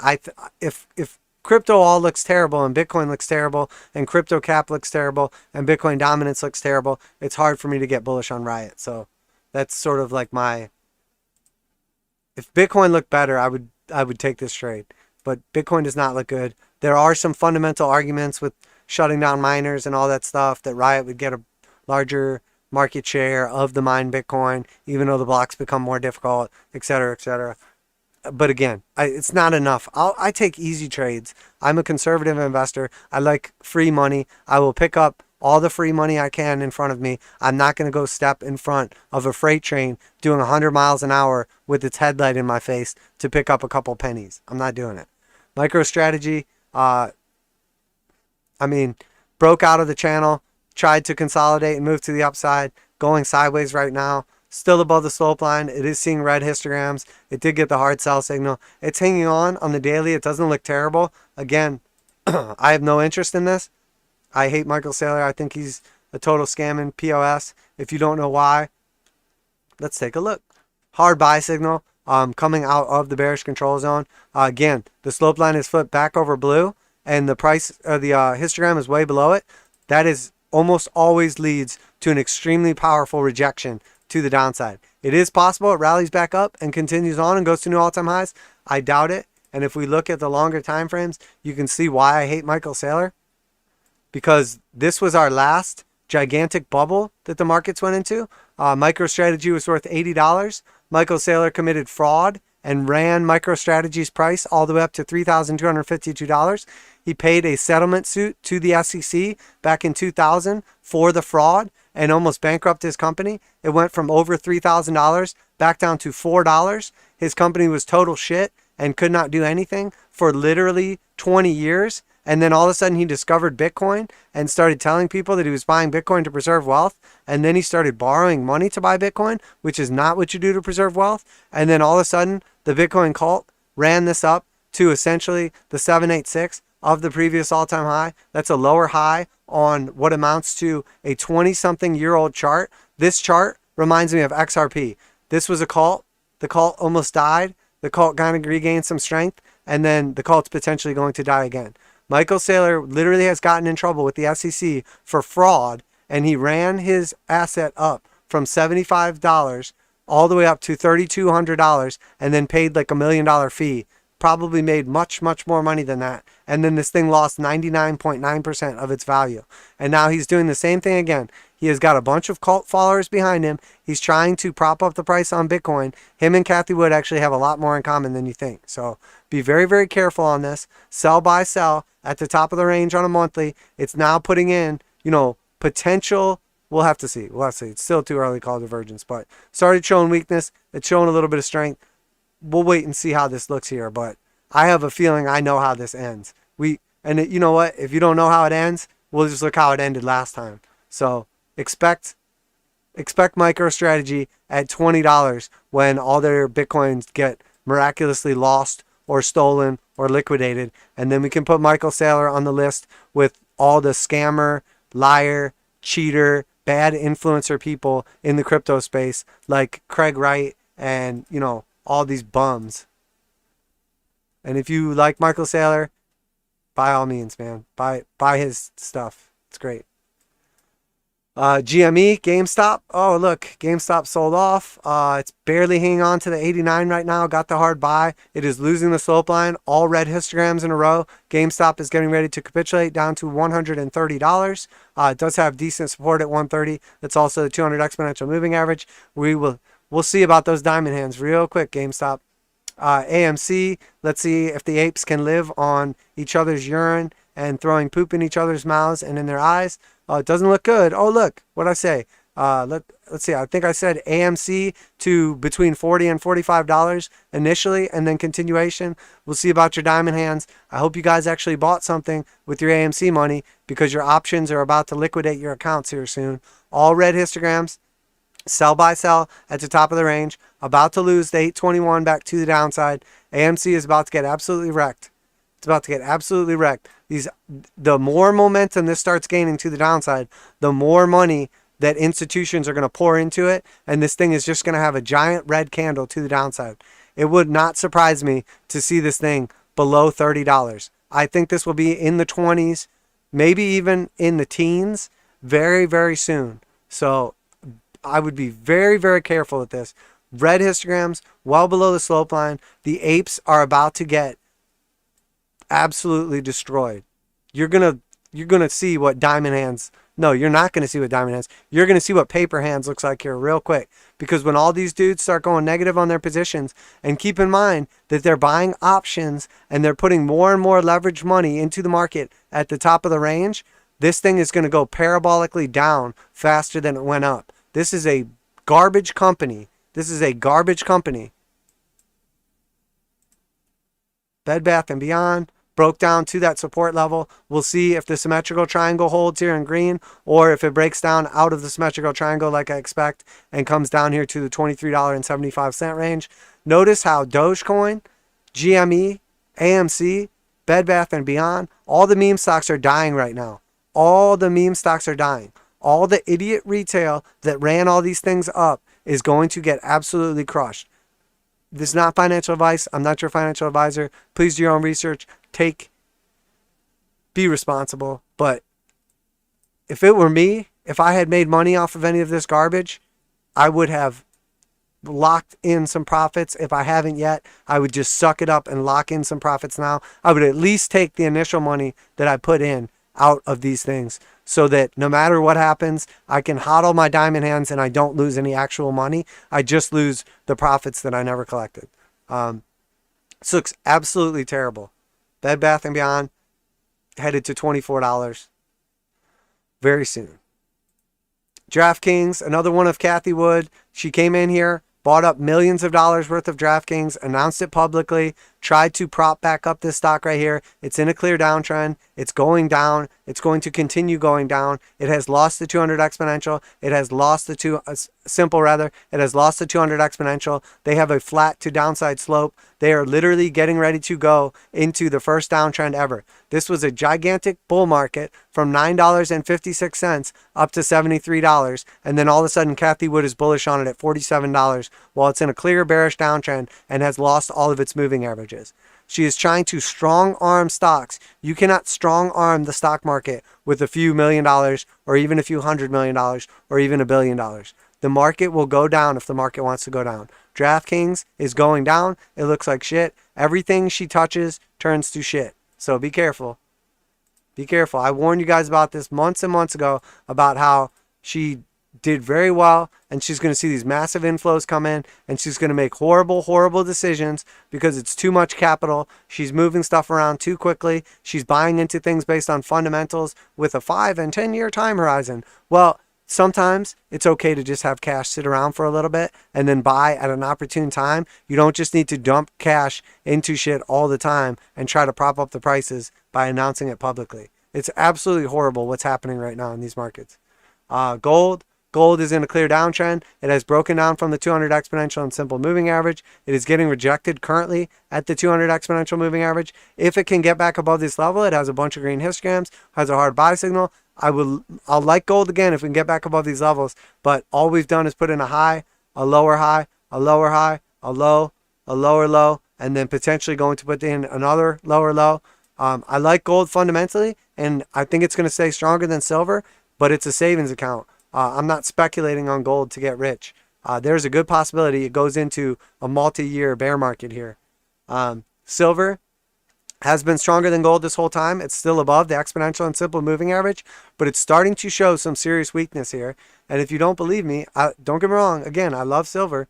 if crypto all looks terrible and Bitcoin looks terrible and crypto cap looks terrible and Bitcoin dominance looks terrible, it's hard for me to get bullish on Riot. So that's sort of like if Bitcoin looked better, I would take this trade. But Bitcoin does not look good. There are some fundamental arguments with shutting down miners and all that stuff that Riot would get a larger market share of the mined Bitcoin, even though the blocks become more difficult, etc., etc. But again, it's not enough. I take easy trades. I'm a conservative investor. I like free money. I will pick up all the free money I can in front of me. I'm not going to go step in front of a freight train doing 100 miles an hour with its headlight in my face to pick up a couple pennies. I'm not doing it. MicroStrategy, broke out of the channel, tried to consolidate and move to the upside, going sideways right now, still above the slope line. It is seeing red histograms. It did get the hard sell signal. It's hanging on the daily. It doesn't look terrible. Again, I have no interest in this. I hate Michael Saylor. I think he's a total scam in POS. If you don't know why, let's take a look. Hard buy signal, coming out of the bearish control zone. Again, the slope line is flipped back over blue, and the price, the histogram is way below it. That is almost always leads to an extremely powerful rejection to the downside. It is possible it rallies back up and continues on and goes to new all-time highs. I doubt it. And if we look at the longer time frames, you can see why I hate Michael Saylor, because this was our last gigantic bubble that the markets went into. MicroStrategy was worth $80. Michael Saylor committed fraud and ran MicroStrategy's price all the way up to $3,252. He paid a settlement suit to the SEC back in 2000 for the fraud and almost bankrupted his company. It went from over $3,000 back down to $4. His company was total shit and could not do anything for literally 20 years. And then all of a sudden he discovered Bitcoin and started telling people that he was buying Bitcoin to preserve wealth. And then he started borrowing money to buy Bitcoin, which is not what you do to preserve wealth. And then all of a sudden the Bitcoin cult ran this up to essentially the 786 of the previous all-time high. That's a lower high on what amounts to a 20-something-year-old chart. This chart reminds me of XRP. This was a cult. The cult almost died. The cult kind of regained some strength, and then the cult's potentially going to die again. Michael Saylor literally has gotten in trouble with the SEC for fraud, and he ran his asset up from $75 all the way up to $3,200 and then paid like $1 million fee. Probably made much, much more money than that. And then this thing lost 99.9% of its value. And now he's doing the same thing again. He has got a bunch of cult followers behind him. He's trying to prop up the price on Bitcoin. Him and Cathie Wood actually have a lot more in common than you think. So be very, very careful on this. Sell, buy, sell at the top of the range on a monthly. It's now putting in, potential. We'll have to see. It's still too early to call divergence, but started showing weakness. It's showing a little bit of strength. We'll wait and see how this looks here, but I have a feeling I know how this ends. You know what? If you don't know how it ends, we'll just look how it ended last time. So expect MicroStrategy at $20 when all their Bitcoins get miraculously lost or stolen or liquidated, and then we can put Michael Saylor on the list with all the scammer, liar, cheater, bad influencer people in the crypto space like Craig Wright and all these bums. And if you like Michael Saylor, by all means, man, buy his stuff. It's great. GME, GameStop. Oh, look, GameStop sold off. It's barely hanging on to the 89 right now. Got the hard buy. It is losing the slope line. All red histograms in a row. GameStop is getting ready to capitulate down to $130. It does have decent support at 130. That's also the 200 exponential moving average. We'll see about those diamond hands real quick, GameStop. AMC, let's see if the apes can live on each other's urine and throwing poop in each other's mouths and in their eyes. It doesn't look good. Oh, look, what'd I say? Let's see. I think I said AMC to between $40 and $45 initially, and then continuation. We'll see about your diamond hands. I hope you guys actually bought something with your AMC money, because your options are about to liquidate your accounts here soon. All red histograms. Sell, buy, sell at the top of the range. About to lose the 821 back to the downside. AMC is about to get absolutely wrecked. It's about to get absolutely wrecked. The more momentum this starts gaining to the downside, the more money that institutions are going to pour into it, and this thing is just going to have a giant red candle to the downside. It would not surprise me to see this thing below $30. I think this will be in the 20s, maybe even in the teens very, very soon. So I would be very, very careful with this. Red histograms well below the slope line. The apes are about to get absolutely destroyed. You're gonna see what diamond hands. No, you're not gonna see what diamond hands. You're gonna see what paper hands looks like here real quick. Because when all these dudes start going negative on their positions, and keep in mind that they're buying options and they're putting more and more leverage money into the market at the top of the range, this thing is gonna go parabolically down faster than it went up. This is a garbage company. Bed Bath & Beyond broke down to that support level. We'll see if the symmetrical triangle holds here in green, or if it breaks down out of the symmetrical triangle like I expect and comes down here to the $23.75 range. Notice how Dogecoin, GME, AMC, Bed Bath & Beyond, all the meme stocks are dying right now. All the meme stocks are dying. All the idiot retail that ran all these things up is going to get absolutely crushed. This is not financial advice. I'm not your financial advisor. Please do your own research. Be responsible. But if it were me, if I had made money off of any of this garbage, I would have locked in some profits. If I haven't yet, I would just suck it up and lock in some profits now. I would at least take the initial money that I put in out of these things so that no matter what happens, I can hodl my diamond hands and I don't lose any actual money. I just lose the profits that I never collected. This looks absolutely terrible. Bed Bath & Beyond headed to $24 very soon. DraftKings, another one of Cathie Wood. She came in here, bought up millions of dollars worth of DraftKings, announced it publicly, tried to prop back up this stock right here. It's in a clear downtrend. It's going down. It's going to continue going down. It has lost the 200 exponential. It has lost the simple rather. It has lost the 200 exponential. They have a flat to downside slope. They are literally getting ready to go into the first downtrend ever. This was a gigantic bull market from $9.56 up to $73. And then all of a sudden, Cathie Wood is bullish on it at $47 while it's in a clear bearish downtrend and has lost all of its moving averages. She is trying to strong arm stocks. You cannot strong arm the stock market with a few $1 million or even a few $100 million or even $1 billion. The market will go down if the market wants to go down. DraftKings is going down. It looks like shit. Everything she touches turns to shit. So be careful. Be careful. I warned you guys about this months and months ago about how she did very well and she's going to see these massive inflows come in and she's going to make horrible decisions because it's too much capital. She's moving stuff around too quickly. She's buying into things based on fundamentals with a 5 and 10 year time horizon. Well, sometimes it's okay to just have cash sit around for a little bit and then buy at an opportune time. You don't just need to dump cash into shit all the time and try to prop up the prices by announcing it publicly. It's absolutely horrible what's happening right now in these markets. Gold is in a clear downtrend. It has broken down from the 200 exponential and simple moving average. It is getting rejected currently at the 200 exponential moving average. If it can get back above this level, it has a bunch of green histograms, has a hard buy signal. I'll like gold again if we can get back above these levels, but all we've done is put in a high, a lower high, a lower high, a low, a lower low, and then potentially going to put in another lower low. I like gold fundamentally, and I think it's going to stay stronger than silver, but it's a savings account. I'm not speculating on gold to get rich. There's a good possibility it goes into a multi-year bear market here. Silver has been stronger than gold this whole time. It's still above the exponential and simple moving average, but it's starting to show some serious weakness here. And if you don't believe me, don't get me wrong. Again, I love silver,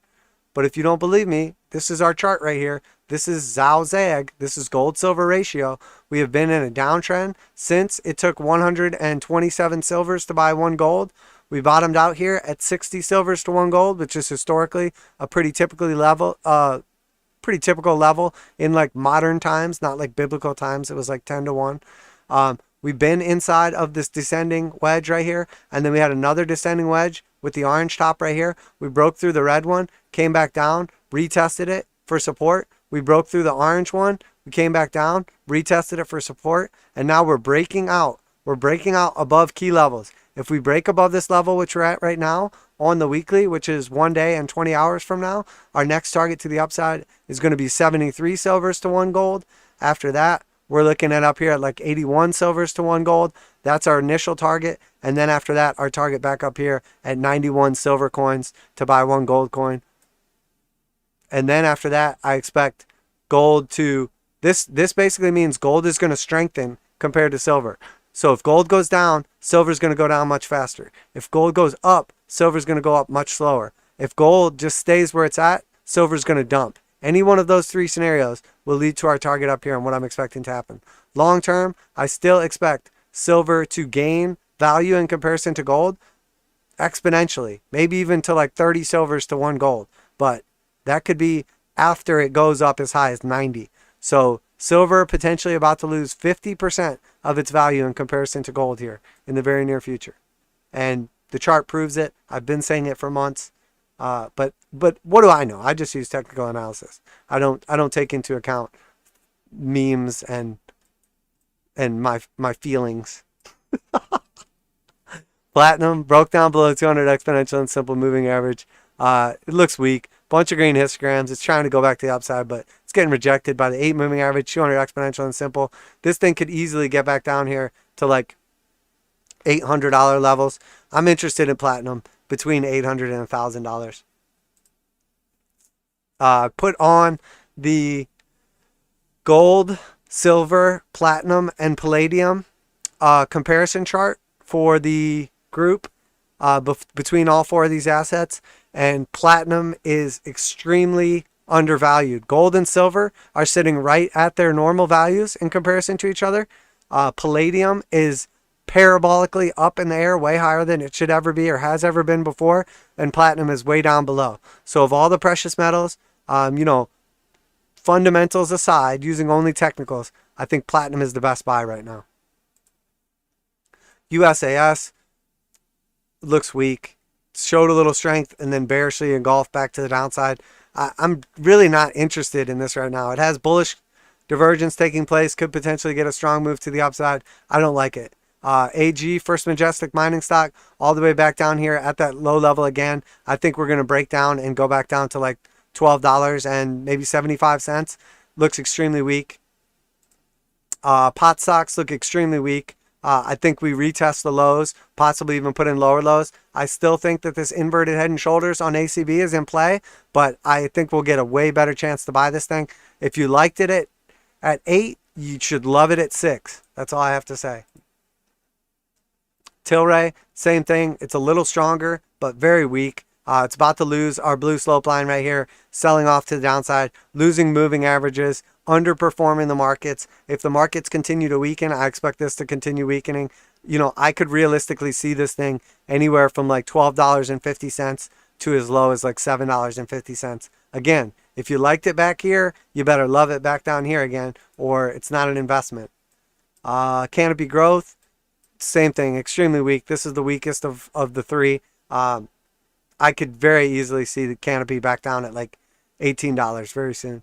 but if you don't believe me, this is our chart right here. This is Zag. This is gold-silver ratio. We have been in a downtrend since it took 127 silvers to buy 1 gold. We bottomed out here at 60 silvers to 1 gold, which is historically a pretty typical level in like modern times, not like biblical times. It was like 10 to 1. We've been inside of this descending wedge right here, and then we had another descending wedge with the orange top right here. We broke through the red one, came back down, retested it for support. We broke through the orange one, we came back down, retested it for support, and now we're breaking out. We're breaking out above key levels. If we break above this level, which we're at right now, on the weekly, which is 1 day and 20 hours from now, our next target to the upside is going to be 73 silvers to 1 gold. After that, we're looking at up here at like 81 silvers to 1 gold. That's our initial target. And then after that, our target back up here at 91 silver coins to buy 1 gold coin. And then after that, I expect gold to, this basically means gold is going to strengthen compared to silver. So if gold goes down, silver is going to go down much faster. If gold goes up, silver is going to go up much slower. If gold just stays where it's at, silver is going to dump. Any one of those 3 scenarios will lead to our target up here and what I'm expecting to happen. Long term, I still expect silver to gain value in comparison to gold exponentially, maybe even to like 30 silvers to 1 gold. But that could be after it goes up as high as 90. So silver potentially about to lose 50% of its value in comparison to gold here in the very near future. And the chart proves it. I've been saying it for months. But what do I know? I just use technical analysis. I don't take into account memes and my feelings. Platinum broke down below 200 exponential and simple moving average. It looks weak. Bunch of green histograms. It's trying to go back to the upside, but it's getting rejected by the 8 moving average, 200 exponential and simple. This thing could easily get back down here to like $800 levels. I'm interested in platinum between $800 and $1,000. Put on the gold, silver, platinum, and palladium comparison chart for the group between all four of these assets, and platinum is extremely undervalued. Gold and silver are sitting right at their normal values in comparison to each other. Palladium is parabolically up in the air, way higher than it should ever be or has ever been before, and platinum is way down below. So of all the precious metals, you know, fundamentals aside, using only technicals, I think platinum is the best buy right now. USAS looks weak, showed a little strength and then bearishly engulfed back to the downside. I'm really not interested in this right now. It has bullish divergence taking place, could potentially get a strong move to the upside. I don't like it. AG, First Majestic mining stock, all the way back down here at that low level again. I think we're going to break down and go back down to like $12 and maybe 75 cents. Looks extremely weak. Pot stocks look extremely weak. I think we retest the lows, possibly even put in lower lows. I still think that this inverted head and shoulders on ACB is in play, but I think we'll get a way better chance to buy this thing. If you liked it at 8, you should love it at 6. That's all I have to say. Tilray, same thing. It's a little stronger, but very weak. It's about to lose our blue slope line right here, selling off to the downside, losing moving averages, underperforming the markets. If the markets continue to weaken, I expect this to continue weakening. You know, I could realistically see this thing anywhere from like $12.50 to as low as like $7.50. Again, if you liked it back here, you better love it back down here again, or it's not an investment. Canopy Growth, same thing, extremely weak. This is the weakest of the three. I could very easily see the Canopy back down at like $18 very soon.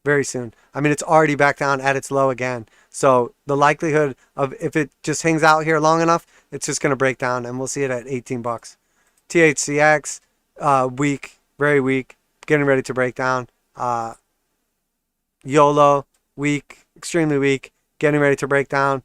Very soon. I mean, it's already back down at its low again. So the likelihood of, if it just hangs out here long enough, it's just going to break down and we'll see it at 18 bucks. THCX, weak, very weak, getting ready to break down. YOLO, weak, extremely weak, getting ready to break down.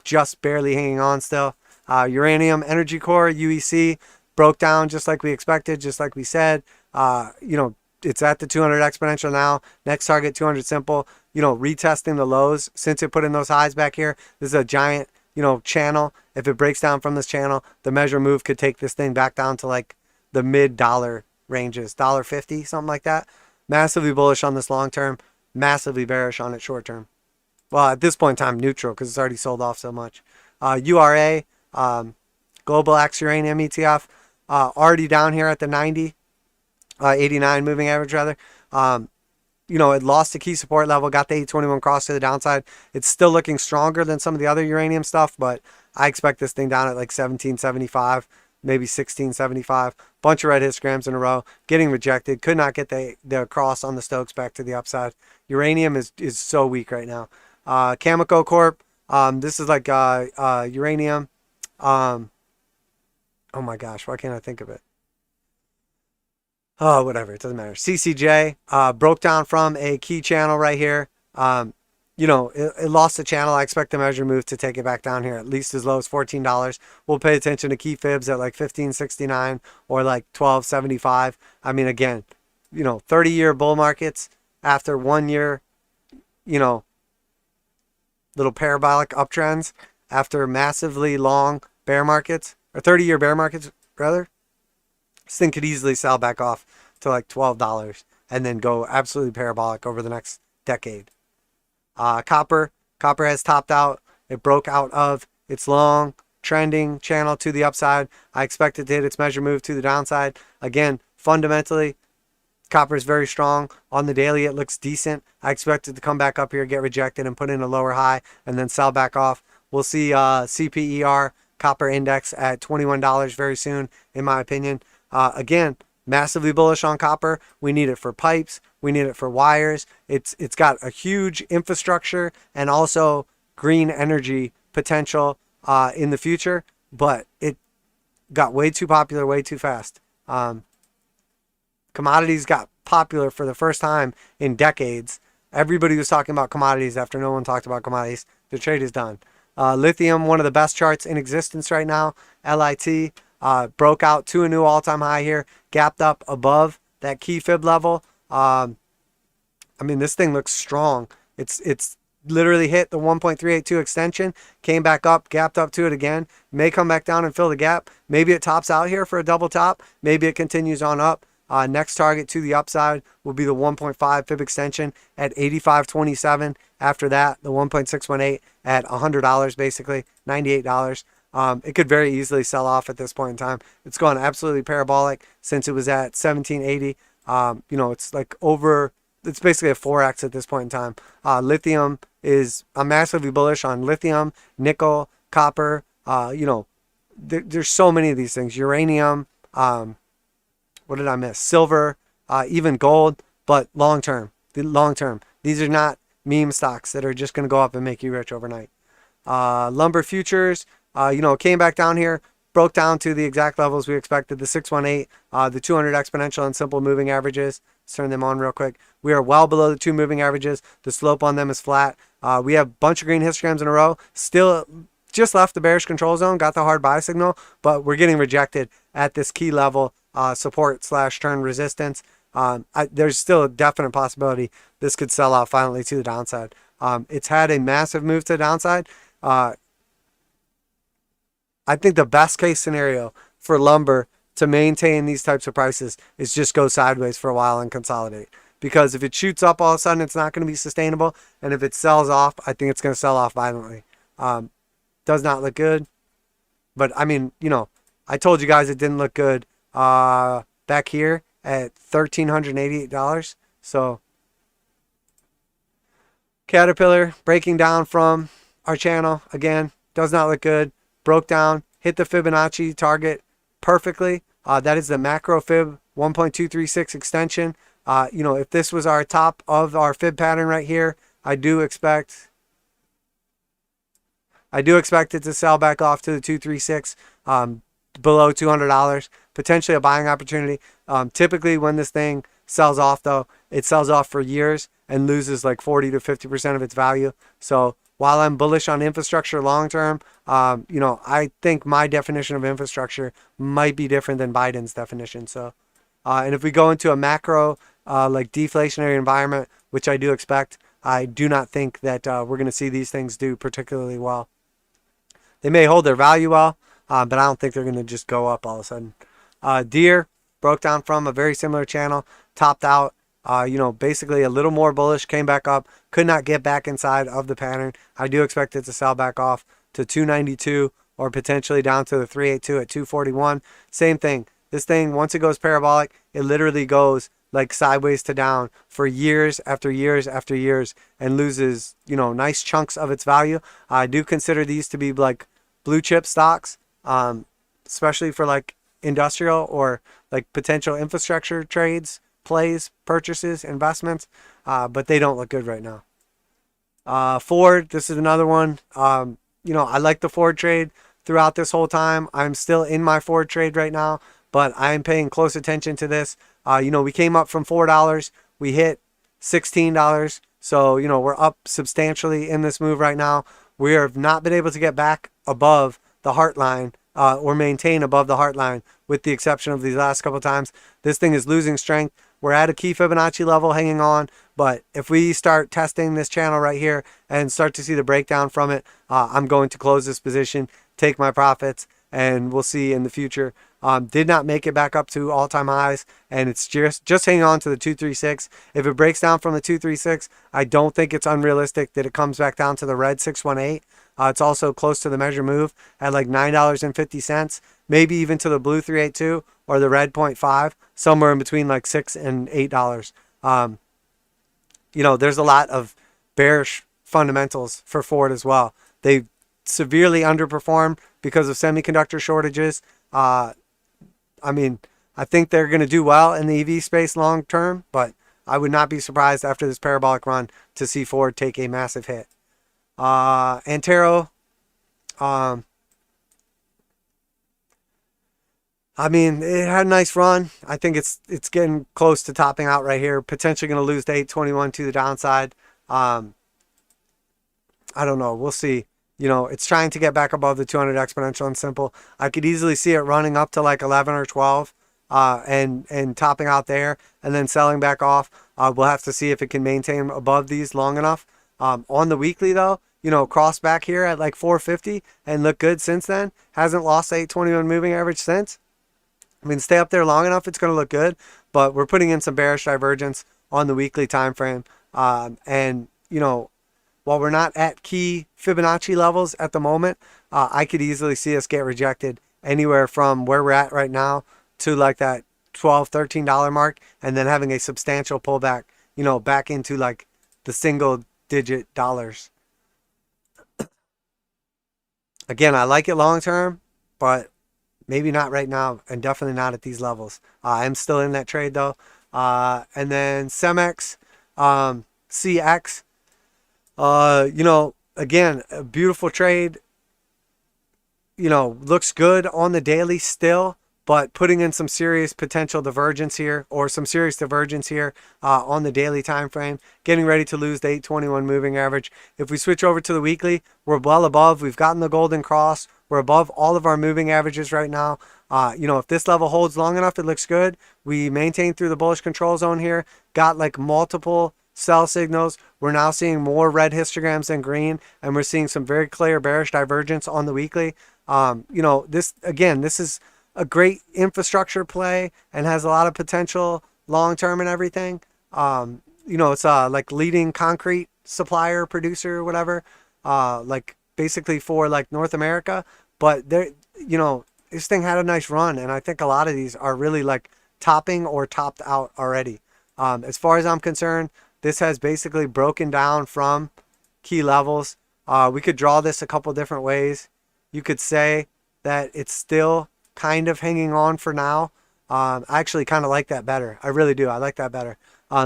Just barely hanging on still. Uranium Energy Core, UEC, broke down just like we expected, just like we said. You know, it's at the 200 exponential now. Next target, 200 simple. You know, retesting the lows since it put in those highs back here. This is a giant, you know, channel. If it breaks down from this channel, the measure move could take this thing back down to like the mid-dollar ranges, $1.50, something like that. Massively bullish on this long term, massively bearish on it short term. Well, at this point in time, neutral because it's already sold off so much. URA, Global Axe Uranium ETF, already down here at the 89 moving average rather. You know, it lost the key support level, got the 821 cross to the downside. It's still looking stronger than some of the other uranium stuff, but I expect this thing down at like 1775, maybe 1675. Bunch of red histograms in a row, getting rejected. Could not get the cross on the Stokes back to the upside. Uranium is so weak right now. Cameco Corp, this is like uranium. Oh my gosh, why can't I think of it? Oh, whatever, it doesn't matter. CCJ broke down from a key channel right here. You know, it lost the channel. I expect the measure move to take it back down here, at least as low as $14. We'll pay attention to key fibs at like 1569 or like 1275. I mean, again, you know, 30-year bull markets after 1 year, you know, little parabolic uptrends after massively long bear markets, or 30-year bear markets rather. This thing could easily sell back off to like $12 and then go absolutely parabolic over the next decade. Copper has topped out. It broke out of its long trending channel to the upside. I expect it to hit its measure move to the downside. Again, fundamentally, copper is very strong. On the daily, it looks decent. I expect it to come back up here, get rejected, and put in a lower high, and then sell back off. We'll see CPER, copper index, at $21 very soon, in my opinion. Again, massively bullish on copper. We need it for pipes. We need it for wires. It's got a huge infrastructure and also green energy potential in the future, but it got way too popular way too fast. Commodities got popular for the first time in decades. Everybody was talking about commodities after no one talked about commodities. The trade is done. Lithium, one of the best charts in existence right now. LIT broke out to a new all-time high here, gapped up above that key fib level. I mean, this thing looks strong. It's literally hit the 1.382 extension, came back up, gapped up to it again, may come back down and fill the gap. Maybe it tops out here for a double top. Maybe it continues on up. Next target to the upside will be the 1.5 fib extension at 85.27. After that, the 1.618 at $100, basically $98. It could very easily sell off at this point in time. It's gone absolutely parabolic since it was at 1780. It's like over. It's basically a 4x at this point in time. Lithium is, I'm massively bullish on lithium, nickel, copper. There's so many of these things. Uranium. What did I miss? Silver, even gold. But long term. These are not meme stocks that are just going to go up and make you rich overnight. Lumber futures, came back down here, broke down to the exact levels we expected, the 618, the 200 exponential and simple moving averages. Let's turn them on real quick. We are well below the 2 moving averages. The slope on them is flat. We have a bunch of green histograms in a row. Still just left the bearish control zone, got the hard buy signal, but we're getting rejected at this key level, support/turn resistance. There's still a definite possibility this could sell out finally to the downside. It's had a massive move to the downside. I think the best case scenario for lumber to maintain these types of prices is just go sideways for a while and consolidate. Because if it shoots up all of a sudden, it's not going to be sustainable. And if it sells off, I think it's going to sell off violently. Does not look good. But, I mean, I told you guys it didn't look good back here at $1,388. So, Caterpillar breaking down from our channel. Again, does not look good. Broke down, hit the Fibonacci target perfectly. That is the macro fib 1.236 extension. If this was our top of our fib pattern right here, I do expect it to sell back off to the 236 below $200, potentially a buying opportunity. Typically when this thing sells off though, it sells off for years and loses like 40 to 50% of its value. So while I'm bullish on infrastructure long term, I think my definition of infrastructure might be different than Biden's definition. So, and if we go into a macro like deflationary environment, which I do expect, I do not think that we're going to see these things do particularly well. They may hold their value well, but I don't think they're going to just go up all of a sudden. Deer broke down from a very similar channel, topped out. Basically a little more bullish, came back up, could not get back inside of the pattern. I do expect it to sell back off to 292 or potentially down to the 382 at 241. Same thing. This thing, once it goes parabolic, it literally goes like sideways to down for years after years after years and loses, nice chunks of its value. I do consider these to be like blue chip stocks, especially for like industrial or like potential infrastructure trades, plays, purchases, investments, but they don't look good right now. Ford, this is another one. I like the Ford trade throughout this whole time. I'm still in my Ford trade right now, but I'm paying close attention to this. We came up from $4. We hit $16. So, we're up substantially in this move right now. We have not been able to get back above the heart line or maintain above the heart line with the exception of these last couple times. This thing is losing strength. We're at a key Fibonacci level hanging on, but if we start testing this channel right here and start to see the breakdown from it, I'm going to close this position, take my profits, and we'll see in the future. Did not make it back up to all-time highs, and it's just hanging on to the 236. If it breaks down from the 236, I don't think it's unrealistic that it comes back down to the red 618. It's also close to the measure move at like $9.50, maybe even to the blue 382 or the red 0.5, somewhere in between like $6 and $8. There's a lot of bearish fundamentals for Ford as well. They severely underperform because of semiconductor shortages. I think they're going to do well in the EV space long term, but I would not be surprised after this parabolic run to see Ford take a massive hit. Antero, I mean, it had a nice run. I think it's getting close to topping out right here. Potentially going to lose to 821 to the downside. Um, I don't know. We'll see. You know, it's trying to get back above the 200 exponential and simple. I could easily see it running up to like 11 or 12 and topping out there and then selling back off. We'll have to see if it can maintain above these long enough. On the weekly, though, you know, cross back here at like 450 and look good since then. Hasn't lost the 821 moving average since. I mean, stay up there long enough, it's going to look good. But we're putting in some bearish divergence on the weekly time frame. And, you know, while we're not at key Fibonacci levels at the moment, I could easily see us get rejected anywhere from where we're at right now to like that $12, $13 mark, and then having a substantial pullback, you know, back into like the single digit dollars. Again, I like it long term, but maybe not right now, and definitely not at these levels. I'm still in that trade though. And then Cemex, CX, you know, again, a beautiful trade. You know, looks good on the daily still, but putting in some serious potential divergence here, or some serious divergence here on the daily time frame, getting ready to lose the 821 moving average. If we switch over to the weekly, we're well above. We've gotten the golden cross. We're above all of our moving averages right now. You know, if this level holds long enough, it looks good. We maintain through the bullish control zone here. Got like multiple sell signals. We're now seeing more red histograms than green, and we're seeing some very clear bearish divergence on the weekly. You know, this is a great infrastructure play and has a lot of potential long term and everything. You know, it's like leading concrete supplier, producer, whatever, like basically for like North America. But there, you know, this thing had a nice run, and I think a lot of these are really like topping or topped out already. As far as I'm concerned, this has basically broken down from key levels. We could draw this a couple different ways. You could say that it's still kind of hanging on for now. I actually kind of like that better. I really do. I like that better.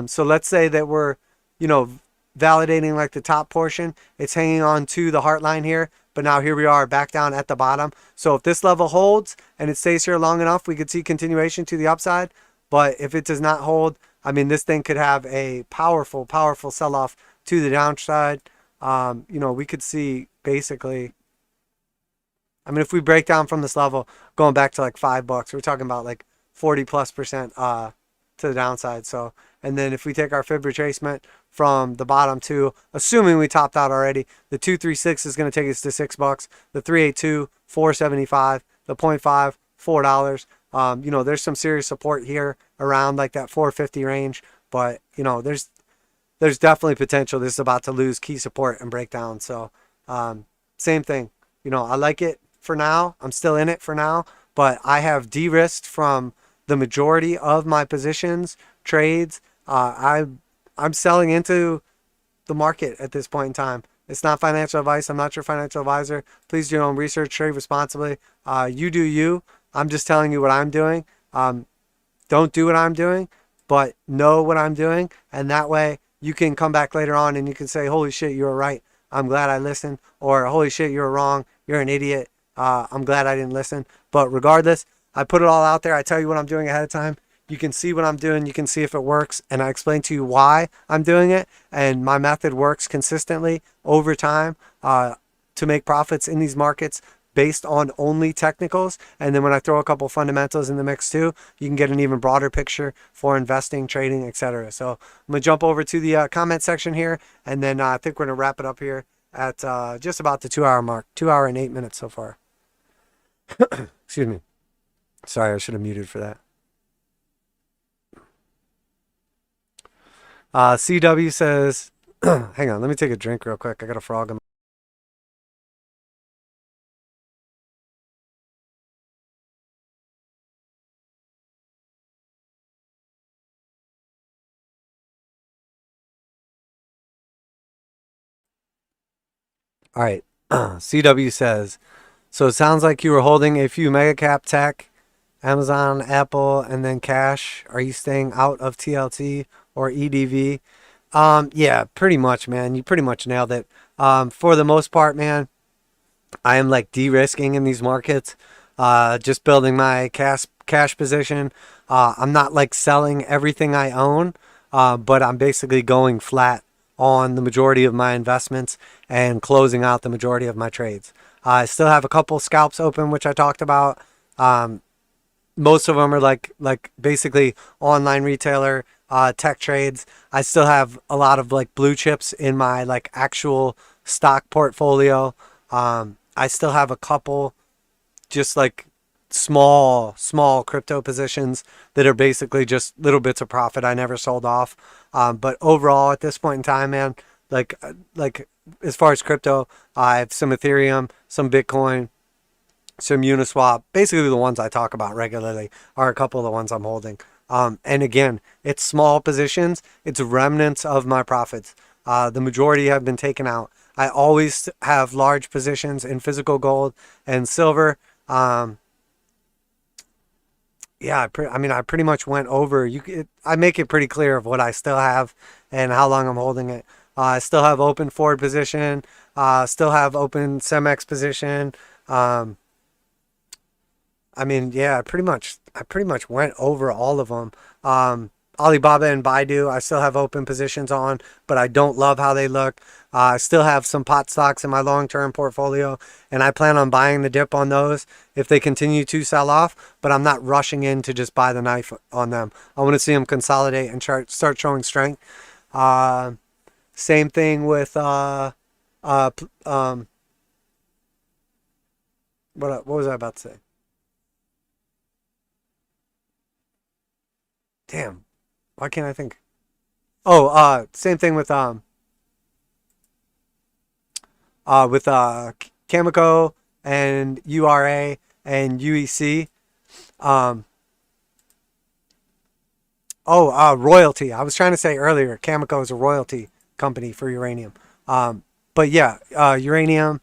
So let's say that we're, you know, validating like the top portion. It's hanging on to the heart line here, but now here we are back down at the bottom. So if this level holds and it stays here long enough, we could see continuation to the upside. But if it does not hold, I mean, this thing could have a powerful, powerful sell-off to the downside. You know, we could see basically, I mean, if we break down from this level, going back to like $5, we're talking about like 40+% to the downside. So, and then if we take our fib retracement from the bottom to, assuming we topped out already, the 236 is going to take us to $6. The 382, $4.75. The 0.5, $4. You know, there's some serious support here around like that 450 range, but you know, there's definitely potential. This is about to lose key support and break down. So, same thing. You know, I like it for now. I'm still in it for now, but I have de-risked from the majority of my positions, trades. I'm selling into the market at this point in time. It's not financial advice. I'm not your financial advisor. Please do your own research, trade responsibly. You do you. I'm just telling you what I'm doing. Don't do what I'm doing, but know what I'm doing. And that way you can come back later on and you can say, holy shit, you were right. I'm glad I listened. Or holy shit, you were wrong. You're an idiot. I'm glad I didn't listen. But regardless, I put it all out there. I tell you what I'm doing ahead of time. You can see what I'm doing. You can see if it works. And I explain to you why I'm doing it. And my method works consistently over time to make profits in these markets based on only technicals. And then when I throw a couple fundamentals in the mix too, you can get an even broader picture for investing, trading, etc. So I'm going to jump over to the comment section here. And then I think we're going to wrap it up here at just about the 2-hour mark. 2 hour and 8 minutes so far. Excuse me. Sorry, I should have muted for that. CW says, hang on, let me take a drink real quick. I got a frog in my... All right. CW says, so it sounds like you were holding a few mega cap tech, Amazon, Apple, and then cash. Are you staying out of TLT or EDV? Yeah, pretty much, man. You pretty much nailed it. For the most part, man, I am like de-risking in these markets. Just building my cash cash position. I'm not like selling everything I own, but I'm basically going flat on the majority of my investments and closing out the majority of my trades. I still have a couple scalps open, which I talked about. Most of them are like basically online retailer tech trades. I still have a lot of like blue chips in my like actual stock portfolio. I still have a couple just like small crypto positions that are basically just little bits of profit I never sold off. But overall at this point in time, man, like as far as crypto, I have some Ethereum, some Bitcoin, some Uniswap. Basically the ones I talk about regularly are a couple of the ones I'm holding. And again, it's small positions. It's remnants of my profits. The majority have been taken out. I always have large positions in physical gold and silver. Yeah, I pretty much went over. I make it pretty clear of what I still have and how long I'm holding it. I still have open forward position. Still have open Cemex position. Yeah, I pretty much went over all of them. Alibaba and Baidu, I still have open positions on, but I don't love how they look. I still have some pot stocks in my long-term portfolio, and I plan on buying the dip on those if they continue to sell off, but I'm not rushing in to just buy the knife on them. I want to see them consolidate and start showing strength. Same thing with what was I about to say? Damn. Why can't I think? Oh, same thing with Cameco and URA and UEC. Royalty. I was trying to say earlier, Cameco is a royalty company for uranium. But yeah, uranium,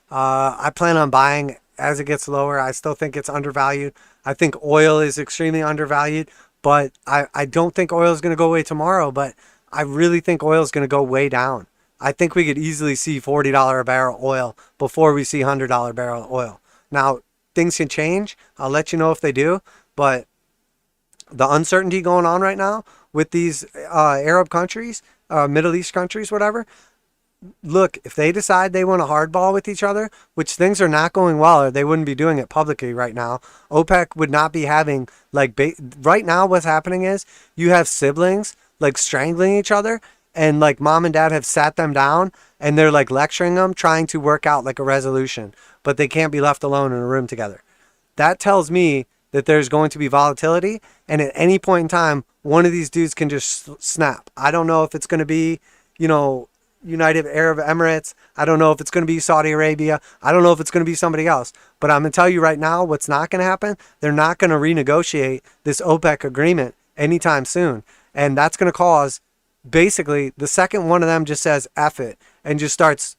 I plan on buying as it gets lower. I still think it's undervalued. I think oil is extremely undervalued. But I don't think oil is going to go away tomorrow, but I really think oil is going to go way down. I think we could easily see $40 a barrel oil before we see $100 barrel oil. Now, things can change. I'll let you know if they do. But the uncertainty going on right now with these Arab countries, Middle East countries, whatever, look, if they decide they want to hardball with each other, which things are not going well, or they wouldn't be doing it publicly right now. OPEC would not be having, right now what's happening is you have siblings, like, strangling each other, and, like, mom and dad have sat them down, and they're, like, lecturing them, trying to work out, like, a resolution. But they can't be left alone in a room together. That tells me that there's going to be volatility, and at any point in time, one of these dudes can just snap. I don't know if it's going to be, United Arab Emirates. I don't know if it's going to be Saudi Arabia. I don't know if it's going to be somebody else. But I'm going to tell you right now what's not going to happen. They're not going to renegotiate this OPEC agreement anytime soon. And that's going to cause, basically, the second one of them just says F it and just starts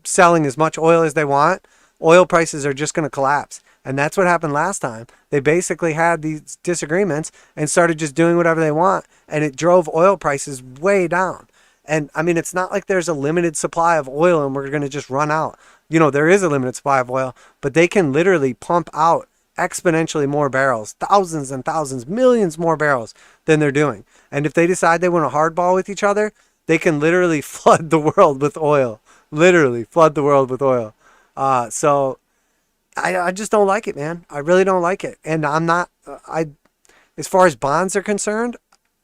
selling as much oil as they want, oil prices are just going to collapse. And that's what happened last time. They basically had these disagreements and started just doing whatever they want. And it drove oil prices way down. And it's not like there's a limited supply of oil and we're going to just run out. There is a limited supply of oil, but they can literally pump out exponentially more barrels, thousands and thousands, millions more barrels than they're doing. And if they decide they want to hardball with each other, they can literally flood the world with oil. Literally flood the world with oil. So I just don't like it, man. I really don't like it. And as far as bonds are concerned,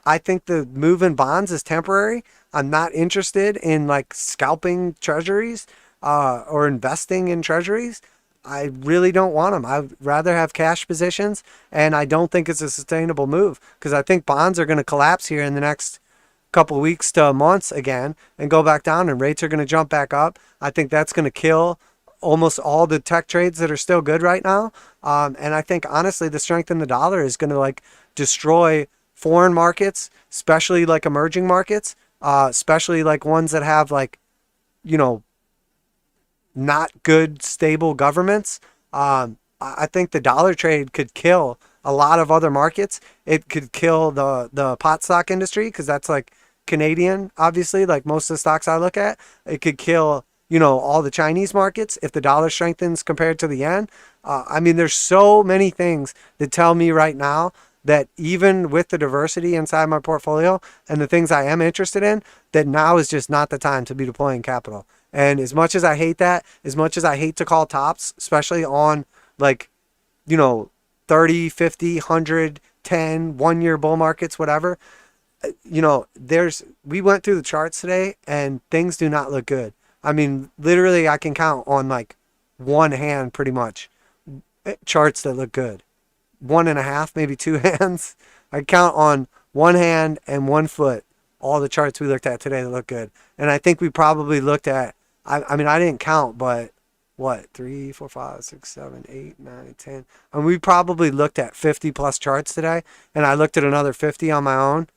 I think the move in bonds is temporary. I'm not interested in scalping treasuries or investing in treasuries. I really don't want them. I'd rather have cash positions, and I don't think it's a sustainable move because I think bonds are going to collapse here in the next couple weeks to months again and go back down, and rates are going to jump back up. I think that's going to kill almost all the tech trades that are still good right now. And I think, honestly, the strength in the dollar is going to destroy foreign markets, especially emerging markets, especially ones that have not good, stable governments. I think the dollar trade could kill a lot of other markets. It could kill the pot industry because that's Canadian, obviously, most of the stocks I look at. It could kill all the Chinese markets, if the dollar strengthens compared to the yen. I mean, there's so many things that tell me right now that even with the diversity inside my portfolio and the things I am interested in, that now is just not the time to be deploying capital. And as much as I hate that, as much as I hate to call tops, especially on like, 30, 50, 100, 10, 1 year bull markets, whatever, we went through the charts today and things do not look good. I mean, literally I can count on like one hand pretty much charts that look good. 1.5, maybe 2 hands. I count on one hand and 1 foot all the charts we looked at today that look good. And I think we probably looked at, I mean, I didn't count, but what, 3, 4, 5, 6, 7, 8, 9, 10. And we probably looked at 50 plus charts today. And I looked at another 50 on my own.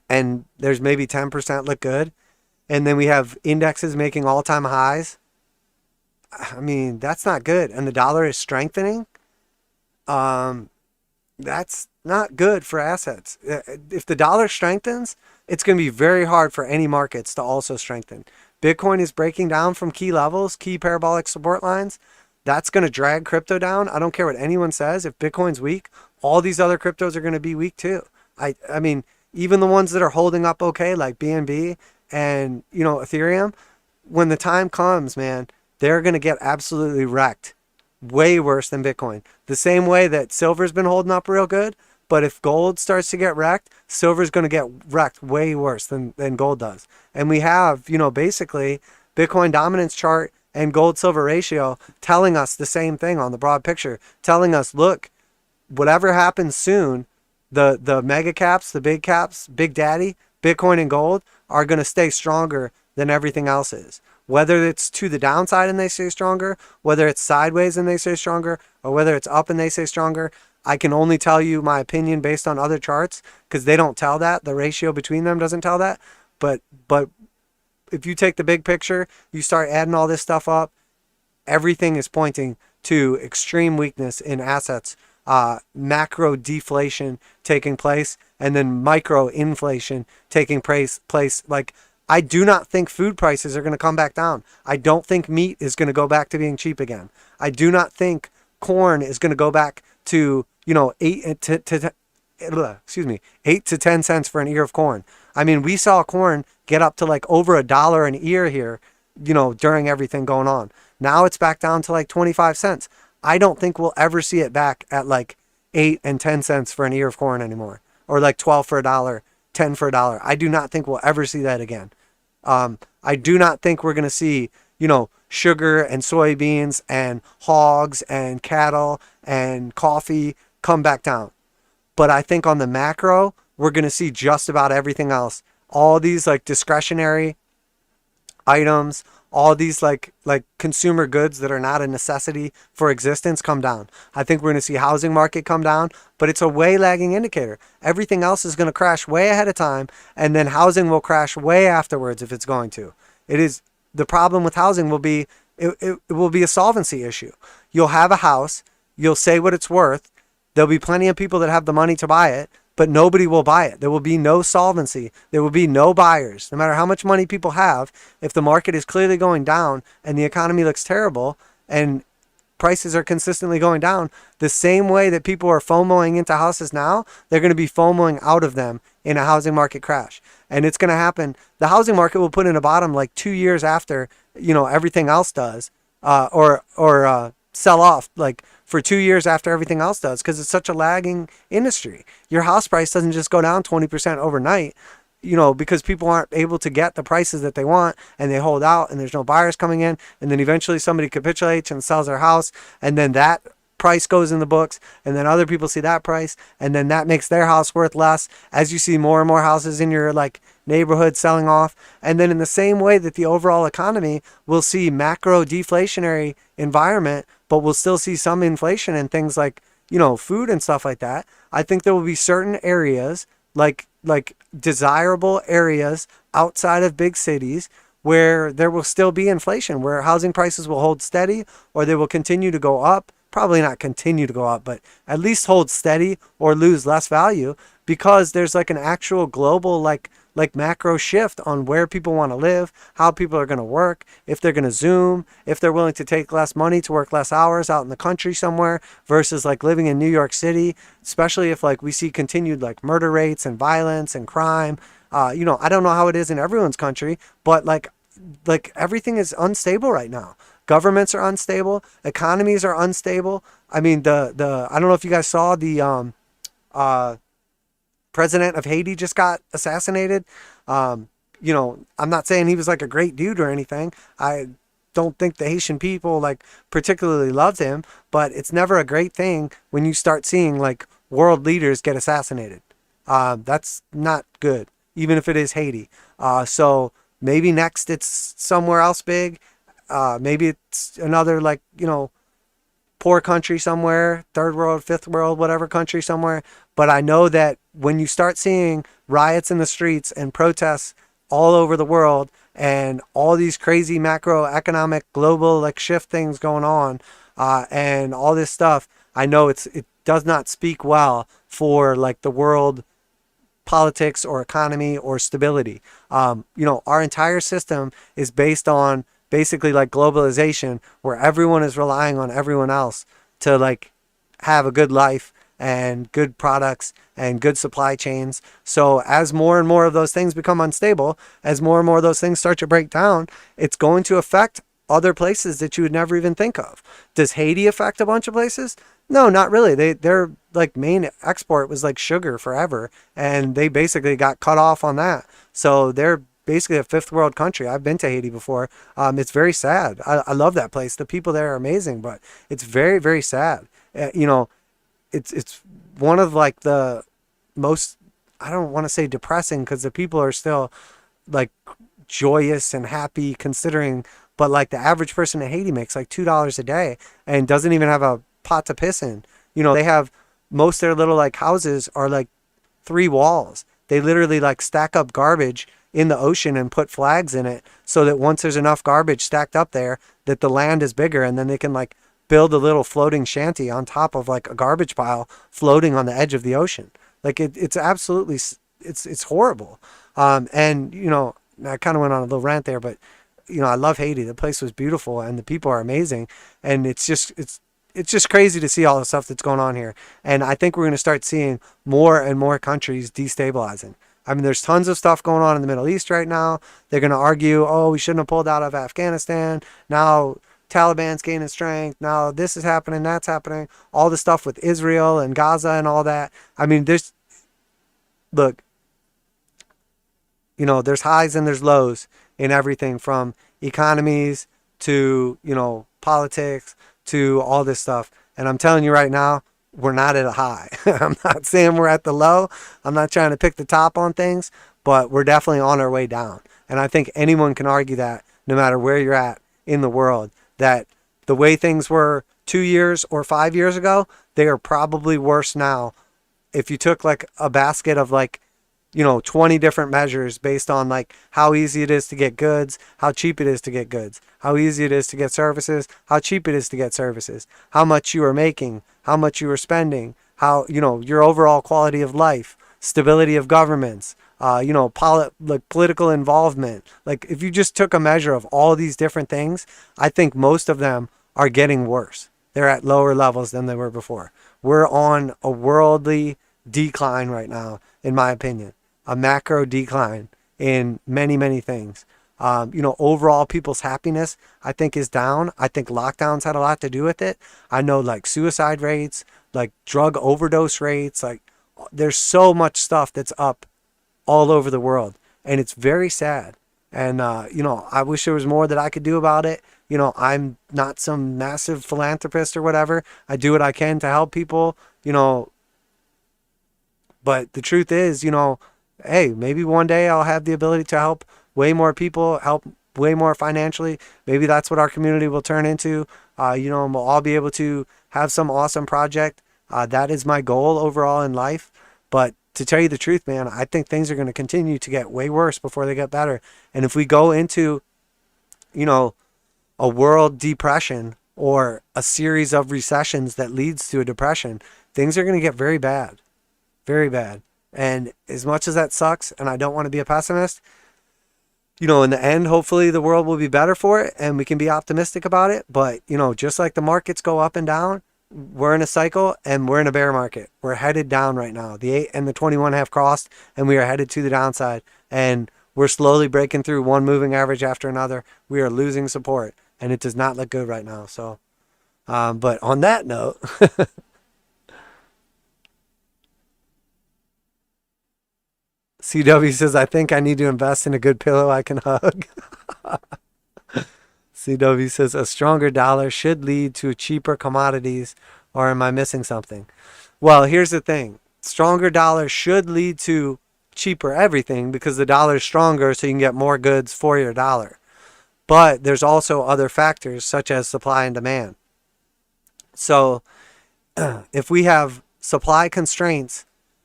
And there's maybe 10% look good. And then we have indexes making all-time highs. I mean, that's not good. And the dollar is strengthening. That's not good for assets. If the dollar strengthens, it's going to be very hard for any markets to also strengthen. Bitcoin is breaking down from key levels, key parabolic support lines. That's going to drag crypto down. I don't care what anyone says. If Bitcoin's weak, all these other cryptos are going to be weak too. I mean, even the ones that are holding up okay, like BNB and, Ethereum, when the time comes, man, they're going to get absolutely wrecked. Way worse than Bitcoin. The same way that silver's been holding up real good, but if gold starts to get wrecked, silver's going to get wrecked way worse than gold does. And we have, basically Bitcoin dominance chart and gold silver ratio telling us the same thing on the broad picture, telling us, look, whatever happens soon, the mega caps, the big caps, Big Daddy, Bitcoin and gold are going to stay stronger than everything else is. Whether it's to the downside and they stay stronger, whether it's sideways and they stay stronger, or whether it's up and they stay stronger, I can only tell you my opinion based on other charts because they don't tell that. The ratio between them doesn't tell that. But if you take the big picture, you start adding all this stuff up, everything is pointing to extreme weakness in assets, macro deflation taking place, and then micro inflation taking place. Like, I do not think food prices are going to come back down. I don't think meat is going to go back to being cheap again. I do not think corn is going to go back to, 8 to 10 cents for an ear of corn. I mean, we saw corn get up to like over $1 an ear here, during everything going on. Now it's back down to like 25 cents. I don't think we'll ever see it back at like 8 and 10 cents for an ear of corn anymore, or like 12 for $1, 10 for $1. I do not think we'll ever see that again. I do not think we're going to see, sugar and soybeans and hogs and cattle and coffee come back down. But I think on the macro, we're going to see just about everything else. All these like discretionary items, all these like consumer goods that are not a necessity for existence come down. I think we're going to see housing market come down, but it's a way lagging indicator. Everything else is going to crash way ahead of time, and then housing will crash way afterwards if it's going to. The problem with housing will be it will be a solvency issue. You'll have a house, you'll say what it's worth. There'll be plenty of people that have the money to buy it, but nobody will buy it. There will be no solvency. There will be no buyers. No matter how much money people have, if the market is clearly going down and the economy looks terrible and prices are consistently going down, the same way that people are FOMOing into houses now, they're going to be FOMOing out of them in a housing market crash. And it's going to happen. The housing market will put in a bottom like 2 years after, everything else does, or sell off like for 2 years after everything else does, because it's such a lagging industry. Your house price doesn't just go down 20% overnight, because people aren't able to get the prices that they want and they hold out and there's no buyers coming in, and then eventually somebody capitulates and sells their house, and then that price goes in the books, and then other people see that price, and then that makes their house worth less as you see more and more houses in your like neighborhood selling off. And then in the same way that the overall economy will see macro deflationary environment, but we'll still see some inflation in things like, food and stuff like that. I think there will be certain areas like desirable areas outside of big cities where there will still be inflation, where housing prices will hold steady, or they will continue to go up. Probably not continue to go up, but at least hold steady or lose less value, because there's like an actual global like like macro shift on where people want to live, how people are going to work, if they're going to Zoom, if they're willing to take less money to work less hours out in the country somewhere versus like living in New York City, especially if like we see continued like murder rates and violence and crime. You know, I don't know how it is in everyone's country, but like everything is unstable right now. Governments are unstable, economies are unstable. I mean, the I don't know if you guys saw the president of Haiti just got assassinated. You know, I'm not saying he was like a great dude or anything. I don't think the Haitian people like particularly loved him, but it's never a great thing when you start seeing like world leaders get assassinated. That's not good, even if it is Haiti. So maybe next it's somewhere else big. Maybe it's another like, you know, poor country somewhere, third world, fifth world, whatever country somewhere. But I know that when you start seeing riots in the streets and protests all over the world and all these crazy macroeconomic global like shift things going on and all this stuff, I know it does not speak well for like the world politics or economy or stability. You know, our entire system is based on basically like globalization, where everyone is relying on everyone else to like have a good life and good products and good supply chains. So as more and more of those things become unstable, as more and more of those things start to break down, it's going to affect other places that you would never even think of. Does Haiti affect a bunch of places? No, not really. Their like main export was like sugar forever, and they basically got cut off on that. So they're basically a fifth world country. I've been to Haiti before. It's very sad. I love that place. The people there are amazing, but it's very, very sad. You know, it's one of like the most, I don't want to say depressing, because the people are still like joyous and happy considering, but like the average person in Haiti makes like $2 a day and doesn't even have a pot to piss in. You know, they have, most of their little like houses are like 3 walls. They literally like stack up garbage in the ocean and put flags in it so that once there's enough garbage stacked up there that the land is bigger, and then they can like build a little floating shanty on top of like a garbage pile floating on the edge of the ocean. Like it's absolutely, it's horrible. And you know, I kind of went on a little rant there, but you know, I love Haiti. The place was beautiful and the people are amazing, and it's just crazy to see all the stuff that's going on here. And I think we're going to start seeing more and more countries destabilizing. I mean, there's tons of stuff going on in the Middle East right now. They're going to argue, oh, we shouldn't have pulled out of Afghanistan. Now Taliban's gaining strength. Now this is happening, that's happening. All the stuff with Israel and Gaza and all that. I mean, look, you know, there's highs and there's lows in everything from economies to, you know, politics to all this stuff. And I'm telling you right now, we're not at a high. I'm not saying we're at the low. I'm not trying to pick the top on things, but we're definitely on our way down. And I think anyone can argue that, no matter where you're at in the world, that the way things were 2 years or 5 years ago, they are probably worse now. If you took like a basket of like, you know, 20 different measures based on like how easy it is to get goods, how cheap it is to get goods, how easy it is to get services, how cheap it is to get services, how much you are making, how much you are spending, how, you know, your overall quality of life, stability of governments, you know, like political involvement. Like if you just took a measure of all these different things, I think most of them are getting worse. They're at lower levels than they were before. We're on a worldly decline right now, in my opinion. A macro decline in many, many things. You know, overall people's happiness, I think, is down. I think lockdowns had a lot to do with it. I know like suicide rates, like drug overdose rates, like there's so much stuff that's up all over the world, and it's very sad. And, you know, I wish there was more that I could do about it. You know, I'm not some massive philanthropist or whatever. I do what I can to help people, you know, but the truth is, you know, hey, maybe one day I'll have the ability to help way more people, help way more financially. Maybe that's what our community will turn into. You know, and we'll all be able to have some awesome project. That is my goal overall in life. But to tell you the truth, man, I think things are going to continue to get way worse before they get better. And if we go into, you know, a world depression or a series of recessions that leads to a depression, things are going to get very bad. Very bad. And as much as that sucks, and I don't want to be a pessimist, you know, in the end, hopefully the world will be better for it and we can be optimistic about it. But, you know, just like the markets go up and down, we're in a cycle and we're in a bear market. We're headed down right now. The 8 and the 21 have crossed and we are headed to the downside. And we're slowly breaking through one moving average after another. We are losing support and it does not look good right now. So, but on that note, CW says, I think I need to invest in a good pillow I can hug. CW says, a stronger dollar should lead to cheaper commodities, or am I missing something? Well, here's the thing. Stronger dollar should lead to cheaper everything because the dollar is stronger so you can get more goods for your dollar. But there's also other factors such as supply and demand. So if we have supply constraints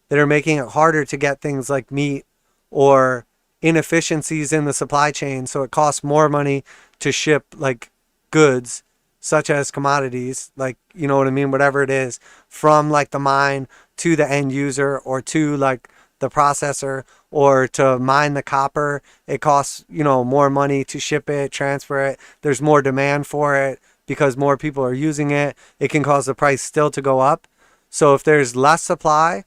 that are making it harder to get things like meat or inefficiencies in the supply chain, so it costs more money to ship like goods such as commodities, like, you know what I mean, whatever it is, from like the mine to the end user or to like the processor or to mine the copper. It costs, you know, more money to ship it, transfer it. There's more demand for it because more people are using it. It can cause the price still to go up. So if there's less supply,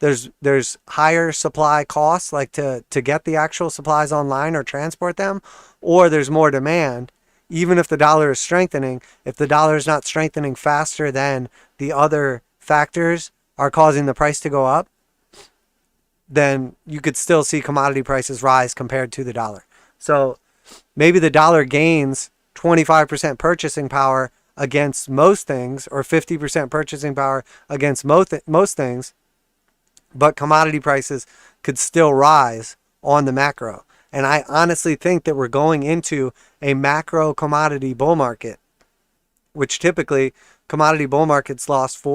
there's higher supply costs, like to get the actual supplies online or transport them, or there's more demand. Even if the dollar is strengthening, if the dollar is not strengthening faster than the other factors are causing the price to go up, then you could still see commodity prices rise compared to the dollar. So maybe the dollar gains 25% purchasing power against most things, or 50% purchasing power against most things, but commodity prices could still rise on the macro. And I honestly think that we're going into a macro commodity bull market, which typically commodity bull markets last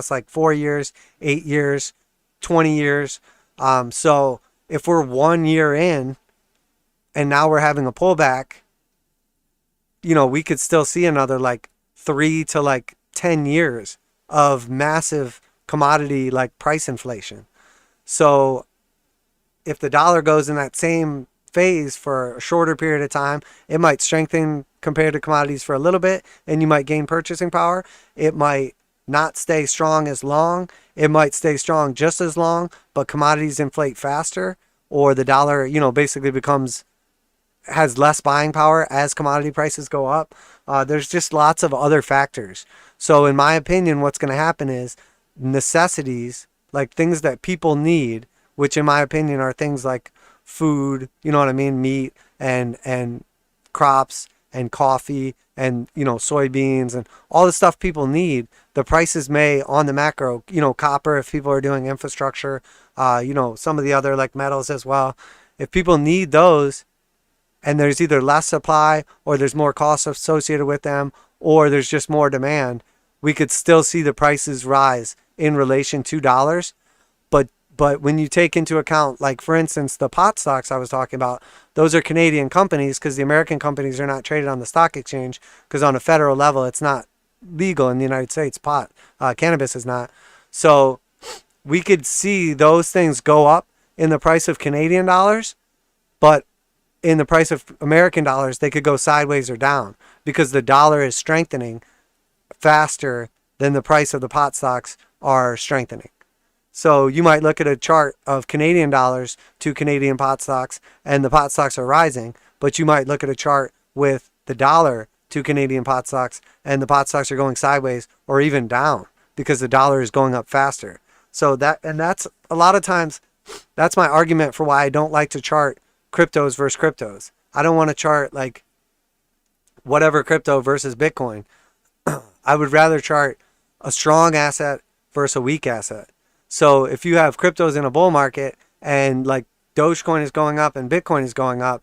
like 4 years, 8 years, 20 years. So if we're 1 year in and now we're having a pullback, you know, we could still see another like 3 to like 10 years of massive commodity like price inflation. So if the dollar goes in that same phase for a shorter period of time, it might strengthen compared to commodities for a little bit and you might gain purchasing power. It might not stay strong as long. It might stay strong just as long, but commodities inflate faster, or the dollar, you know, basically has less buying power as commodity prices go up. There's just lots of other factors. So in my opinion, what's going to happen is necessities, like things that people need, which in my opinion are things like food, you know what I mean, meat and crops and coffee and, you know, soybeans and all the stuff people need. The prices may on the macro, you know, copper, if people are doing infrastructure, you know, some of the other like metals as well. If people need those and there's either less supply or there's more costs associated with them or there's just more demand, we could still see the prices rise in relation to dollars. But when you take into account, like for instance, the pot stocks I was talking about, those are Canadian companies because the American companies are not traded on the stock exchange because on a federal level, it's not legal in the United States. Cannabis is not. So we could see those things go up in the price of Canadian dollars, but in the price of American dollars, they could go sideways or down because the dollar is strengthening faster than the price of the pot stocks are strengthening. So you might look at a chart of Canadian dollars to Canadian pot stocks and the pot stocks are rising, but you might look at a chart with the dollar to Canadian pot stocks and the pot stocks are going sideways or even down because the dollar is going up faster. So that's a lot of times, that's my argument for why I don't like to chart cryptos versus cryptos. I don't want to chart like whatever crypto versus Bitcoin. I would rather chart a strong asset versus a weak asset. So if you have cryptos in a bull market and like Dogecoin is going up and Bitcoin is going up,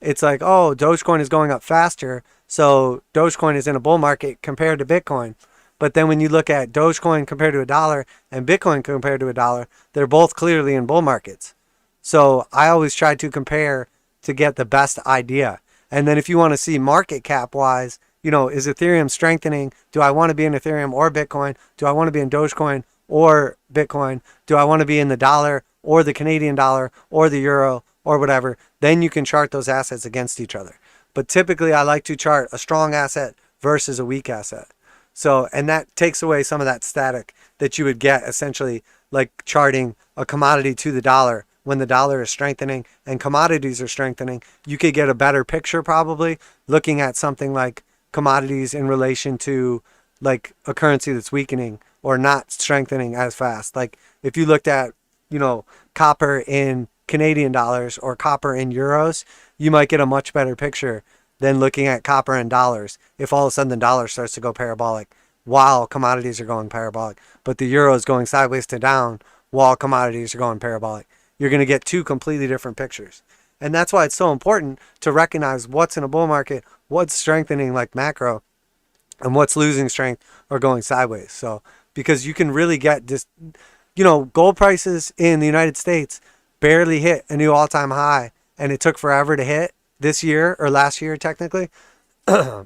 it's like, oh, Dogecoin is going up faster, so Dogecoin is in a bull market compared to Bitcoin. But then when you look at Dogecoin compared to $1 and Bitcoin compared to $1, they're both clearly in bull markets. So I always try to compare to get the best idea. And then if you want to see market cap wise, you know, is Ethereum strengthening? Do I want to be in Ethereum or Bitcoin? Do I want to be in Dogecoin or Bitcoin? Do I want to be in the dollar or the Canadian dollar or the euro or whatever? Then you can chart those assets against each other. But typically I like to chart a strong asset versus a weak asset. So, and that takes away some of that static that you would get essentially like charting a commodity to the dollar. When the dollar is strengthening and commodities are strengthening, you could get a better picture probably looking at something like commodities in relation to like a currency that's weakening or not strengthening as fast. Like if you looked at, you know, copper in Canadian dollars or copper in euros, you might get a much better picture than looking at copper in dollars if all of a sudden the dollar starts to go parabolic while commodities are going parabolic, but the euro is going sideways to down while commodities are going parabolic. You're going to get two completely different pictures. And that's why it's so important to recognize what's in a bull market, what's strengthening like macro, and what's losing strength or going sideways. So, because you can really get this, you know, gold prices in the United States barely hit a new all-time high, and it took forever to hit this year or last year technically.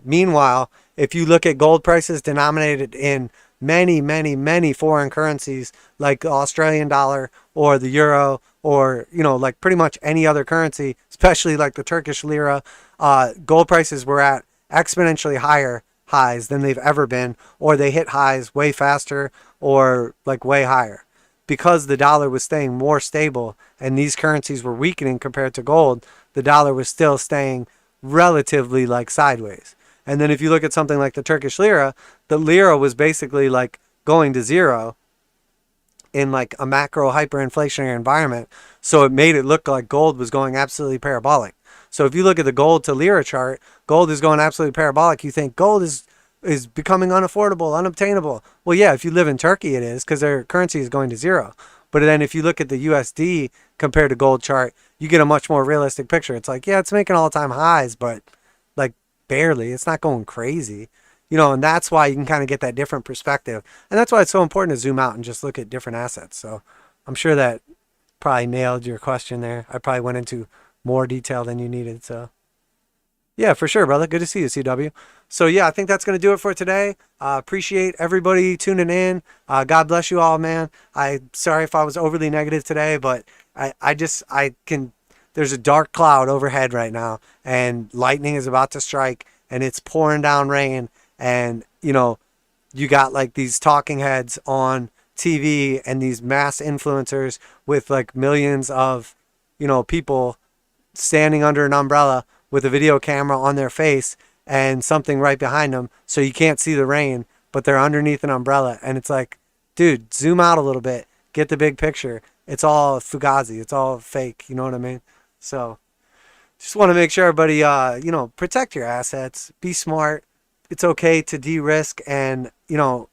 Meanwhile, if you look at gold prices denominated in many foreign currencies like the Australian dollar or the euro or, you know, like pretty much any other currency, especially like the Turkish lira, gold prices were at exponentially higher highs than they've ever been, or they hit highs way faster or like way higher. Because the dollar was staying more stable and these currencies were weakening compared to gold, the dollar was still staying relatively like sideways. And then if you look at something like the Turkish lira, the lira was basically like going to zero in like a macro hyperinflationary environment. So it made it look like gold was going absolutely parabolic. So if you look at the gold to lira chart, gold is going absolutely parabolic. You think gold is becoming unaffordable, unobtainable. Well, yeah, if you live in Turkey, it is, because their currency is going to zero. But then if you look at the USD compared to gold chart, you get a much more realistic picture. It's like, yeah, it's making all-time highs, but like barely. It's not going crazy. You know, and that's why you can kind of get that different perspective. And that's why it's so important to zoom out and just look at different assets. So I'm sure that probably nailed your question there. I probably went into more detail than you needed. So yeah, for sure, brother. Good to see you, CW. So yeah, I think that's going to do it for today. Appreciate everybody tuning in. God bless you all, man. Sorry if I was overly negative today, but there's a dark cloud overhead right now and lightning is about to strike and it's pouring down rain. And, you know, you got like these talking heads on TV and these mass influencers with like millions of, you know, people standing under an umbrella with a video camera on their face and something right behind them so you can't see the rain, but they're underneath an umbrella. And it's like, dude, zoom out a little bit, get the big picture. It's all fugazi, it's all fake, you know what I mean? So just want to make sure everybody, you know, protect your assets, be smart. It's okay to de-risk and, you know,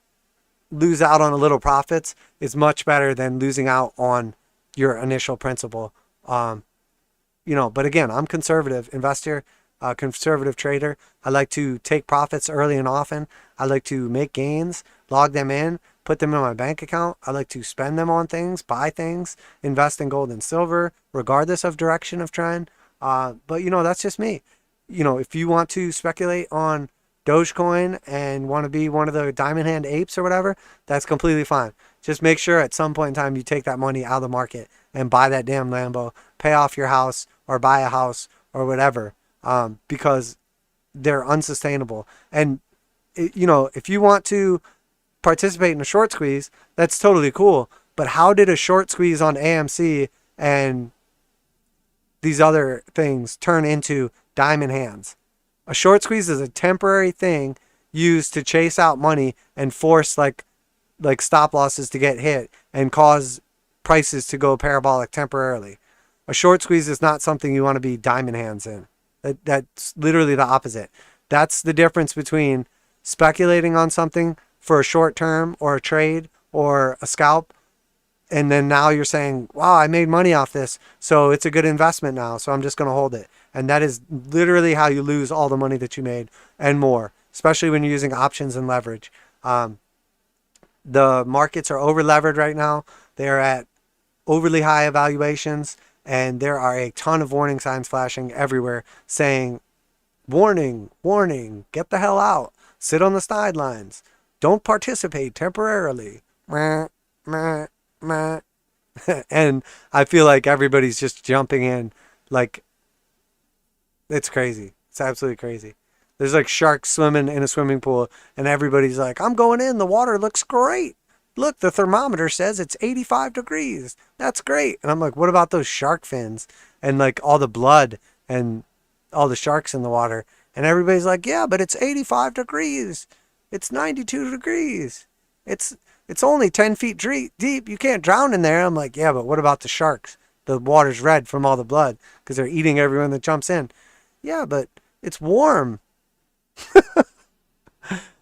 lose out on a little profits is much better than losing out on your initial principal. You know, but again, I'm conservative investor, conservative trader. I like to take profits early and often. I like to make gains, log them in, put them in my bank account. I like to spend them on things, buy things, invest in gold and silver, regardless of direction of trend. But, you know, that's just me. You know, if you want to speculate on Dogecoin and want to be one of the diamond hand apes or whatever, that's completely fine. Just make sure at some point in time you take that money out of the market and buy that damn Lambo, pay off your house or buy a house or whatever, because they're unsustainable. And, you know, if you want to participate in a short squeeze, that's totally cool. But how did a short squeeze on AMC and these other things turn into diamond hands? A short squeeze is a temporary thing used to chase out money and force like stop losses to get hit and cause prices to go parabolic temporarily. A short squeeze is not something you want to be diamond hands in. That's literally the opposite. That's the difference between speculating on something for a short term or a trade or a scalp, and then now you're saying, wow, I made money off this, so it's a good investment now, so I'm just going to hold it. And that is literally how you lose all the money that you made and more, especially when you're using options and leverage. The markets are over levered right now. They're at overly high evaluations, and there are a ton of warning signs flashing everywhere saying, warning, warning, get the hell out, sit on the sidelines, don't participate temporarily. meh, meh. And I feel like everybody's just jumping in. Like, it's crazy. It's absolutely crazy. There's like sharks swimming in a swimming pool, and everybody's like, I'm going in. The water looks great. Look, the thermometer says it's 85 degrees. That's great. And I'm like, what about those shark fins and like all the blood and all the sharks in the water? And everybody's like, yeah, but it's 85 degrees. It's 92 degrees. It's it's only 10 feet deep. You can't drown in there. I'm like, yeah, but what about the sharks? The water's red from all the blood because they're eating everyone that jumps in. Yeah, but it's warm.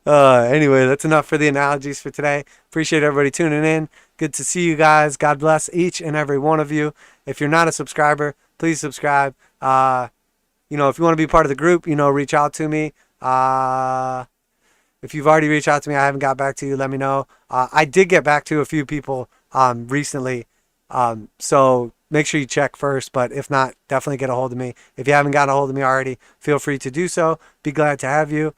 Anyway, that's enough for the analogies for today. Appreciate everybody tuning in. Good to see you guys. God bless each and every one of you. If you're not a subscriber, please subscribe. If you want to be part of the group, reach out to me. If you've already reached out to me, I haven't got back to you, let me know. I did get back to a few people recently. So make sure you check first. But if not, definitely get a hold of me. If you haven't gotten a hold of me already, feel free to do so. Be glad to have you.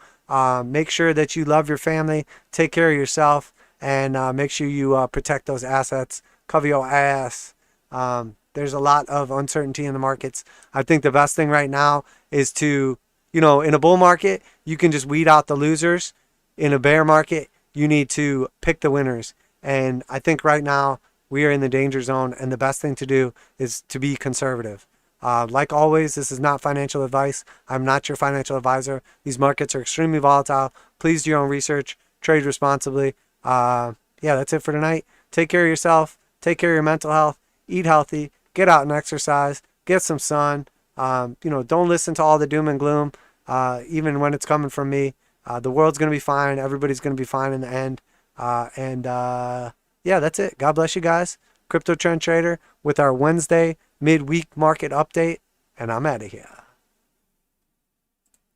Make sure that you love your family. Take care of yourself. And make sure you protect those assets. Cover your ass. There's a lot of uncertainty in the markets. I think the best thing right now is to, in a bull market, you can just weed out the losers. In a bear market, you need to pick the winners. And I think right now we are in the danger zone, and the best thing to do is to be conservative. Like always, this is not financial advice. I'm not your financial advisor. These markets are extremely volatile. Please do your own research. Trade responsibly. That's it for tonight. Take care of yourself. Take care of your mental health. Eat healthy. Get out and exercise. Get some sun. Don't listen to all the doom and gloom, even when it's coming from me. The world's going to be fine. Everybody's going to be fine in the end. That's it. God bless you guys. Crypto Trend Trader with our Wednesday midweek market update. And I'm out of here.